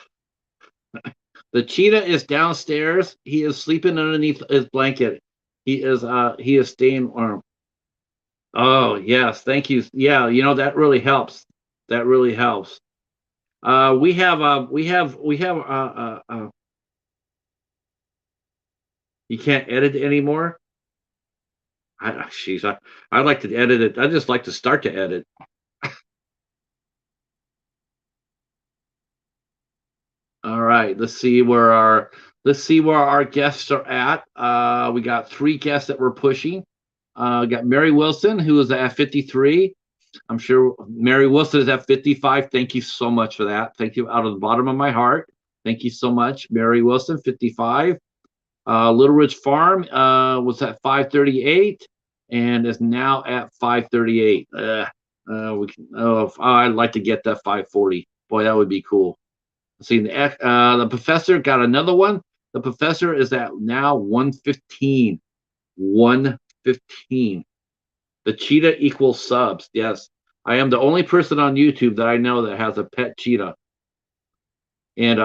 the cheetah is downstairs. He is sleeping underneath his blanket. He is staying warm. Oh yes, thank you. Yeah, that really helps. That really helps. We have. You can't edit anymore. I'd like to edit it. I just like to start to edit. All right, let's see where our guests are at. We got three guests that we're pushing. Got Mary Wilson, who is at 53. I'm sure Mary Wilson is at 55. Thank you so much for that. Thank you out of the bottom of my heart. Thank you so much, Mary Wilson, 55. Little Ridge Farm was at 538 and is now at 538. I'd like to get that 540. Boy, that would be cool. See, the professor got another one. The professor is at now 115. 115. The cheetah equals subs. Yes. I am the only person on YouTube that I know that has a pet cheetah. And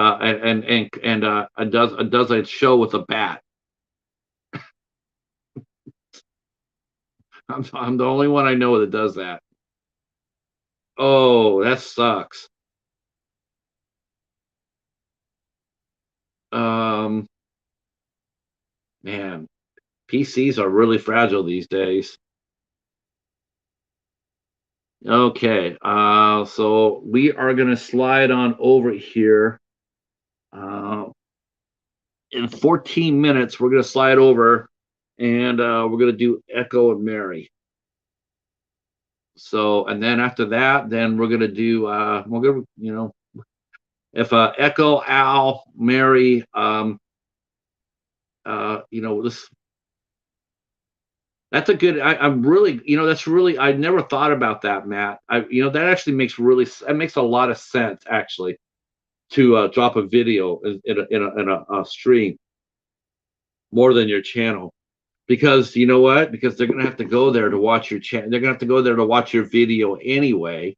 does a show with a bat. I'm the only one I know that does that. Oh, that sucks. Um, man, PCs are really fragile these days. Okay, so we are gonna slide on over here. Uh, in 14 minutes, we're gonna slide over, and we're gonna do Echo and Mary. So, and then after that, then we're gonna do if Echo, Al, Mary, this that's a good. I'm really, that's really. I never thought about that, Matt. That actually that makes a lot of sense actually to drop a video in a stream more than your channel because you know what? Because they're gonna have to go there to watch your channel. They're gonna have to go there to watch your video anyway.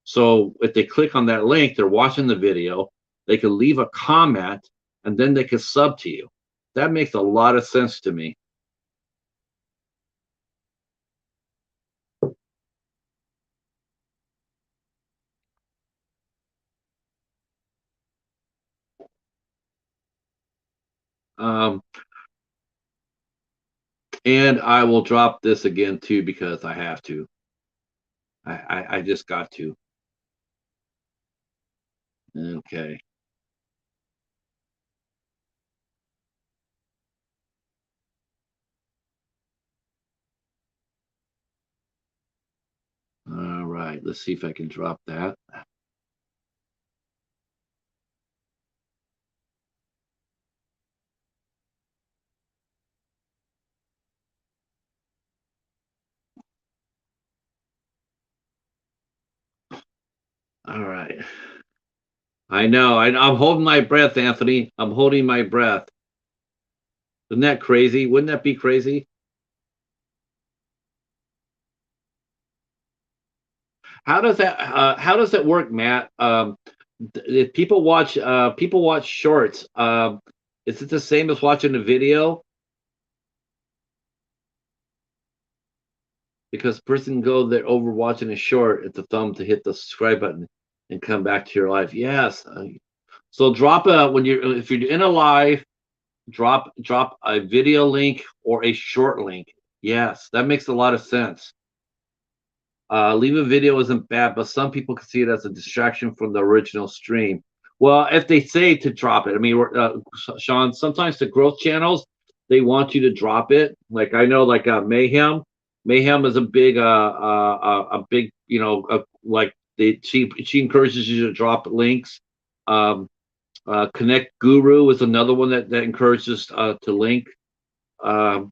So if they click on that link, they're watching the video. They could leave a comment and then they could sub to you. That makes a lot of sense to me. Um, and I will drop this again too because I have to. I just got to. Okay. right, let's see if I can drop that. All right. I know. I'm holding my breath, Anthony. I'm holding my breath. Isn't that crazy? Wouldn't that be crazy? How does that work, Matt? If people watch shorts, is it the same as watching a video? Because person can go there over watching a short at the thumb to hit the subscribe button and come back to your life. Yes. So drop a when you're if you're in a live, drop a video link or a short link. Yes, that makes a lot of sense. Leave a video isn't bad, but some people can see it as a distraction from the original stream. Well, if they say to drop it, I mean, Sean, sometimes the growth channels they want you to drop it. Like I know, like Mayhem, Mayhem is a big, like she encourages you to drop links. Um, Connect Guru is another one that encourages to link. And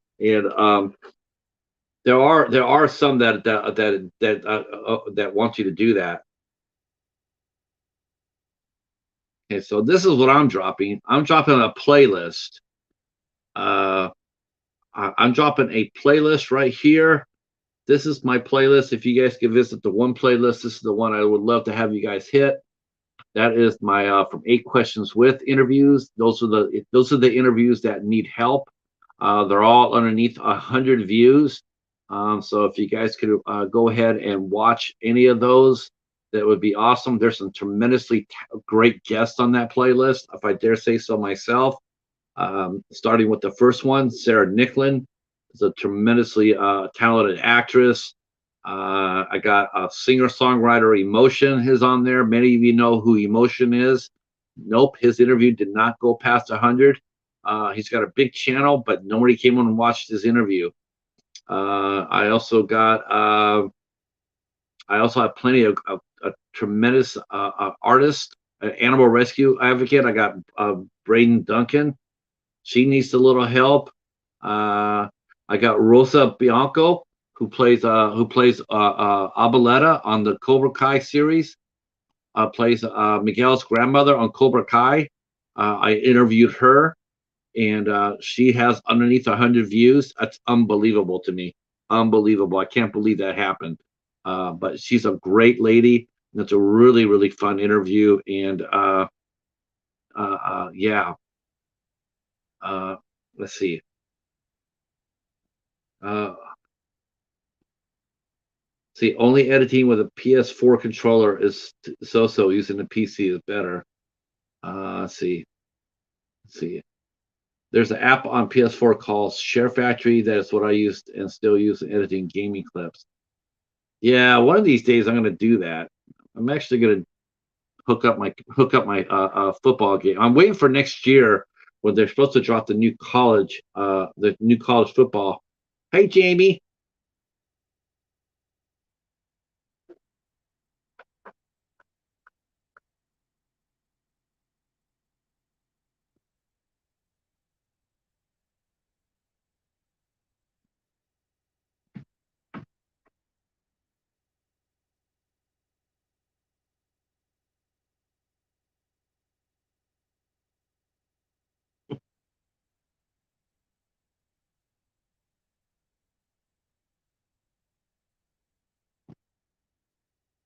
there are some that want you to do that. Okay, so this is what I'm dropping. I'm dropping a playlist. Uh, I'm dropping a playlist right here. This is my playlist. If you guys can visit the one playlist, this is the one I would love to have you guys hit. That is my from 8 questions with interviews. Those are the interviews that need help. They're all underneath 100 views. So if you guys could go ahead and watch any of those, that would be awesome. There's some tremendously great guests on that playlist, if I dare say so myself. Starting with the first one, Sarah Nicklin is a tremendously talented actress. I got a singer-songwriter, Emotion, is on there. Many of you know who Emotion is. Nope, his interview did not go past 100. He's got a big channel, but nobody came on and watched his interview. I also got. I also have plenty of a tremendous artist, animal rescue advocate. I got Braden Duncan. She needs a little help. I got Rosa Bianco, who plays Abuelita on the Cobra Kai series. Plays Miguel's grandmother on Cobra Kai. I interviewed her, and she has underneath 100 views. That's unbelievable to me. Unbelievable. I can't believe that happened. But she's a great lady. And it's a really, really fun interview. And yeah, uh, let's see. Uh, See, only editing with a PS4 controller is so. Using the PC is better. Let's see. Let's see. There's an app on PS4 called Share Factory. That's what I used and still use in editing gaming clips. Yeah, one of these days I'm going to do that. I'm actually going to hook up my football game. I'm waiting for next year when they're supposed to drop the new college football. Hey, Jamie.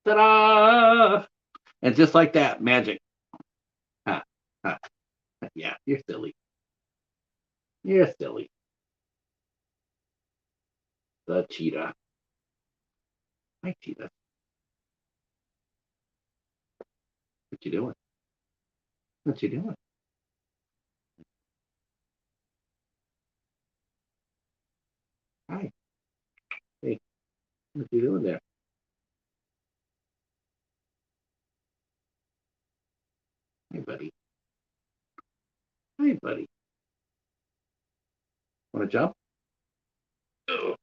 Ta-da! And just like that, magic. Ha, ha. Yeah, you're silly. You're silly. The cheetah. Hi, cheetah. What you doing? What you doing? Hi. Hey, what you doing there? Hey, buddy. Hi, buddy. Want to jump? Oh,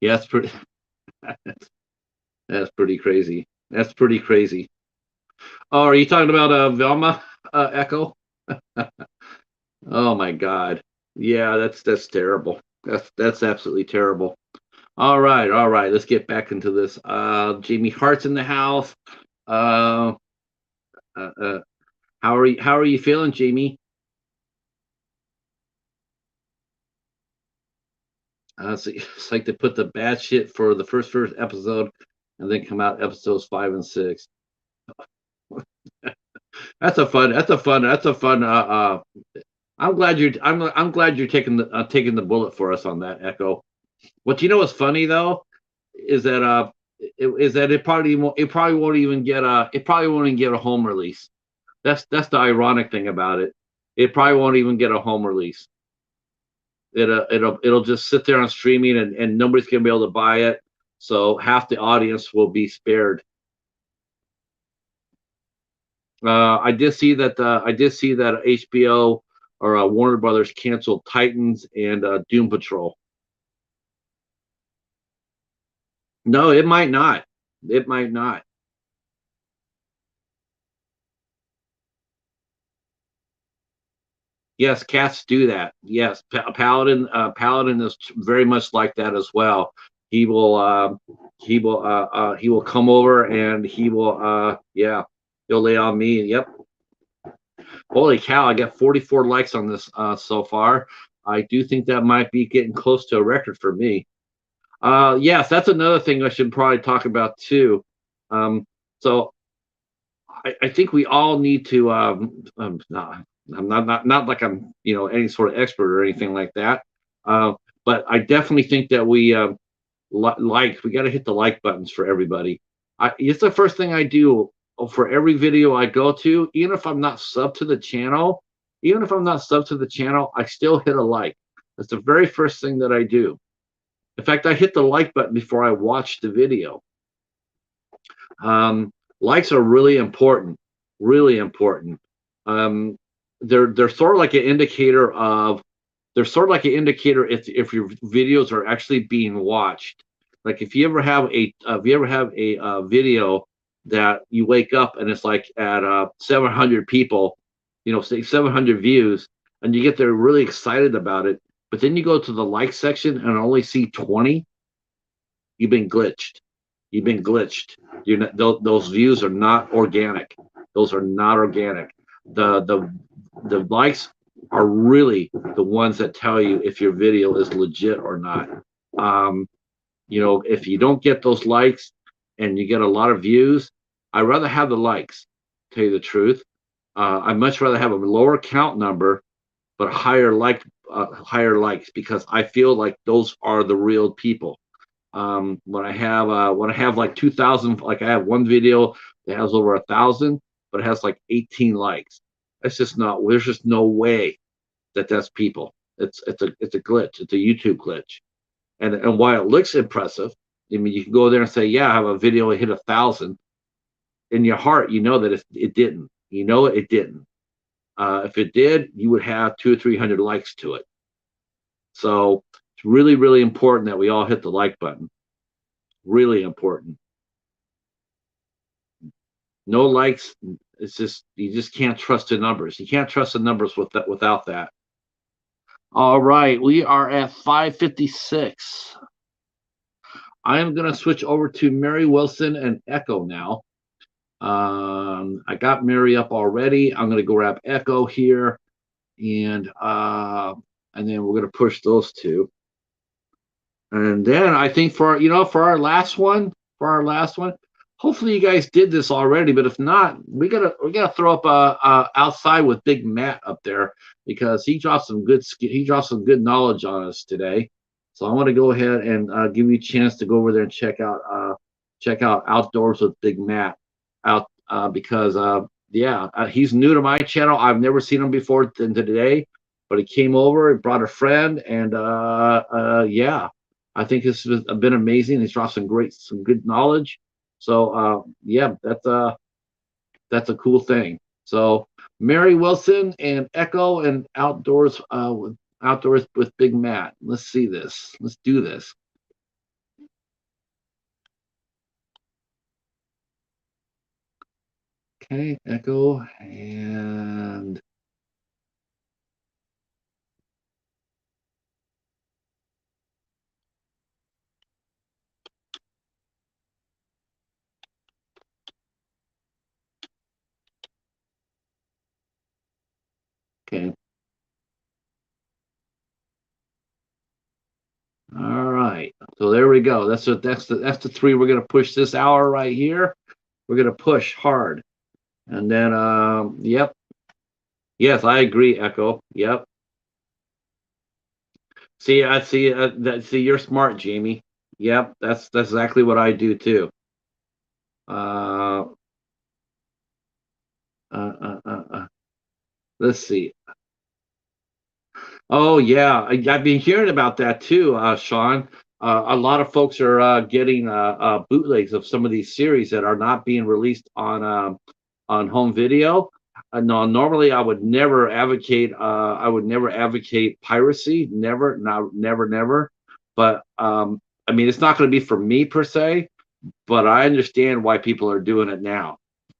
Yeah, that's pretty. That's pretty crazy. That's pretty crazy. Oh, are you talking about Velma Echo? Oh my God. Yeah, that's terrible. That's absolutely terrible. All right. Let's get back into this. Jamie Hart's in the house. Uh, uh, uh how are you feeling, Jamie? It's like they put the bad shit for the first episode, and then come out episodes 5 and 6. That's a fun. I'm glad you're taking the bullet for us on that, Echo. What you know what's funny though is that it probably won't even get a home release. That's the ironic thing about it. It probably won't even get a home release. It'll just sit there on streaming, and nobody's gonna be able to buy it. So half the audience will be spared. I did see that HBO or Warner Brothers canceled Titans and Doom Patrol. No, it might not. It might not. Yes, cats do that. Yes, Paladin is very much like that as well. He will he will come over and he will yeah, he'll lay on me. Yep. Holy cow! I got 44 likes on this so far. I do think that might be getting close to a record for me. Yes, that's another thing I should probably talk about too. Um, so I think we all need to. I'm not like I'm any sort of expert or anything like that. Uh, but I definitely think that we got to hit the like buttons for everybody. It's the first thing I do for every video I go to, even if I'm not sub to the channel. Even if I'm not sub to the channel, I still hit a like. That's the very first thing that I do. In fact, I hit the like button before I watch the video. Um, Likes are really important, really important. Um, they're sort of like an indicator of they're sort of like an indicator if your videos are actually being watched. Like if you ever have a video that you wake up and it's like at 700 people, say 700 views, and you get there really excited about it, but then you go to the like section and only see 20, you've been glitched. You've been glitched. Those views are not organic. Those are not organic. The likes are really the ones that tell you if your video is legit or not. Um, if you don't get those likes and you get a lot of views, I'd rather have the likes. Tell you the truth, I'd much rather have a lower count number but higher likes because I feel like those are the real people. When I have like 2,000, like I have one video that has over 1,000, but it has like 18 likes. That's just not. There's just no way that that's people. It's a glitch. It's a YouTube glitch. And while it looks impressive, I mean, you can go there and say, yeah, I have a video that hit 1,000. In your heart, you know that it didn't. You know it didn't. If it did, you would have 200 or 300 likes to it. So it's really, really important that we all hit the like button. Really important. No likes. It's just you just can't trust the numbers. You can't trust the numbers without that. All right, we are at 5:56. I am going to switch over to Mary Wilson and Echo now. I got Mary up already. I'm going to go grab Echo here, and then we're going to push those two. And then I think for our last one, hopefully you guys did this already, but if not, we gotta throw up outside with Big Matt up there because he dropped some good knowledge on us today. So I want to go ahead and give you a chance to go over there and check out Outdoors with Big Matt out because yeah, he's new to my channel. I've never seen him before today, but he came over and brought a friend, and yeah, I think this has been amazing. He's dropped some good knowledge. So yeah, that's a cool thing. So Mary Wilson and Echo and Outdoors with Big Matt. Let's see this. Let's do this. Okay, Echo and okay. All right. So there we go. That's the three we're gonna push this hour right here. We're gonna push hard. And then yep. Yes, I agree, Echo. Yep. See, I see that see you're smart, Jamie. Yep, that's exactly what I do too. Uh uh uh uh, uh. Let's see. Oh yeah, I've been hearing about that too, Sean. A lot of folks are getting bootlegs of some of these series that are not being released on home video. No, normally I would never advocate. I would never advocate piracy. Never, not never, never. But I mean, it's not going to be for me per se. But I understand why people are doing it now.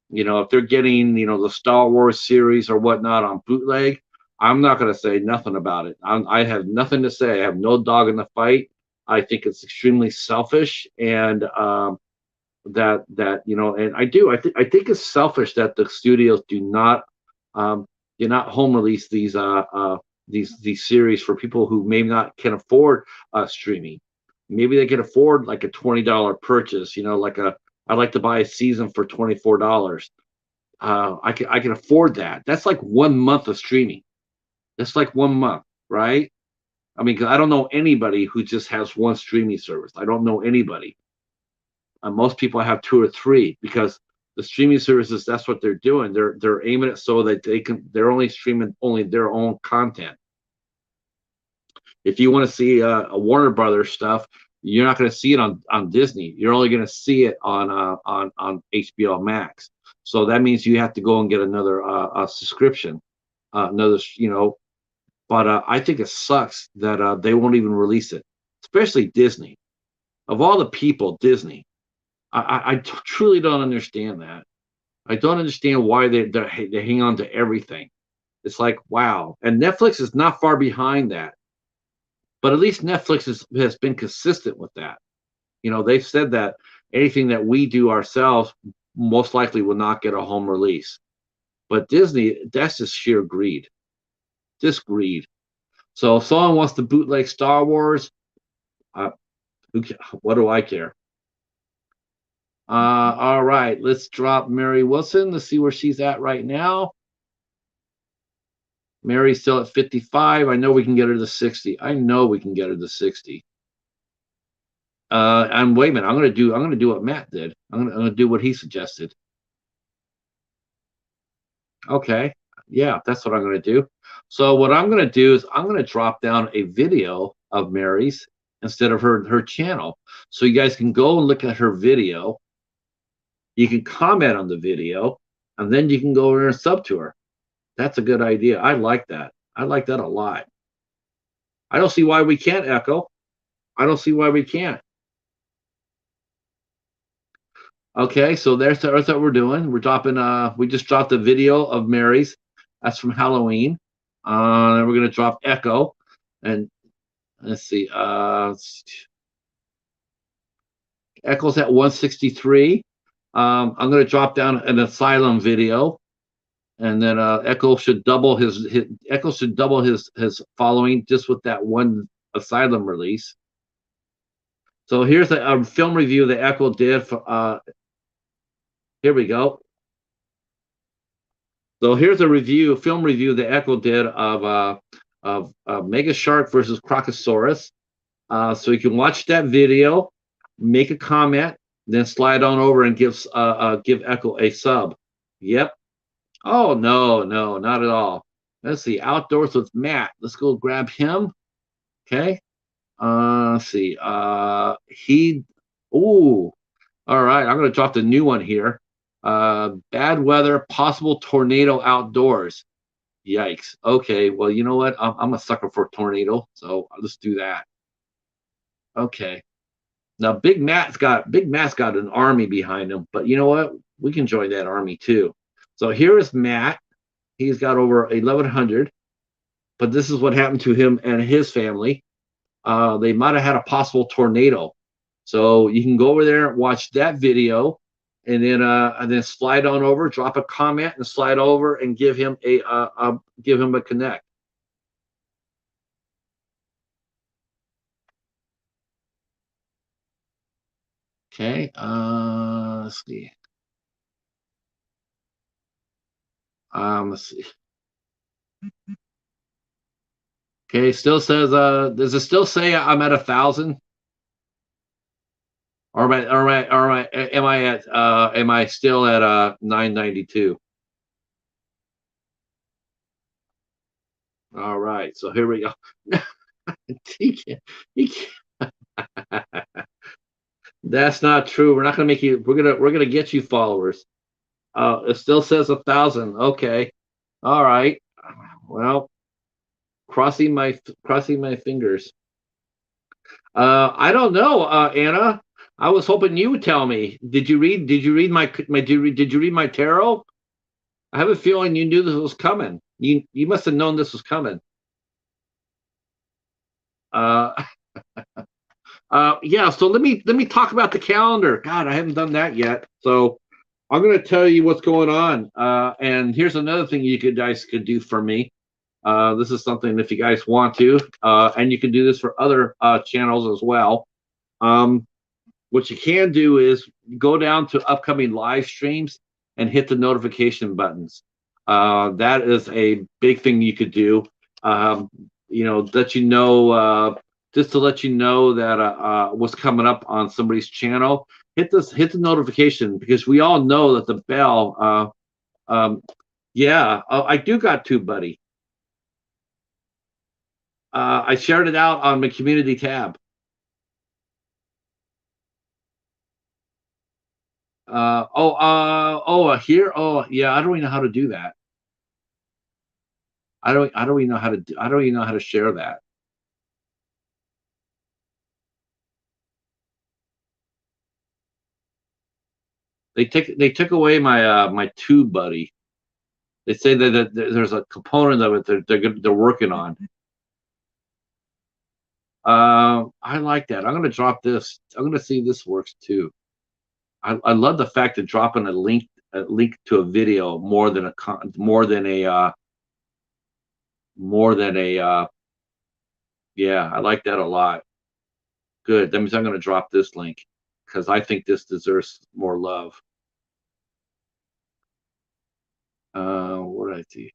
You know, if they're getting, the Star Wars series or whatnot on bootleg, I'm not going to say nothing about it. I have nothing to say. I have no dog in the fight. I think it's extremely selfish, and and I think it's selfish that the studios um, do not home release these series for people who maybe not can afford streaming. Maybe they can afford like a $20 purchase. Like I'd like to buy a season for $24. I can afford that. That's like 1 month of streaming. That's like 1 month, right? I mean, 'cause I don't know anybody who just has one streaming service. I don't know anybody. Most people have two or three because the streaming services. That's what they're doing. They're aiming it so that they're only streaming only their own content. If you want to see a Warner Brothers stuff, you're not going to see it on Disney. You're only going to see it on HBO Max. So that means you have to go and get another subscription, another But I think it sucks that they won't even release it, especially Disney. Of all the people, Disney. I truly don't understand that. I don't understand why they hang on to everything. It's like wow, and Netflix is not far behind that. But at least Netflix has been consistent with that. They've said that anything that we do ourselves most likely will not get a home release. But Disney, that's just sheer greed. Just greed. So if someone wants to bootleg Star Wars, uh, what do I care? All right, let's drop Mary Wilson. Let's see where she's at right now. Mary's still at 55. I know we can get her to 60. I know we can get her to 60. And wait a minute, I'm gonna do what Matt did. I'm gonna do what he suggested. Okay, yeah, that's what I'm gonna do. So what I'm gonna do is I'm gonna drop down a video of Mary's instead of her channel, so you guys can go and look at her video. You can comment on the video, and then you can go over and sub to her. That's a good idea. I like that. I like that a lot. I don't see why we can't, Echo. I don't see why we can't. Okay, so that's what we're doing. We're dropping. We just dropped a video of Mary's. That's from Halloween. And we're gonna drop Echo, and let's see. Echo's at 163. I'm gonna drop down an Asylum video, and then Echo should double his following just with that one Asylum release. So here's a film review that Echo did for. Here we go. So here's a film review that Echo did of Mega Shark versus Crocosaurus. So you can watch that video, make a comment, then slide on over and give Echo a sub. Yep. Oh no, no, not at all. Let's see. Outdoors with Matt. Let's go grab him. Okay. Let's see. He. Ooh. All right. I'm gonna drop the new one here. Bad weather, possible tornado outdoors. Yikes. Okay. Well, you know what? I'm a sucker for a tornado, so let's do that. Okay. Now, Big Matt's got an army behind him, but you know what? We can join that army too. So here is Matt. He's got over 1,100, but this is what happened to him and his family. They might have had a possible tornado. So you can go over there and watch that video, and then slide on over, drop a comment, and slide over and give him a connect. Okay, let's see. Let's see. Okay, still says, does it still say I'm at 1,000? Am I still at 992? All right, so here we go. He can't, he can't. That's not true. We're not gonna make you, we're gonna get you followers. It still says 1,000. Okay. All right. Well, crossing my fingers. I don't know, Anna. I was hoping you would tell me. Did you read my tarot? I have a feeling you knew this was coming. You must have known this was coming. Uh, yeah. So let me talk about the calendar. God, I haven't done that yet. So I'm going to tell you what's going on. And here's another thing you guys could do for me. This is something if you guys want to, and you can do this for other channels as well. What you can do is go down to upcoming live streams and hit the notification buttons. That is a big thing you could do. Let you know, just to let you know that what's coming up on somebody's channel. Hit the notification, because we all know that the bell. Yeah, I do got two, buddy. I shared it out on my community tab. Here. Oh, yeah. I don't even know how to do that. I don't even know how to do. I don't even know how to share that. They took away my tube, buddy. They say that there's a component of it they're working on. I like that. I'm gonna drop this. I'm gonna see if this works too. I love the fact that dropping a link to a video more than a yeah, I like that a lot. Good. That means I'm gonna drop this link because I think this deserves more love. What did I see?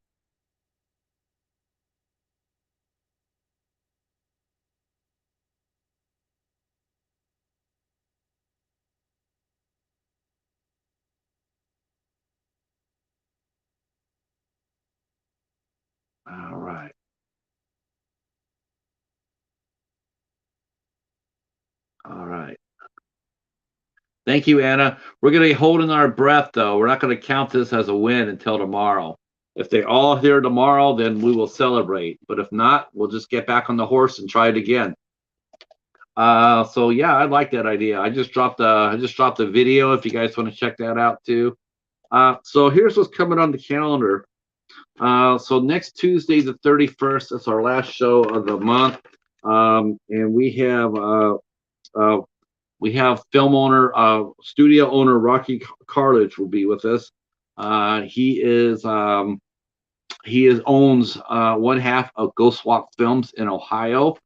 All right. All right. Thank you, Anna. We're going to be holding our breath, though. We're not going to count this as a win until tomorrow. If they're all here tomorrow, then we will celebrate. But if not, we'll just get back on the horse and try it again. So yeah, I like that idea. I just dropped the video if you guys want to check that out too. So here's what's coming on the calendar. So next Tuesday, the 31st, that's our last show of the month. And we have film owner, studio owner Rocky Carledge will be with us. He owns one half of Ghost Walk Films in Ohio,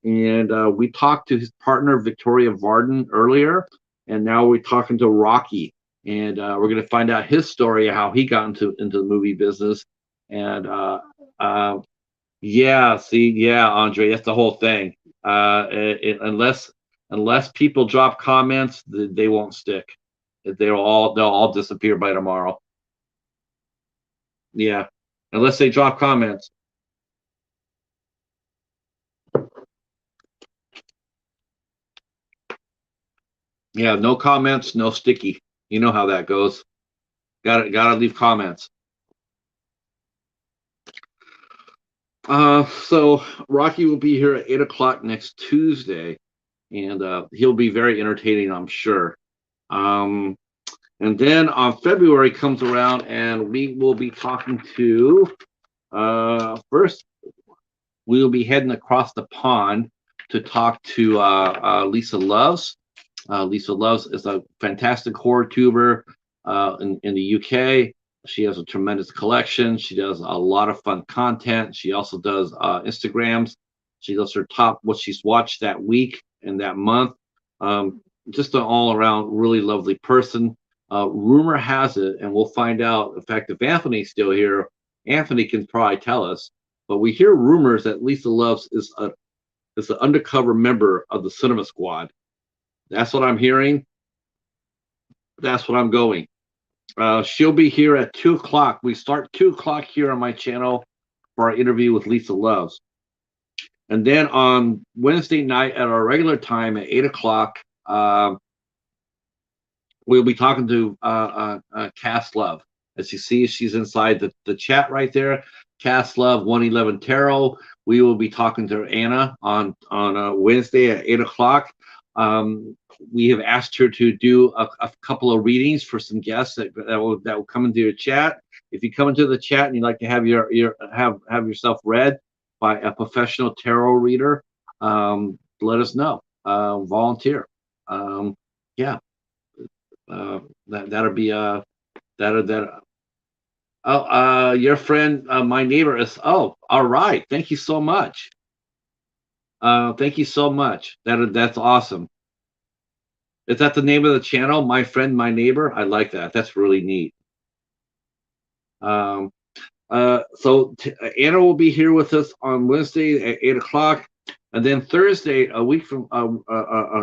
and we talked to his partner Victoria Varden earlier, and now we're talking to Rocky, and we're going to find out his story, how he got into the movie business, and yeah, see, yeah, Andre, that's the whole thing. Unless people drop comments, they won't stick. They'll all disappear by tomorrow. Yeah, unless they drop comments. Yeah, no comments, no sticky. You know how that goes. Gotta leave comments. So Rocky will be here at 8 o'clock next Tuesday, and he'll be very entertaining, I'm sure. Um, And then on February comes around, and we will be talking to first we'll be heading across the pond to talk to Lisa Loves. Lisa Loves is a fantastic horror tuber in the UK. She has a tremendous collection. She does a lot of fun content. She also does Instagrams. She does her top what she's watched that week and that month. Just an all around really lovely person. Rumor has it, and we'll find out. In fact, if Anthony's still here, Anthony can probably tell us. But we hear rumors that Lisa Loves is an undercover member of the Cinema Squad. That's what I'm hearing. That's what I'm going. She'll be here at 2 o'clock. We start 2 o'clock here on my channel for our interview with Lisa Loves. And then on Wednesday night at our regular time at 8 o'clock, we'll be talking to Cass Love. As you see, she's inside the chat right there. Cass Love 111 Tarot. We will be talking to Anna on Wednesday at 8 o'clock. We have asked her to do a couple of readings for some guests that will come into your chat. If you come into the chat and you'd like to have have yourself read by a professional tarot reader, let us know. Volunteer. Yeah, that'll be that. Oh, your friend, my neighbor is. Oh, all right. Thank you so much. Thank you so much. That's awesome. Is that the name of the channel? My friend, my neighbor. I like that. That's really neat. So Anna will be here with us on Wednesday at 8 o'clock, and then Thursday, a week from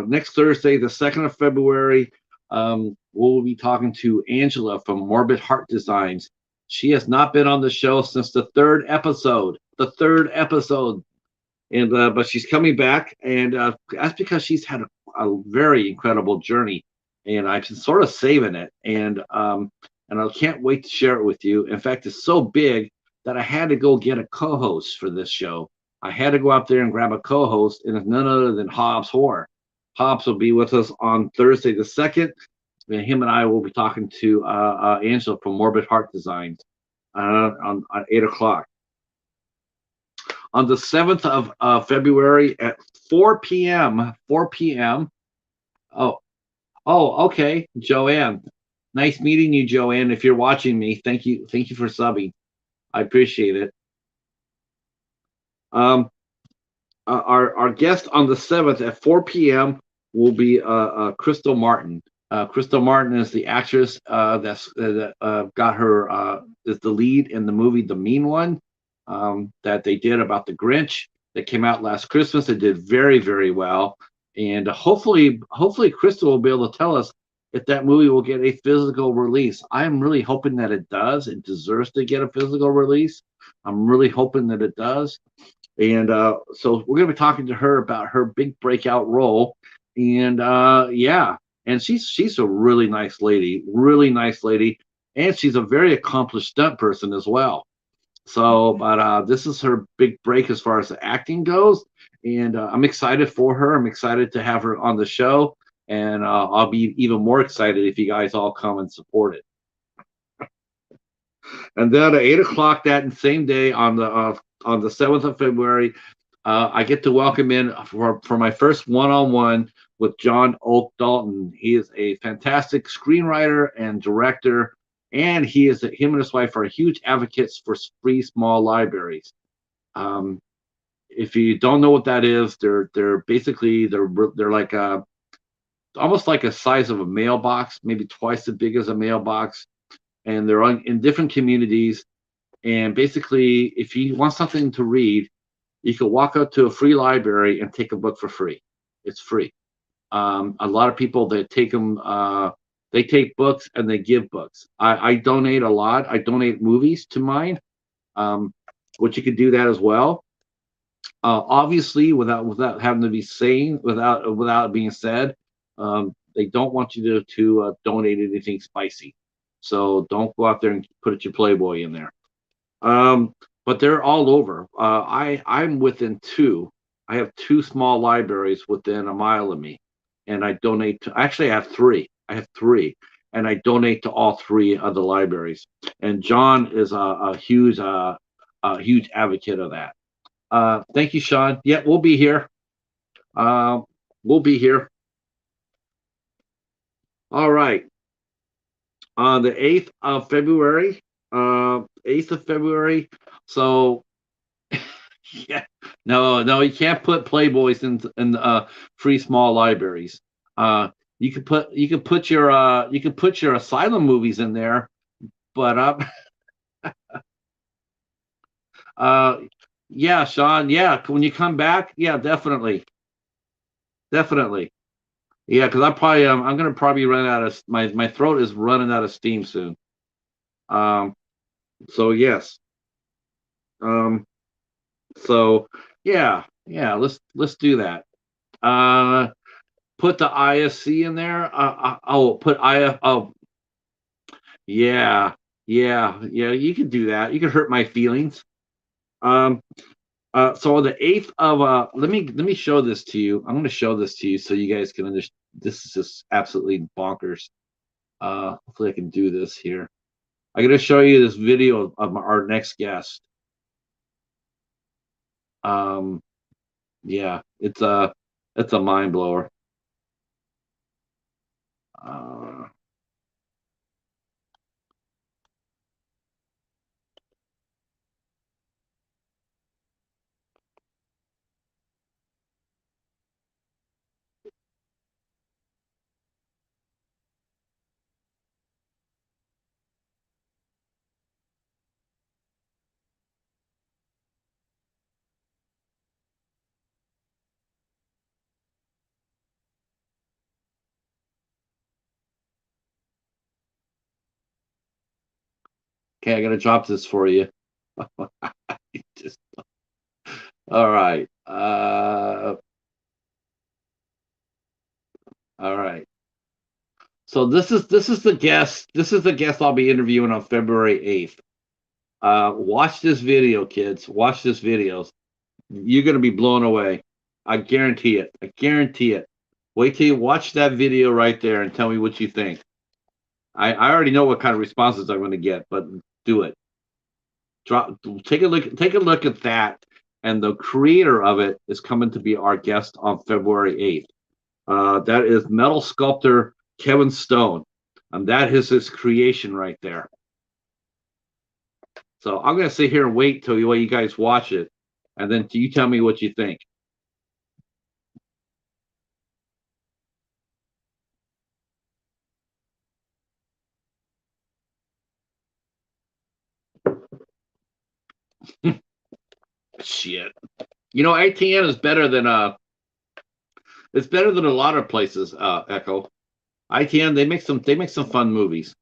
next Thursday, the 2nd of February, we'll be talking to Angela from Morbid Heart Designs. She has not been on the show since the third episode. And but she's coming back, and that's because she's had a very incredible journey, and I've been sort of saving it, and I can't wait to share it with you. In fact, it's so big that I had to go get a co-host for this show. I had to go out there and grab a co-host, and it's none other than Hobbs Horror. Hobbs will be with us on Thursday the 2nd, and him and I will be talking to Angela from Morbid Heart Designs on 8 o'clock. On the 7th of February at 4 p.m. 4 p.m. Oh, okay, Joanne. Nice meeting you, Joanne. If you're watching me, thank you for subbing. I appreciate it. Our guest on the 7th at 4 p.m. will be Crystal Martin. Crystal Martin is the actress that got her is the lead in the movie The Mean One. That they did about the Grinch that came out last Christmas. It did very, very well, and hopefully Crystal will be able to tell us if that movie will get a physical release. I'm really hoping that it does. It deserves to get a physical release. I'm really hoping that it does, and so we're going to be talking to her about her big breakout role, and yeah, and she's a really nice lady, and she's a very accomplished stunt person as well. So, but this is her big break as far as the acting goes, and I'm excited for her. I'm excited to have her on the show, and I'll be even more excited if you guys all come and support it. And then at 8 o'clock that same day on the 7th of February, I get to welcome in for my first one-on-one with John Oak Dalton. He is a fantastic screenwriter and director. And him and his wife are huge advocates for free small libraries. If you don't know what that is, they're basically like almost like a size of a mailbox, maybe twice as big as a mailbox, and they're in different communities. And basically, if you want something to read, you can walk up to a free library and take a book for free. It's free. A lot of people that take them. They take books and they give books. I donate a lot. I donate movies to mine, which you could do that as well. Obviously, without having to be saying, without being said, they don't want you to donate anything spicy. So don't go out there and put your Playboy in there. But they're all over. I'm within two. I have two small libraries within a mile of me, and I donate to. Actually, I have three. and I donate to all three of the libraries. And John is a huge advocate of that. Thank you, Sean. Yeah, we'll be here. Uh, we'll be here. All right. On the 8th of February. 8th of February. So yeah, no, you can't put Playboys in free small libraries. You can put your asylum movies in there, but uh, yeah, Sean, yeah, when you come back, yeah, definitely, definitely, yeah, because I'm gonna probably run out of my throat is running out of steam soon. Um, so yes, um, so yeah, yeah, let's do that. Uh, put the ISC in there. Oh, put IF. Oh, yeah, yeah. You can do that. You can hurt my feelings. Um. So on the 8th of let me show this to you. I'm going to show this to you so you guys can understand. This is just absolutely bonkers. Hopefully I can do this here. I'm going to show you this video of our next guest. Um. Yeah, it's a mind blower. Uh, okay, I got to drop this for you. Just all right. All right. So this is the guest. This is the guest I'll be interviewing on February 8th. Watch this video, kids. Watch this video. You're gonna be blown away. I guarantee it. I guarantee it. Wait till you watch that video right there and tell me what you think. I already know what kind of responses I'm gonna get, but do it. Drop take a look at that. And the creator of it is coming to be our guest on February 8th. That is metal sculptor Kevin Stone. And that is his creation right there. So I'm going to sit here and wait till you guys watch it. And then you tell me what you think. Shit. ATN is better than it's better than a lot of places, Echo. ITN, they make some fun movies.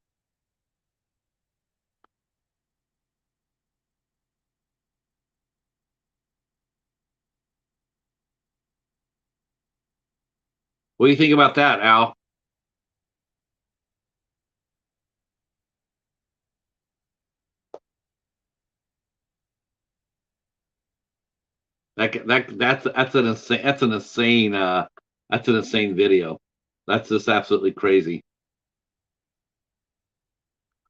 What do you think about that, Al? That's an insane video. That's just absolutely crazy.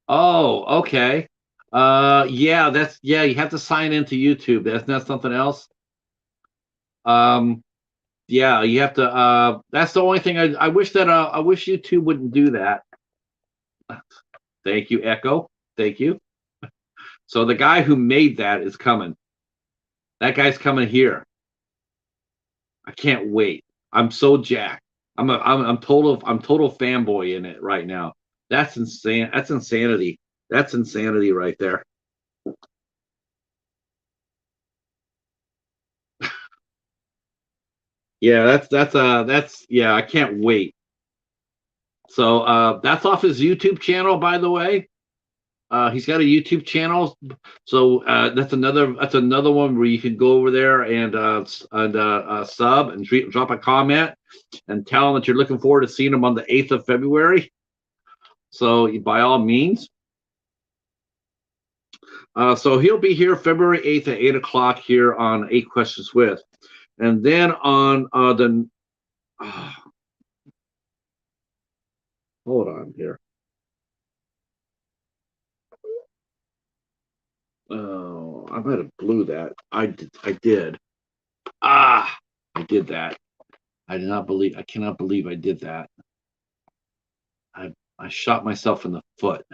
Oh, okay. Yeah, you have to sign into YouTube. That's not something else. Um, yeah, you have to that's the only thing I wish that I wish YouTube wouldn't do that. Thank you, Echo. Thank you. So the guy who made that is coming. That guy's coming here. I can't wait. I'm so jacked. I'm total fanboy in it right now. That's insane. That's insanity. That's insanity right there. Yeah, that's yeah, I can't wait. So that's off his YouTube channel, by the way. He's got a YouTube channel, so that's another one where you can go over there and sub and drop a comment and tell him that you're looking forward to seeing him on the 8th of February. So by all means, so he'll be here February 8th at 8 o'clock here on Eight Questions With, and then on the hold on here. Oh, I might have blew that. I did. I did. Ah, I did that. I did not believe. I cannot believe I did that. I shot myself in the foot.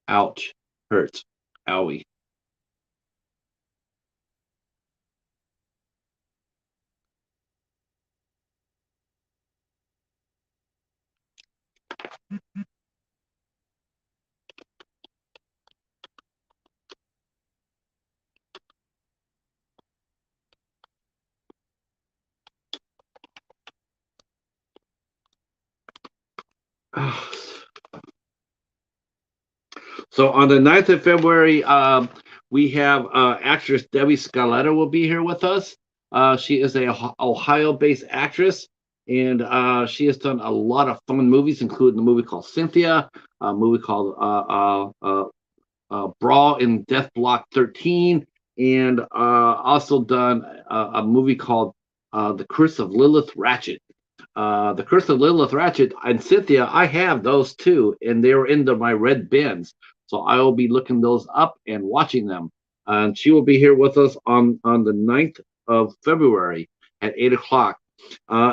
Ouch. Hurts. Owie. So on the 9th of February, we have actress Debbie Scaletta will be here with us. She is a Ohio-based actress, and she has done a lot of fun movies, including a movie called Cynthia, a movie called Brawl in Death Block 13, and also done a movie called The Curse of Lilith Ratchet. The Curse of Lilith Ratchet and Cynthia, I have those too, and they were into my red bins. So I will be looking those up and watching them. And she will be here with us on the 9th of February at 8 o'clock.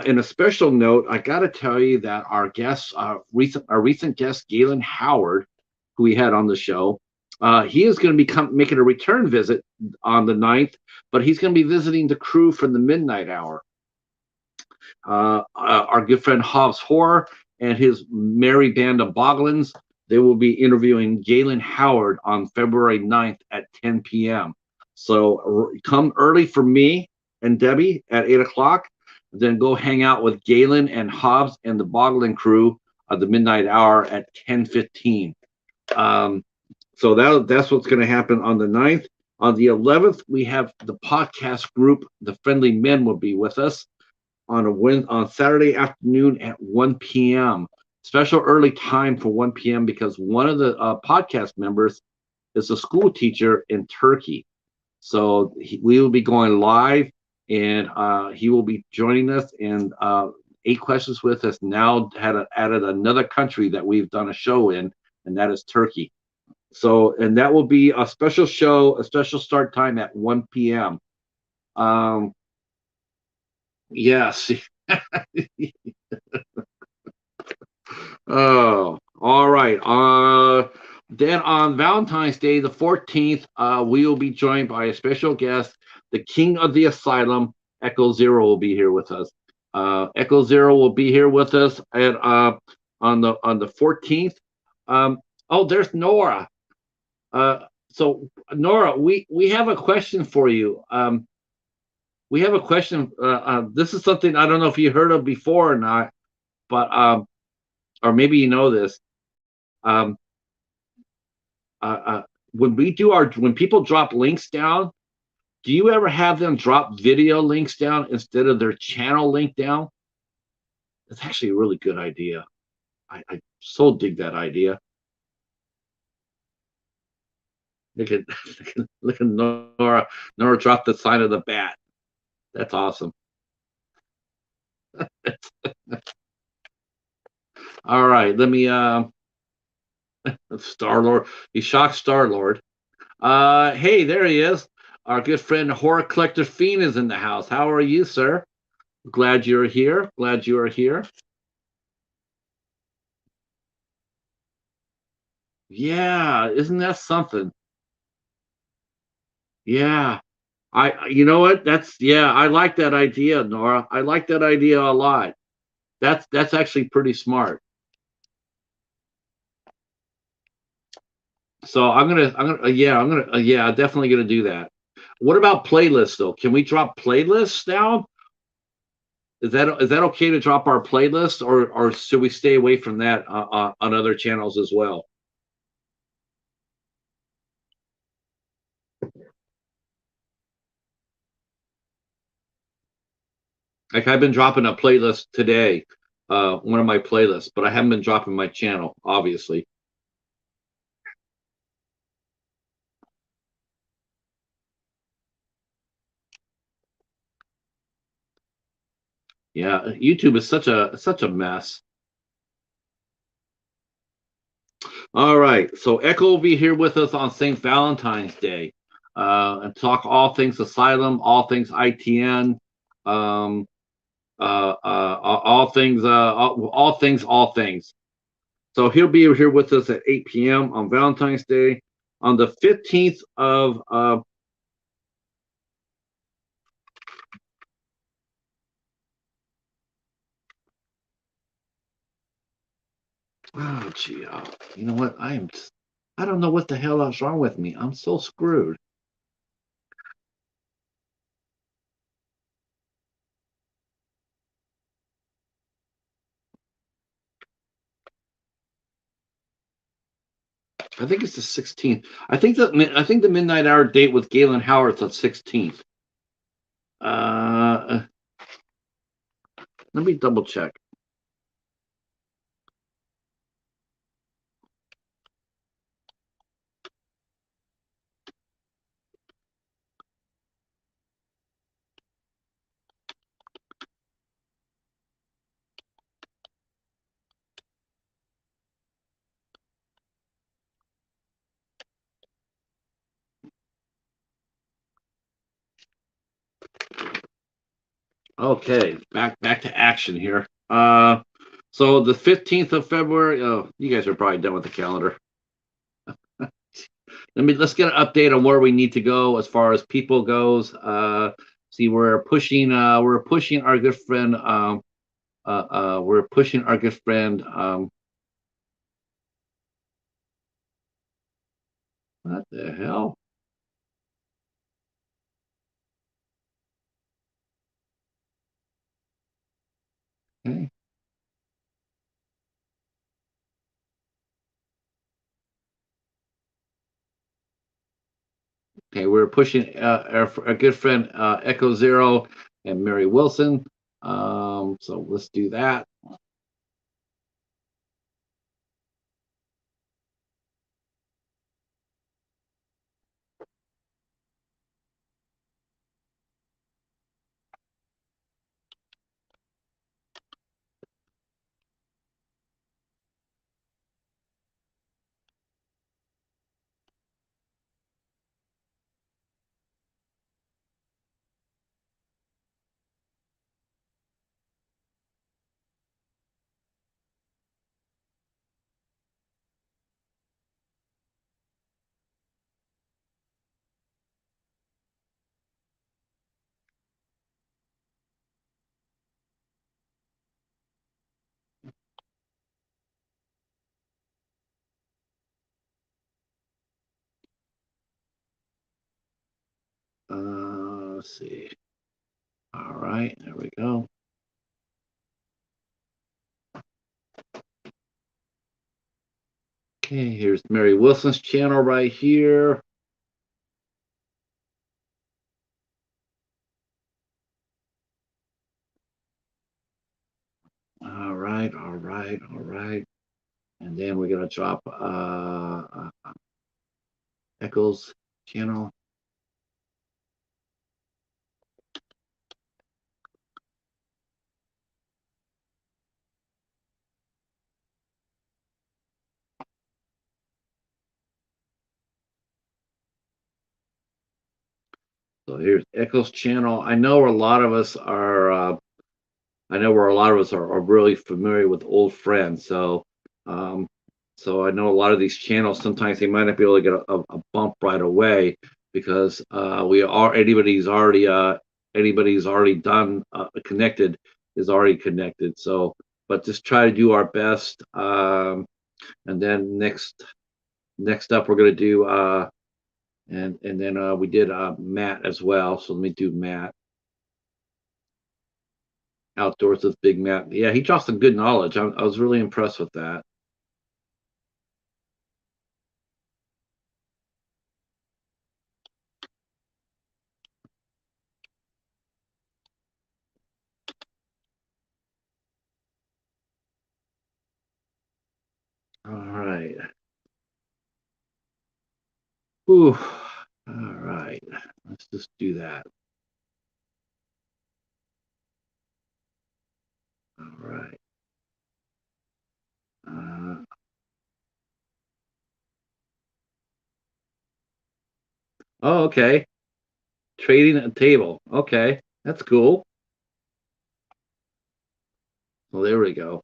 In a special note, I got to tell you that our guest, our recent guest, Galen Howard, who we had on the show, he is going to be making a return visit on the 9th, but he's going to be visiting the crew from the Midnight Hour. Our good friend Hobbs Horror and his merry band of Boglins. They will be interviewing Galen Howard on February 9th at 10 p.m. So come early for me and Debbie at 8 o'clock. Then go hang out with Galen and Hobbs and the Boglin crew at the Midnight Hour at 10:15. Um, so that's what's going to happen on the 9th. On the 11th, we have the podcast group, The Friendly Men, will be with us on Saturday afternoon at 1 p.m. Special early time for 1 p.m. because one of the podcast members is a school teacher in Turkey. So we will be going live, and he will be joining us. And 8 Questions with us now added another country that we've done a show in, and that is Turkey. So, and that will be a special show, a special start time at 1 p.m. Um, yes. Oh, all right. Then on Valentine's Day, the 14th, we will be joined by a special guest, the King of the Asylum, Echo Zero, will be here with us. Echo Zero will be here with us at on the 14th. Um, oh, there's Nora. So Nora, we have a question for you. We have a question. This is something I don't know if you heard of before or not, but or maybe you know this. Um, when people drop links down, do you ever have them drop video links down instead of their channel link down? It's actually a really good idea. I so dig that idea. Look at look at Nora. Nora dropped the sign of the bat. That's awesome. All right, let me Star Lord. He shocked Star Lord. Hey, there he is. Our good friend Horror Collector Fiend is in the house. How are you, sir? Glad you're here. Glad you are here. Yeah, isn't that something? Yeah. You know what? Yeah, I like that idea, Nora. I like that idea a lot. That's actually pretty smart. So I'm definitely gonna do that. What about playlists though? Can we drop playlists now? Is that okay to drop our playlist, or should we stay away from that on other channels as well? Like I've been dropping a playlist today, one of my playlists, but I haven't been dropping my channel, obviously. Yeah, YouTube is such a mess. All right. So Echo will be here with us on St. Valentine's Day, and talk all things Asylum, all things ITN, um, all things, all things. So he'll be here with us at 8 p.m. on Valentine's Day. On the 15th of oh gee, you know what? I don't know what the hell is wrong with me. I'm so screwed. I think it's the 16th. I think the midnight hour date with Galen Howard's the 16th. Uh, let me double check. Okay, back to action here. So the 15th of February. Oh, you guys are probably done with the calendar. Let's get an update on where we need to go as far as people goes. See, we're pushing our good friend. We're pushing our good friend. What the hell? Okay, okay, we're pushing our good friend Echo Zero and Mary Wilson. So let's do that. Let's see. All right, there we go. Okay, here's Mary Wilson's channel right here. All right, all right, all right. And then we're gonna drop Echo's channel. So here's Echo's channel. I know where a lot of us are really familiar with old friends. Um, so I know a lot of these channels, sometimes they might not be able to get a bump right away because we are anybody's already done connected is already connected. So, but just try to do our best. And then next up, we're gonna do and then we did Matt as well. So let me do Matt. Outdoors with Big Matt. Yeah, he dropped some good knowledge. I was really impressed with that. All right. Whew. All right. Let's just do that. All right. Uh, Oh, okay. Trading at table. Okay, that's cool. Well, there we go.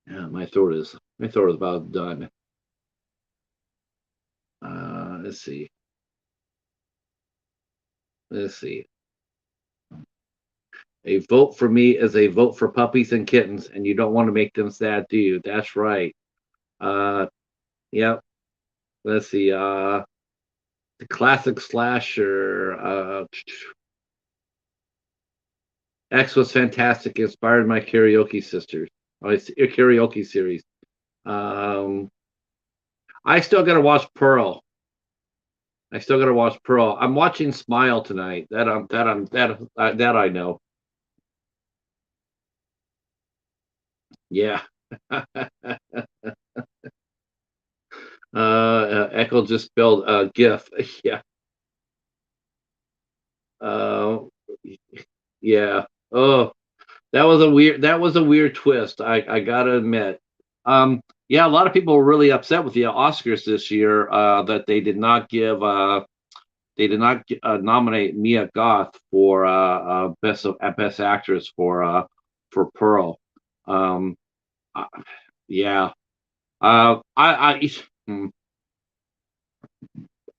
Yeah, my throat is about done. Let's see. Let's see. A vote for me is a vote for puppies and kittens, and you don't want to make them sad, do you? That's right. Uh, yep. Let's see. The classic slasher. X was fantastic. Inspired my karaoke sisters. Oh, it's a karaoke series. Um, I still gotta watch Pearl. I still gotta watch Pearl. I'm watching Smile tonight. That I know. Yeah. Echo just spelled GIF. Yeah. Uh, yeah. Oh, that was a weird twist. I gotta admit. Yeah, a lot of people were really upset with the Oscars this year that they did not nominate Mia Goth for best actress for Pearl. Um, uh, yeah. Hmm,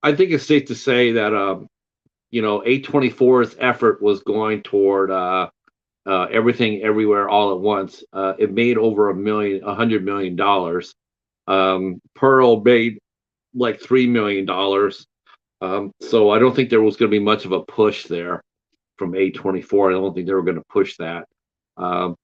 I think it's safe to say that A24's effort was going toward everything everywhere all at once. It made over $100 million. Pearl made like $3 million. So I don't think there was going to be much of a push there from A24. I don't think they were going to push that. Um,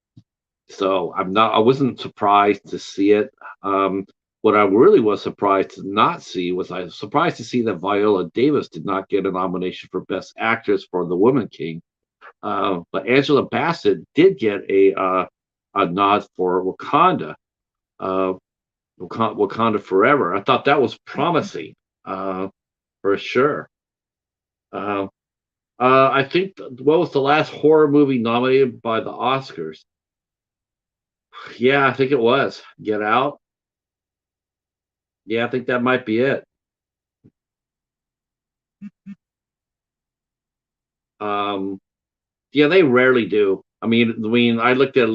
so I wasn't surprised to see it. What I really was surprised to not see was I was surprised to see that Viola Davis did not get a nomination for Best Actress for The Woman King. But Angela Bassett did get a nod for uh, Wakanda Forever. I thought that was promising uh, for sure. Uh, I think what was the last horror movie nominated by the Oscars? Yeah, I think it was Get Out. Yeah, I think that might be it. Um, yeah, they rarely do. I mean, I looked at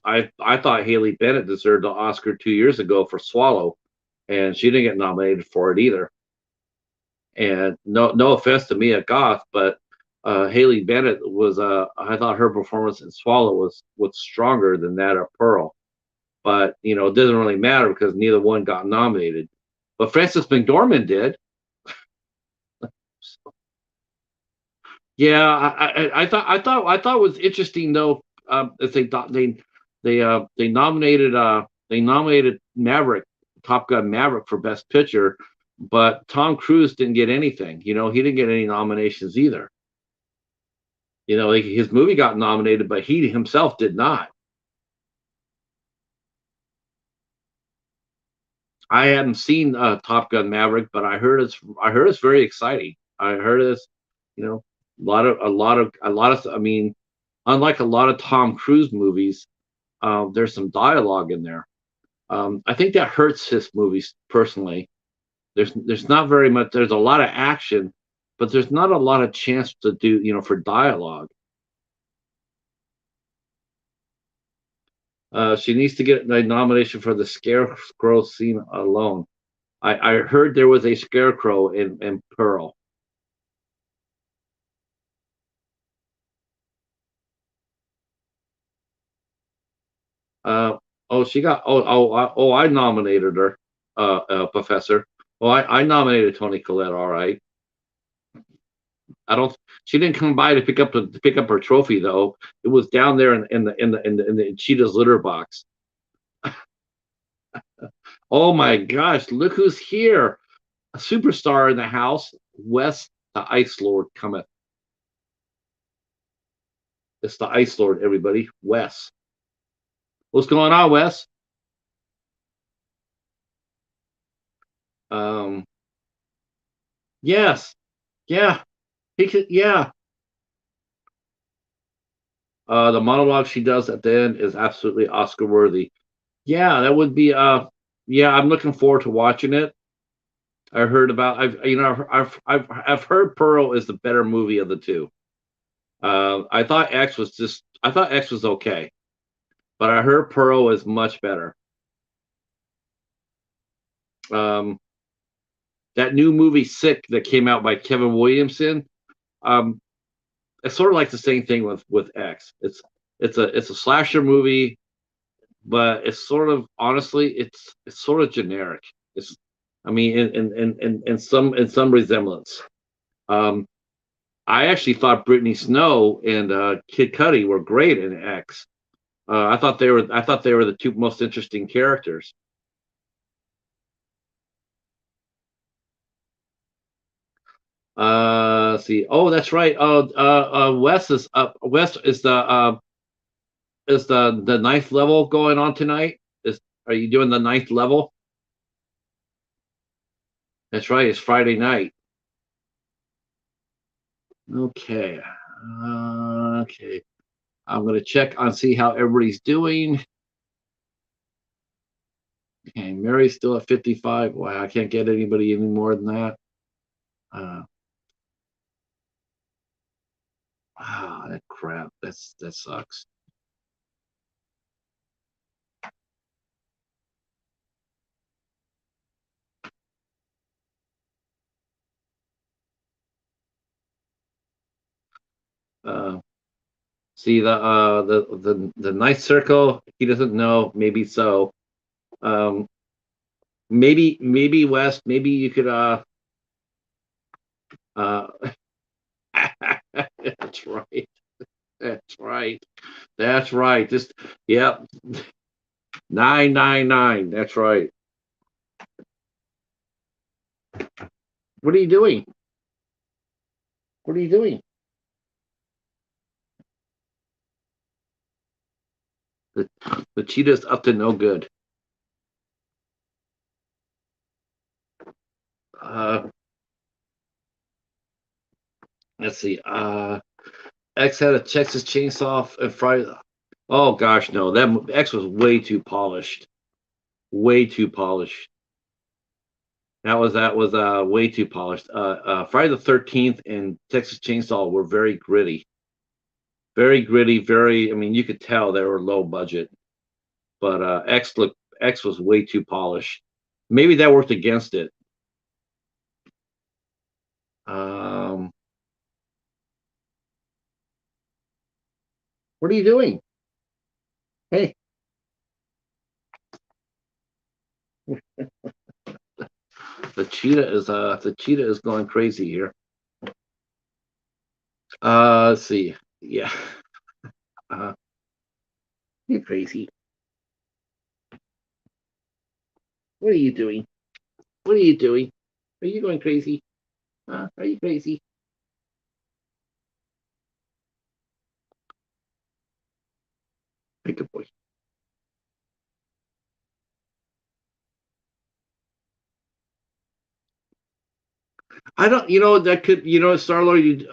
I thought Haley Bennett deserved the Oscar 2 years ago for Swallow, and she didn't get nominated for it either. And no offense to Mia Goth, but Haley Bennett was I thought her performance in Swallow was stronger than that of Pearl. But it doesn't really matter because neither one got nominated. But Frances McDormand did. Yeah, I thought it was interesting though. If they nominated Maverick, Top Gun Maverick for Best Picture, but Tom Cruise didn't get anything. He didn't get any nominations either. Like his movie got nominated, but he himself did not. I hadn't seen Top Gun Maverick, but I heard it's very exciting. I heard it's you know a lot of unlike a lot of Tom Cruise movies, there's some dialogue in there. I think that hurts his movies personally. There's not very much. There's a lot of action, but there's not a lot of chance to do for dialogue. She needs to get a nomination for the scarecrow scene alone. I heard there was a scarecrow in Pearl. Uh, oh, she got. I nominated her, Professor. Well, I nominated Tony Collette. All right. I don't. She didn't come by to pick up her trophy though. It was down there in the Cheetah's litter box. Oh my gosh! Look who's here! A superstar in the house. Wes, the Ice Lord, cometh. It's the Ice Lord, everybody. Wes. What's going on, Wes? Um. Yes. Yeah. He could. Yeah. The monologue she does at the end is absolutely Oscar worthy. Yeah, that would be. Yeah, I'm looking forward to watching it. I heard about. I've heard Pearl is the better movie of the two. I thought X was just. I thought X was okay, but I heard Pearl is much better. Um, that new movie Sick that came out by Kevin Williamson. Um, it's sort of like the same thing with X. It's a slasher movie, but it's sort of honestly it's sort of generic. It's I mean in some resemblance. Um, I actually thought Brittany Snow and Kid Cudi were great in X. I thought they were the two most interesting characters. See. Oh, that's right. Oh, West is the ninth level going on tonight? Are you doing the ninth level? That's right. It's Friday night. Okay. Okay. I'm gonna check on see how everybody's doing. Okay, Mary's still at 55. Wow, I can't get anybody any more than that. Uh, that crap. That sucks. Uh, See the nice circle. He doesn't know. Maybe so. Um, maybe West. Maybe you could. Uh. That's right. That's right. That's right. Just yep. 999. That's right. What are you doing? What are you doing? The the cheetah's up to no good. Uh, let's see. X had a Texas chainsaw and Friday. Oh gosh, no. That X was way too polished. Way too polished. That was way too polished. Friday the 13th and Texas Chainsaw were very gritty. Very gritty, very I mean you could tell they were low budget. But X was way too polished. Maybe that worked against it. Um what are you doing? Hey, the cheetah is going crazy here. Let's see. Yeah. Uh you're crazy. What are you doing? What are you doing? Are you going crazy? Are you crazy? Hey, good boy. I don't, that could, Star Lord.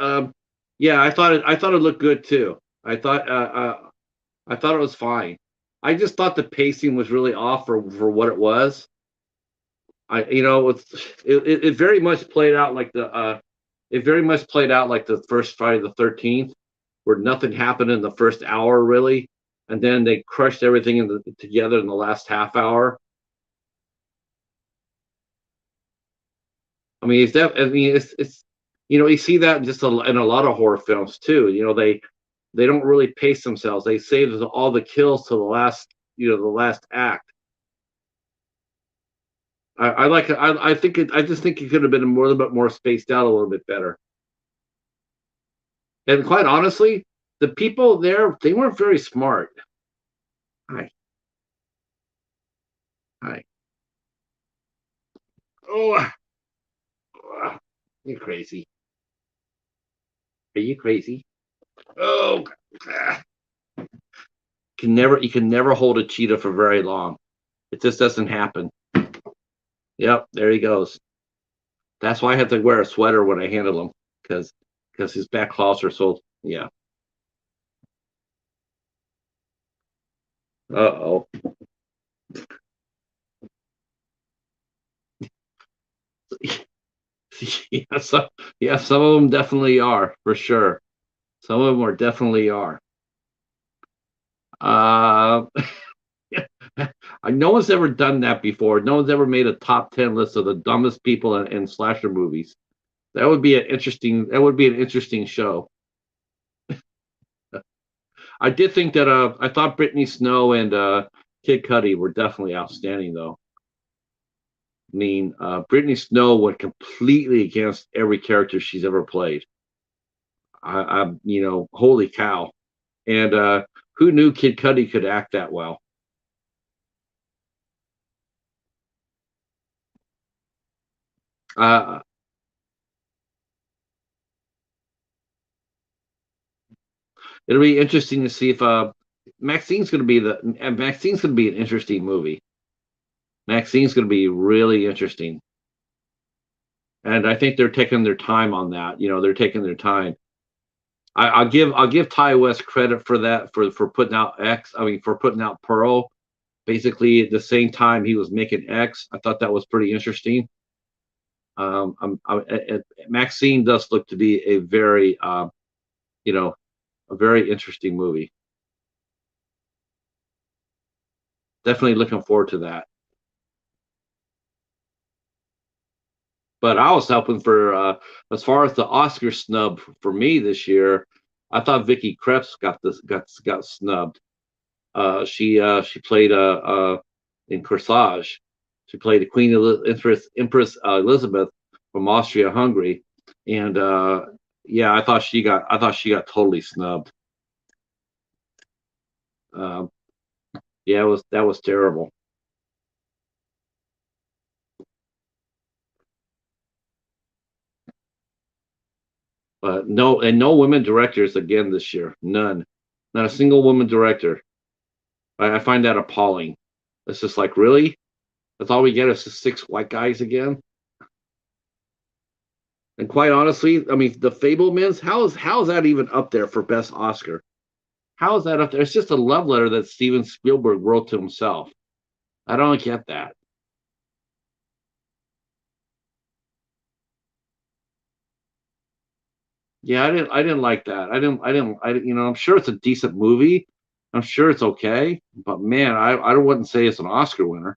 Yeah, I thought it looked good too. I thought it was fine. I just thought the pacing was really off for what it was. It very much played out like it very much played out like the first Friday the 13th, where nothing happened in the first hour really, and then they crushed everything together in the last half hour. I mean, you see that in a lot of horror films too. They don't really pace themselves. They save all the kills to the last act. I like it. I think I just think it could have been a little bit more spaced out, a little bit better. And quite honestly, the people there they weren't very smart. Hi, hi. Oh, you crazy? Are you crazy? Oh, you can never hold a cheetah for very long. It just doesn't happen. Yep, there he goes. That's why I have to wear a sweater when I handle him because his back claws are so yeah. Uh oh. Yeah, yeah, some of them definitely are for sure. Some of them are definitely are. Uh, no one's ever done that before. No one's ever made a top 10 list of the dumbest people in slasher movies. That would be an interesting. That would be an interesting show. I did think that. I thought Brittany Snow and Kid Cudi were definitely outstanding, though. I mean, Brittany Snow went completely against every character she's ever played. Holy cow! And who knew Kid Cudi could act that well? Uh, it'll be interesting to see if Maxine's going to be an interesting movie. Maxine's going to be really interesting, and I think they're taking their time on that. They're taking their time. I'll give Ty West credit for that for putting out X. I mean, for putting out Pearl. Basically, at the same time he was making X. I thought that was pretty interesting. Maxine does look to be you know, a very interesting movie. Definitely looking forward to that. But I was helping for as far as the Oscar snub for me this year. I thought Vicky Krieps got snubbed. She played in Corsage. She played the Empress Elizabeth from Austria-Hungary, and yeah, I thought she got totally snubbed. Um, yeah, that was terrible. No women directors again this year. None, not a single woman director. I find that appalling. It's just like, really? That's all we get is just six white guys again. And quite honestly, I mean, the Fablemans. How is that even up there for best Oscar? How is that up there? It's just a love letter that Steven Spielberg wrote to himself. I don't get that. Yeah, I didn't like that. I'm sure it's a decent movie. I'm sure it's okay, but man, I wouldn't say it's an Oscar winner.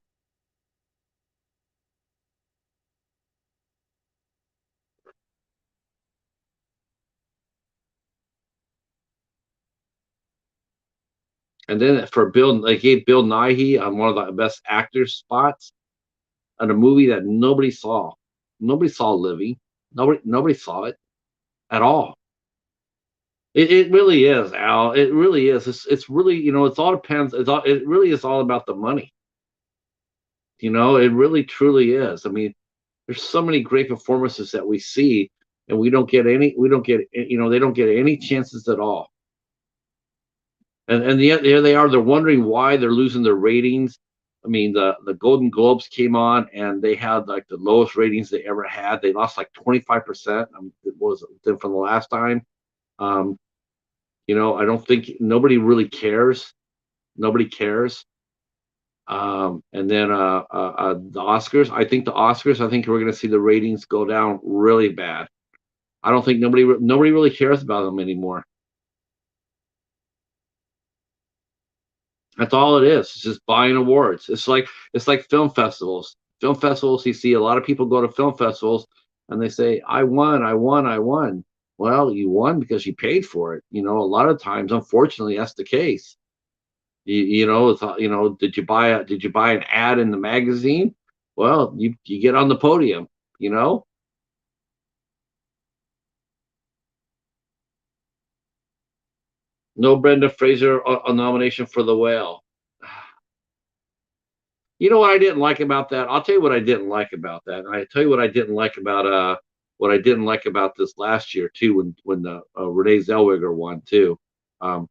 And then for Bill, they gave Bill Nighy on one of the best actors spots on a movie that nobody saw. Nobody saw Living. Nobody saw it at all. It really is, Al. It really is. It's really, it's all depends. It really is all about the money. It really truly is. I mean, there's so many great performances that we see, and we don't get, they don't get any chances at all. And yet there they are. They're wondering why they're losing their ratings. I mean, the Golden Globes came on and they had like the lowest ratings they ever had. They lost like 25%. It was from the last time. Um, I don't think nobody really cares. Nobody cares. And then the Oscars. I think the Oscars. I think we're going to see the ratings go down really bad. I don't think nobody really cares about them anymore. That's all it is. It's just buying awards. It's like film festivals. Film festivals. You see a lot of people go to film festivals and they say, "I won, I won, I won." Well, you won because you paid for it. A lot of times, unfortunately, that's the case. Did you buy an ad in the magazine? Well, you get on the podium. You know. No Brenda Fraser a nomination for The Whale. You know what I didn't like about that? I'll tell you what I didn't like about that. I tell you what I didn't like about this last year too when the Renee Zellweger won too. Um,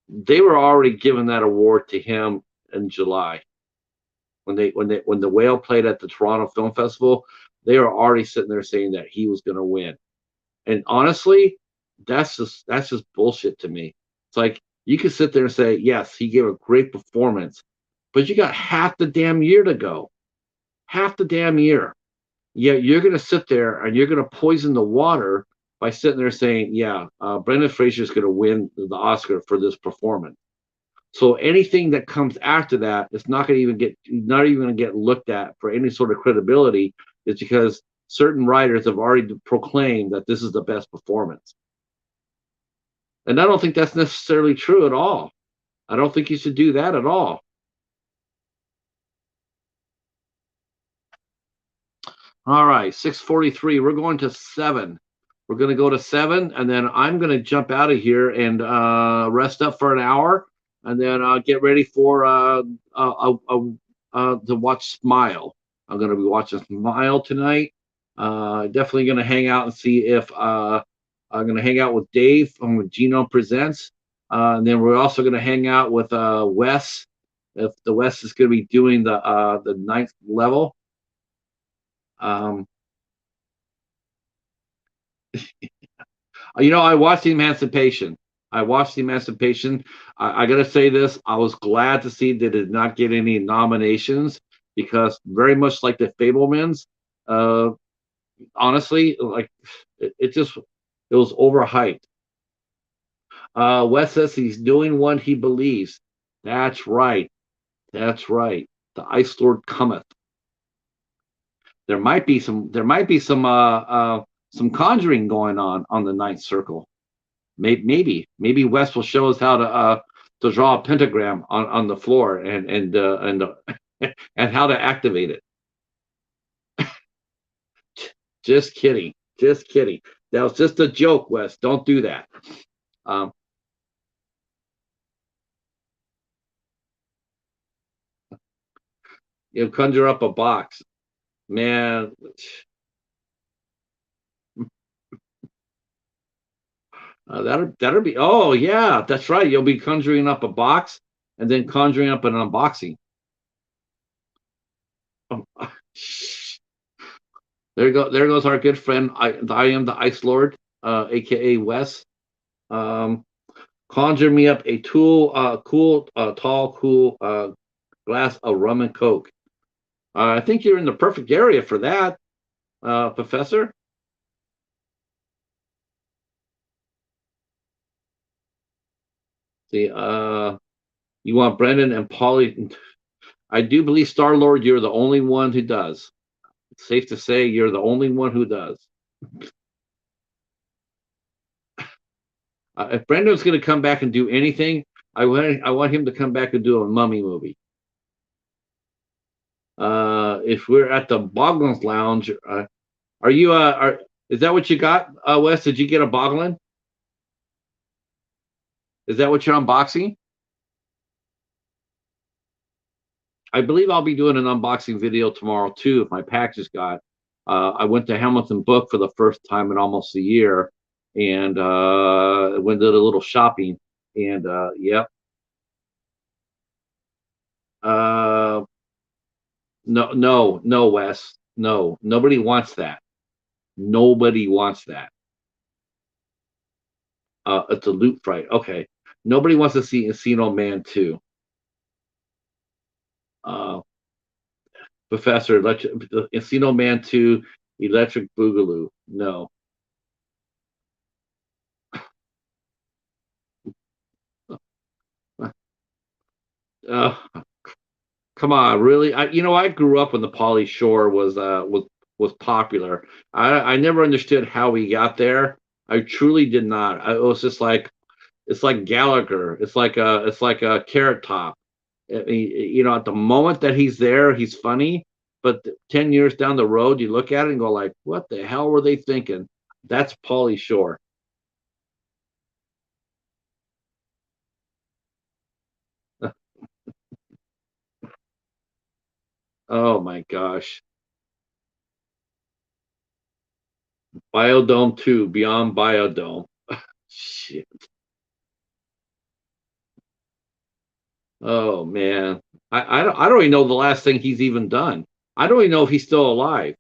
they were already giving that award to him in July when the Whale played at the Toronto Film Festival. They were already sitting there saying that he was going to win. And honestly, that's just bullshit to me. It's like you could sit there and say, yes, he gave a great performance, but you got half the damn year to go. Half the damn year. Yeah, you're going to sit there and you're going to poison the water by sitting there saying, "Yeah, Brendan Fraser is going to win the Oscar for this performance." So anything that comes after that is not even going to get looked at for any sort of credibility. Is because certain writers have already proclaimed that this is the best performance, and I don't think that's necessarily true at all. I don't think you should do that at all. All right, 6:43. We're going to seven. We're going to go to seven, and then I'm going to jump out of here and rest up for an hour, and then get ready for to watch Smile. I'm going to be watching Smile tonight. Definitely going to hang out and see if I'm going to hang out with Dave from Geno Presents, and then we're also going to hang out with Wes. If the Wes is going to be doing the ninth level. Um, I watched the Emancipation. I watched the Emancipation. I got to say this: I was glad to see that it did not get any nominations because, very much like the Fablemans, uh, honestly, like it was overhyped. Wes says he's doing what he believes. That's right. That's right. The Ice Lord cometh. There might be some conjuring going on the ninth circle. Maybe Wes will show us how to draw a pentagram on the floor and how to activate it. Just kidding, just kidding. That was just a joke, Wes. Don't do that. Um, conjure up a box, man. That'll be. Oh yeah, that's right. You'll be conjuring up a box and then conjuring up an unboxing. Um, there goes our good friend. I am the Ice Lord, aka Wes. Um, conjure me up a tall, cool glass of rum and coke. I think you're in the perfect area for that, Professor. See, you want Brendan and Paulie. I do believe Star Lord, you're the only one who does. It's safe to say you're the only one who does. If Brendan's going to come back and do anything, I want him to come back and do a mummy movie. If we're at the Boglin's Lounge, are you? Is that what you got, Wes? Did you get a Boglin? Is that what you're unboxing? I believe I'll be doing an unboxing video tomorrow too if my package got. I went to Hamilton Book for the first time in almost a year, and went did a little shopping. And yep, uh, no, no, no, Wes, no, nobody wants that. Nobody wants that. It's a loot fright. Okay, nobody wants to see Encino Man 2. Uh, Professor Encino Man 2, Electric Boogaloo. No. Uh, Come on, really? I grew up when the Pauly Shore was popular. I never understood how he got there. I truly did not. It was just like it's like Gallagher. It's like a Carrot Top. At the moment that he's there, he's funny, but 10 years down the road, you look at it and go like, "What the hell were they thinking?" That's Pauly Shore. Oh my gosh, Biodome 2, Beyond Biodome. Shit. Oh man, I don't even know the last thing he's even done. I don't even know if he's still alive.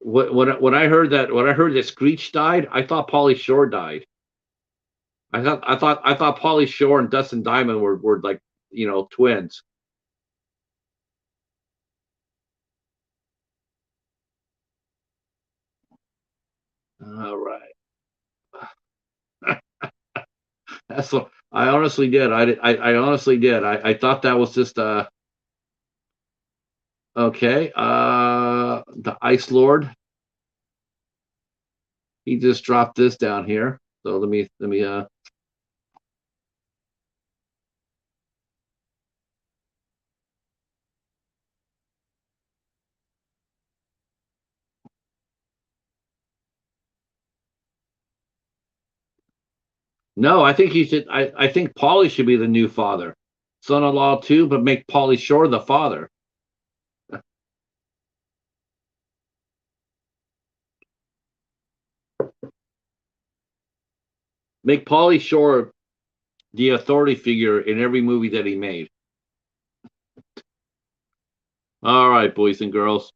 When I heard that Screech died, I thought Pauly Shore died. I thought Pauly Shore and Dustin Diamond were like twins. All right. That's what I honestly did. I honestly did. I thought that was just okay. The Ice Lord. He just dropped this down here. So let me no, I think he should I think Paulie should be the new father. Son-in-law too, but make Paulie Shore the father. Make Paulie Shore the authority figure in every movie that he made. All right, boys and girls.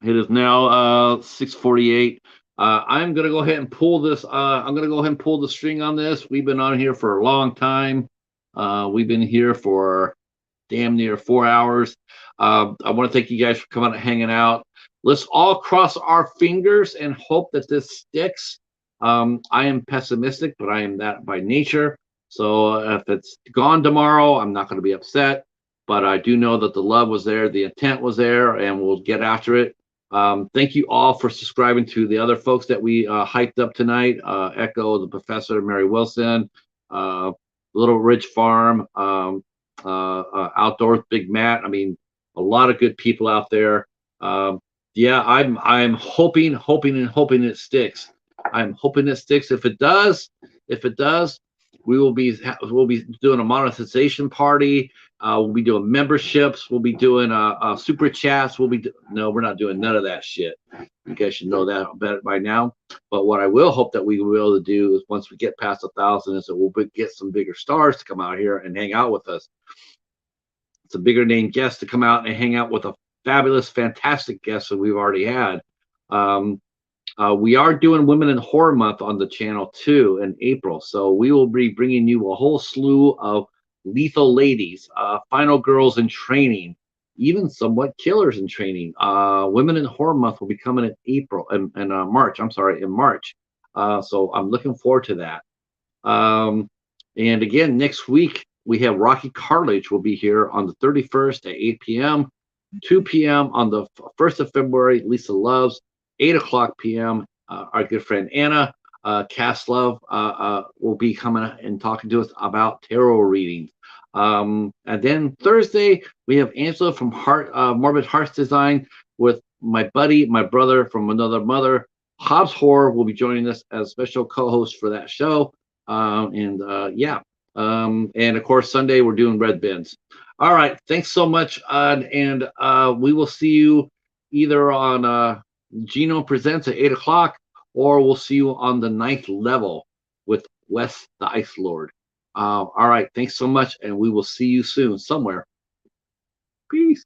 It is now 6:48. I'm gonna go ahead and pull this. I'm gonna go ahead and pull the string on this. We've been on here for a long time. We've been here for damn near 4 hours. I want to thank you guys for coming and hanging out. Let's all cross our fingers and hope that this sticks. I am pessimistic, but I am that by nature. So if it's gone tomorrow, I'm not going to be upset. But I do know that the love was there, the intent was there, and we'll get after it. Thank you all for subscribing to the other folks that we hyped up tonight. Echo, the Professor, Mary Wilson, Little Ridge Farm, Outdoors, Big Matt. I mean, a lot of good people out there. Yeah, I'm hoping and hoping it sticks. I'm hoping it sticks. If it does, we'll be doing a monetization party. We'll be doing memberships. We'll be doing super chats. No, we're not doing none of that shit. You guys should know that better by now. But what I will hope that we will be able to do is once we get past 1,000 is that we'll get some bigger stars to come out here and hang out with us. Some bigger name guests to come out and hang out with a fabulous, fantastic guest that we've already had. We are doing Women in Horror Month on the channel too in April. So we will be bringing you a whole slew of lethal ladies, final girls in training, even somewhat killers in training. Women in Horror Month will be coming in April and March. I'm sorry, in March. So I'm looking forward to that. And again, next week we have Rocky Cartilage will be here on the 31st at 8 p.m. 2 p.m. on the 1st of February, Lisa Loves, 8 o'clock p.m. Our good friend Anna Cass Love will be coming and talking to us about tarot readings. And then Thursday, we have Angela from Morbid Hearts Design with my buddy, my brother from another mother. Hobbs Horror will be joining us as special co-host for that show. Yeah. And of course, Sunday, we're doing Red Bins. All right. Thanks so much. And we will see you either on Genome Presents at 8 o'clock, or we'll see you on the 9th level with Wes the Ice Lord. All right. Thanks so much. And we will see you soon somewhere. Peace.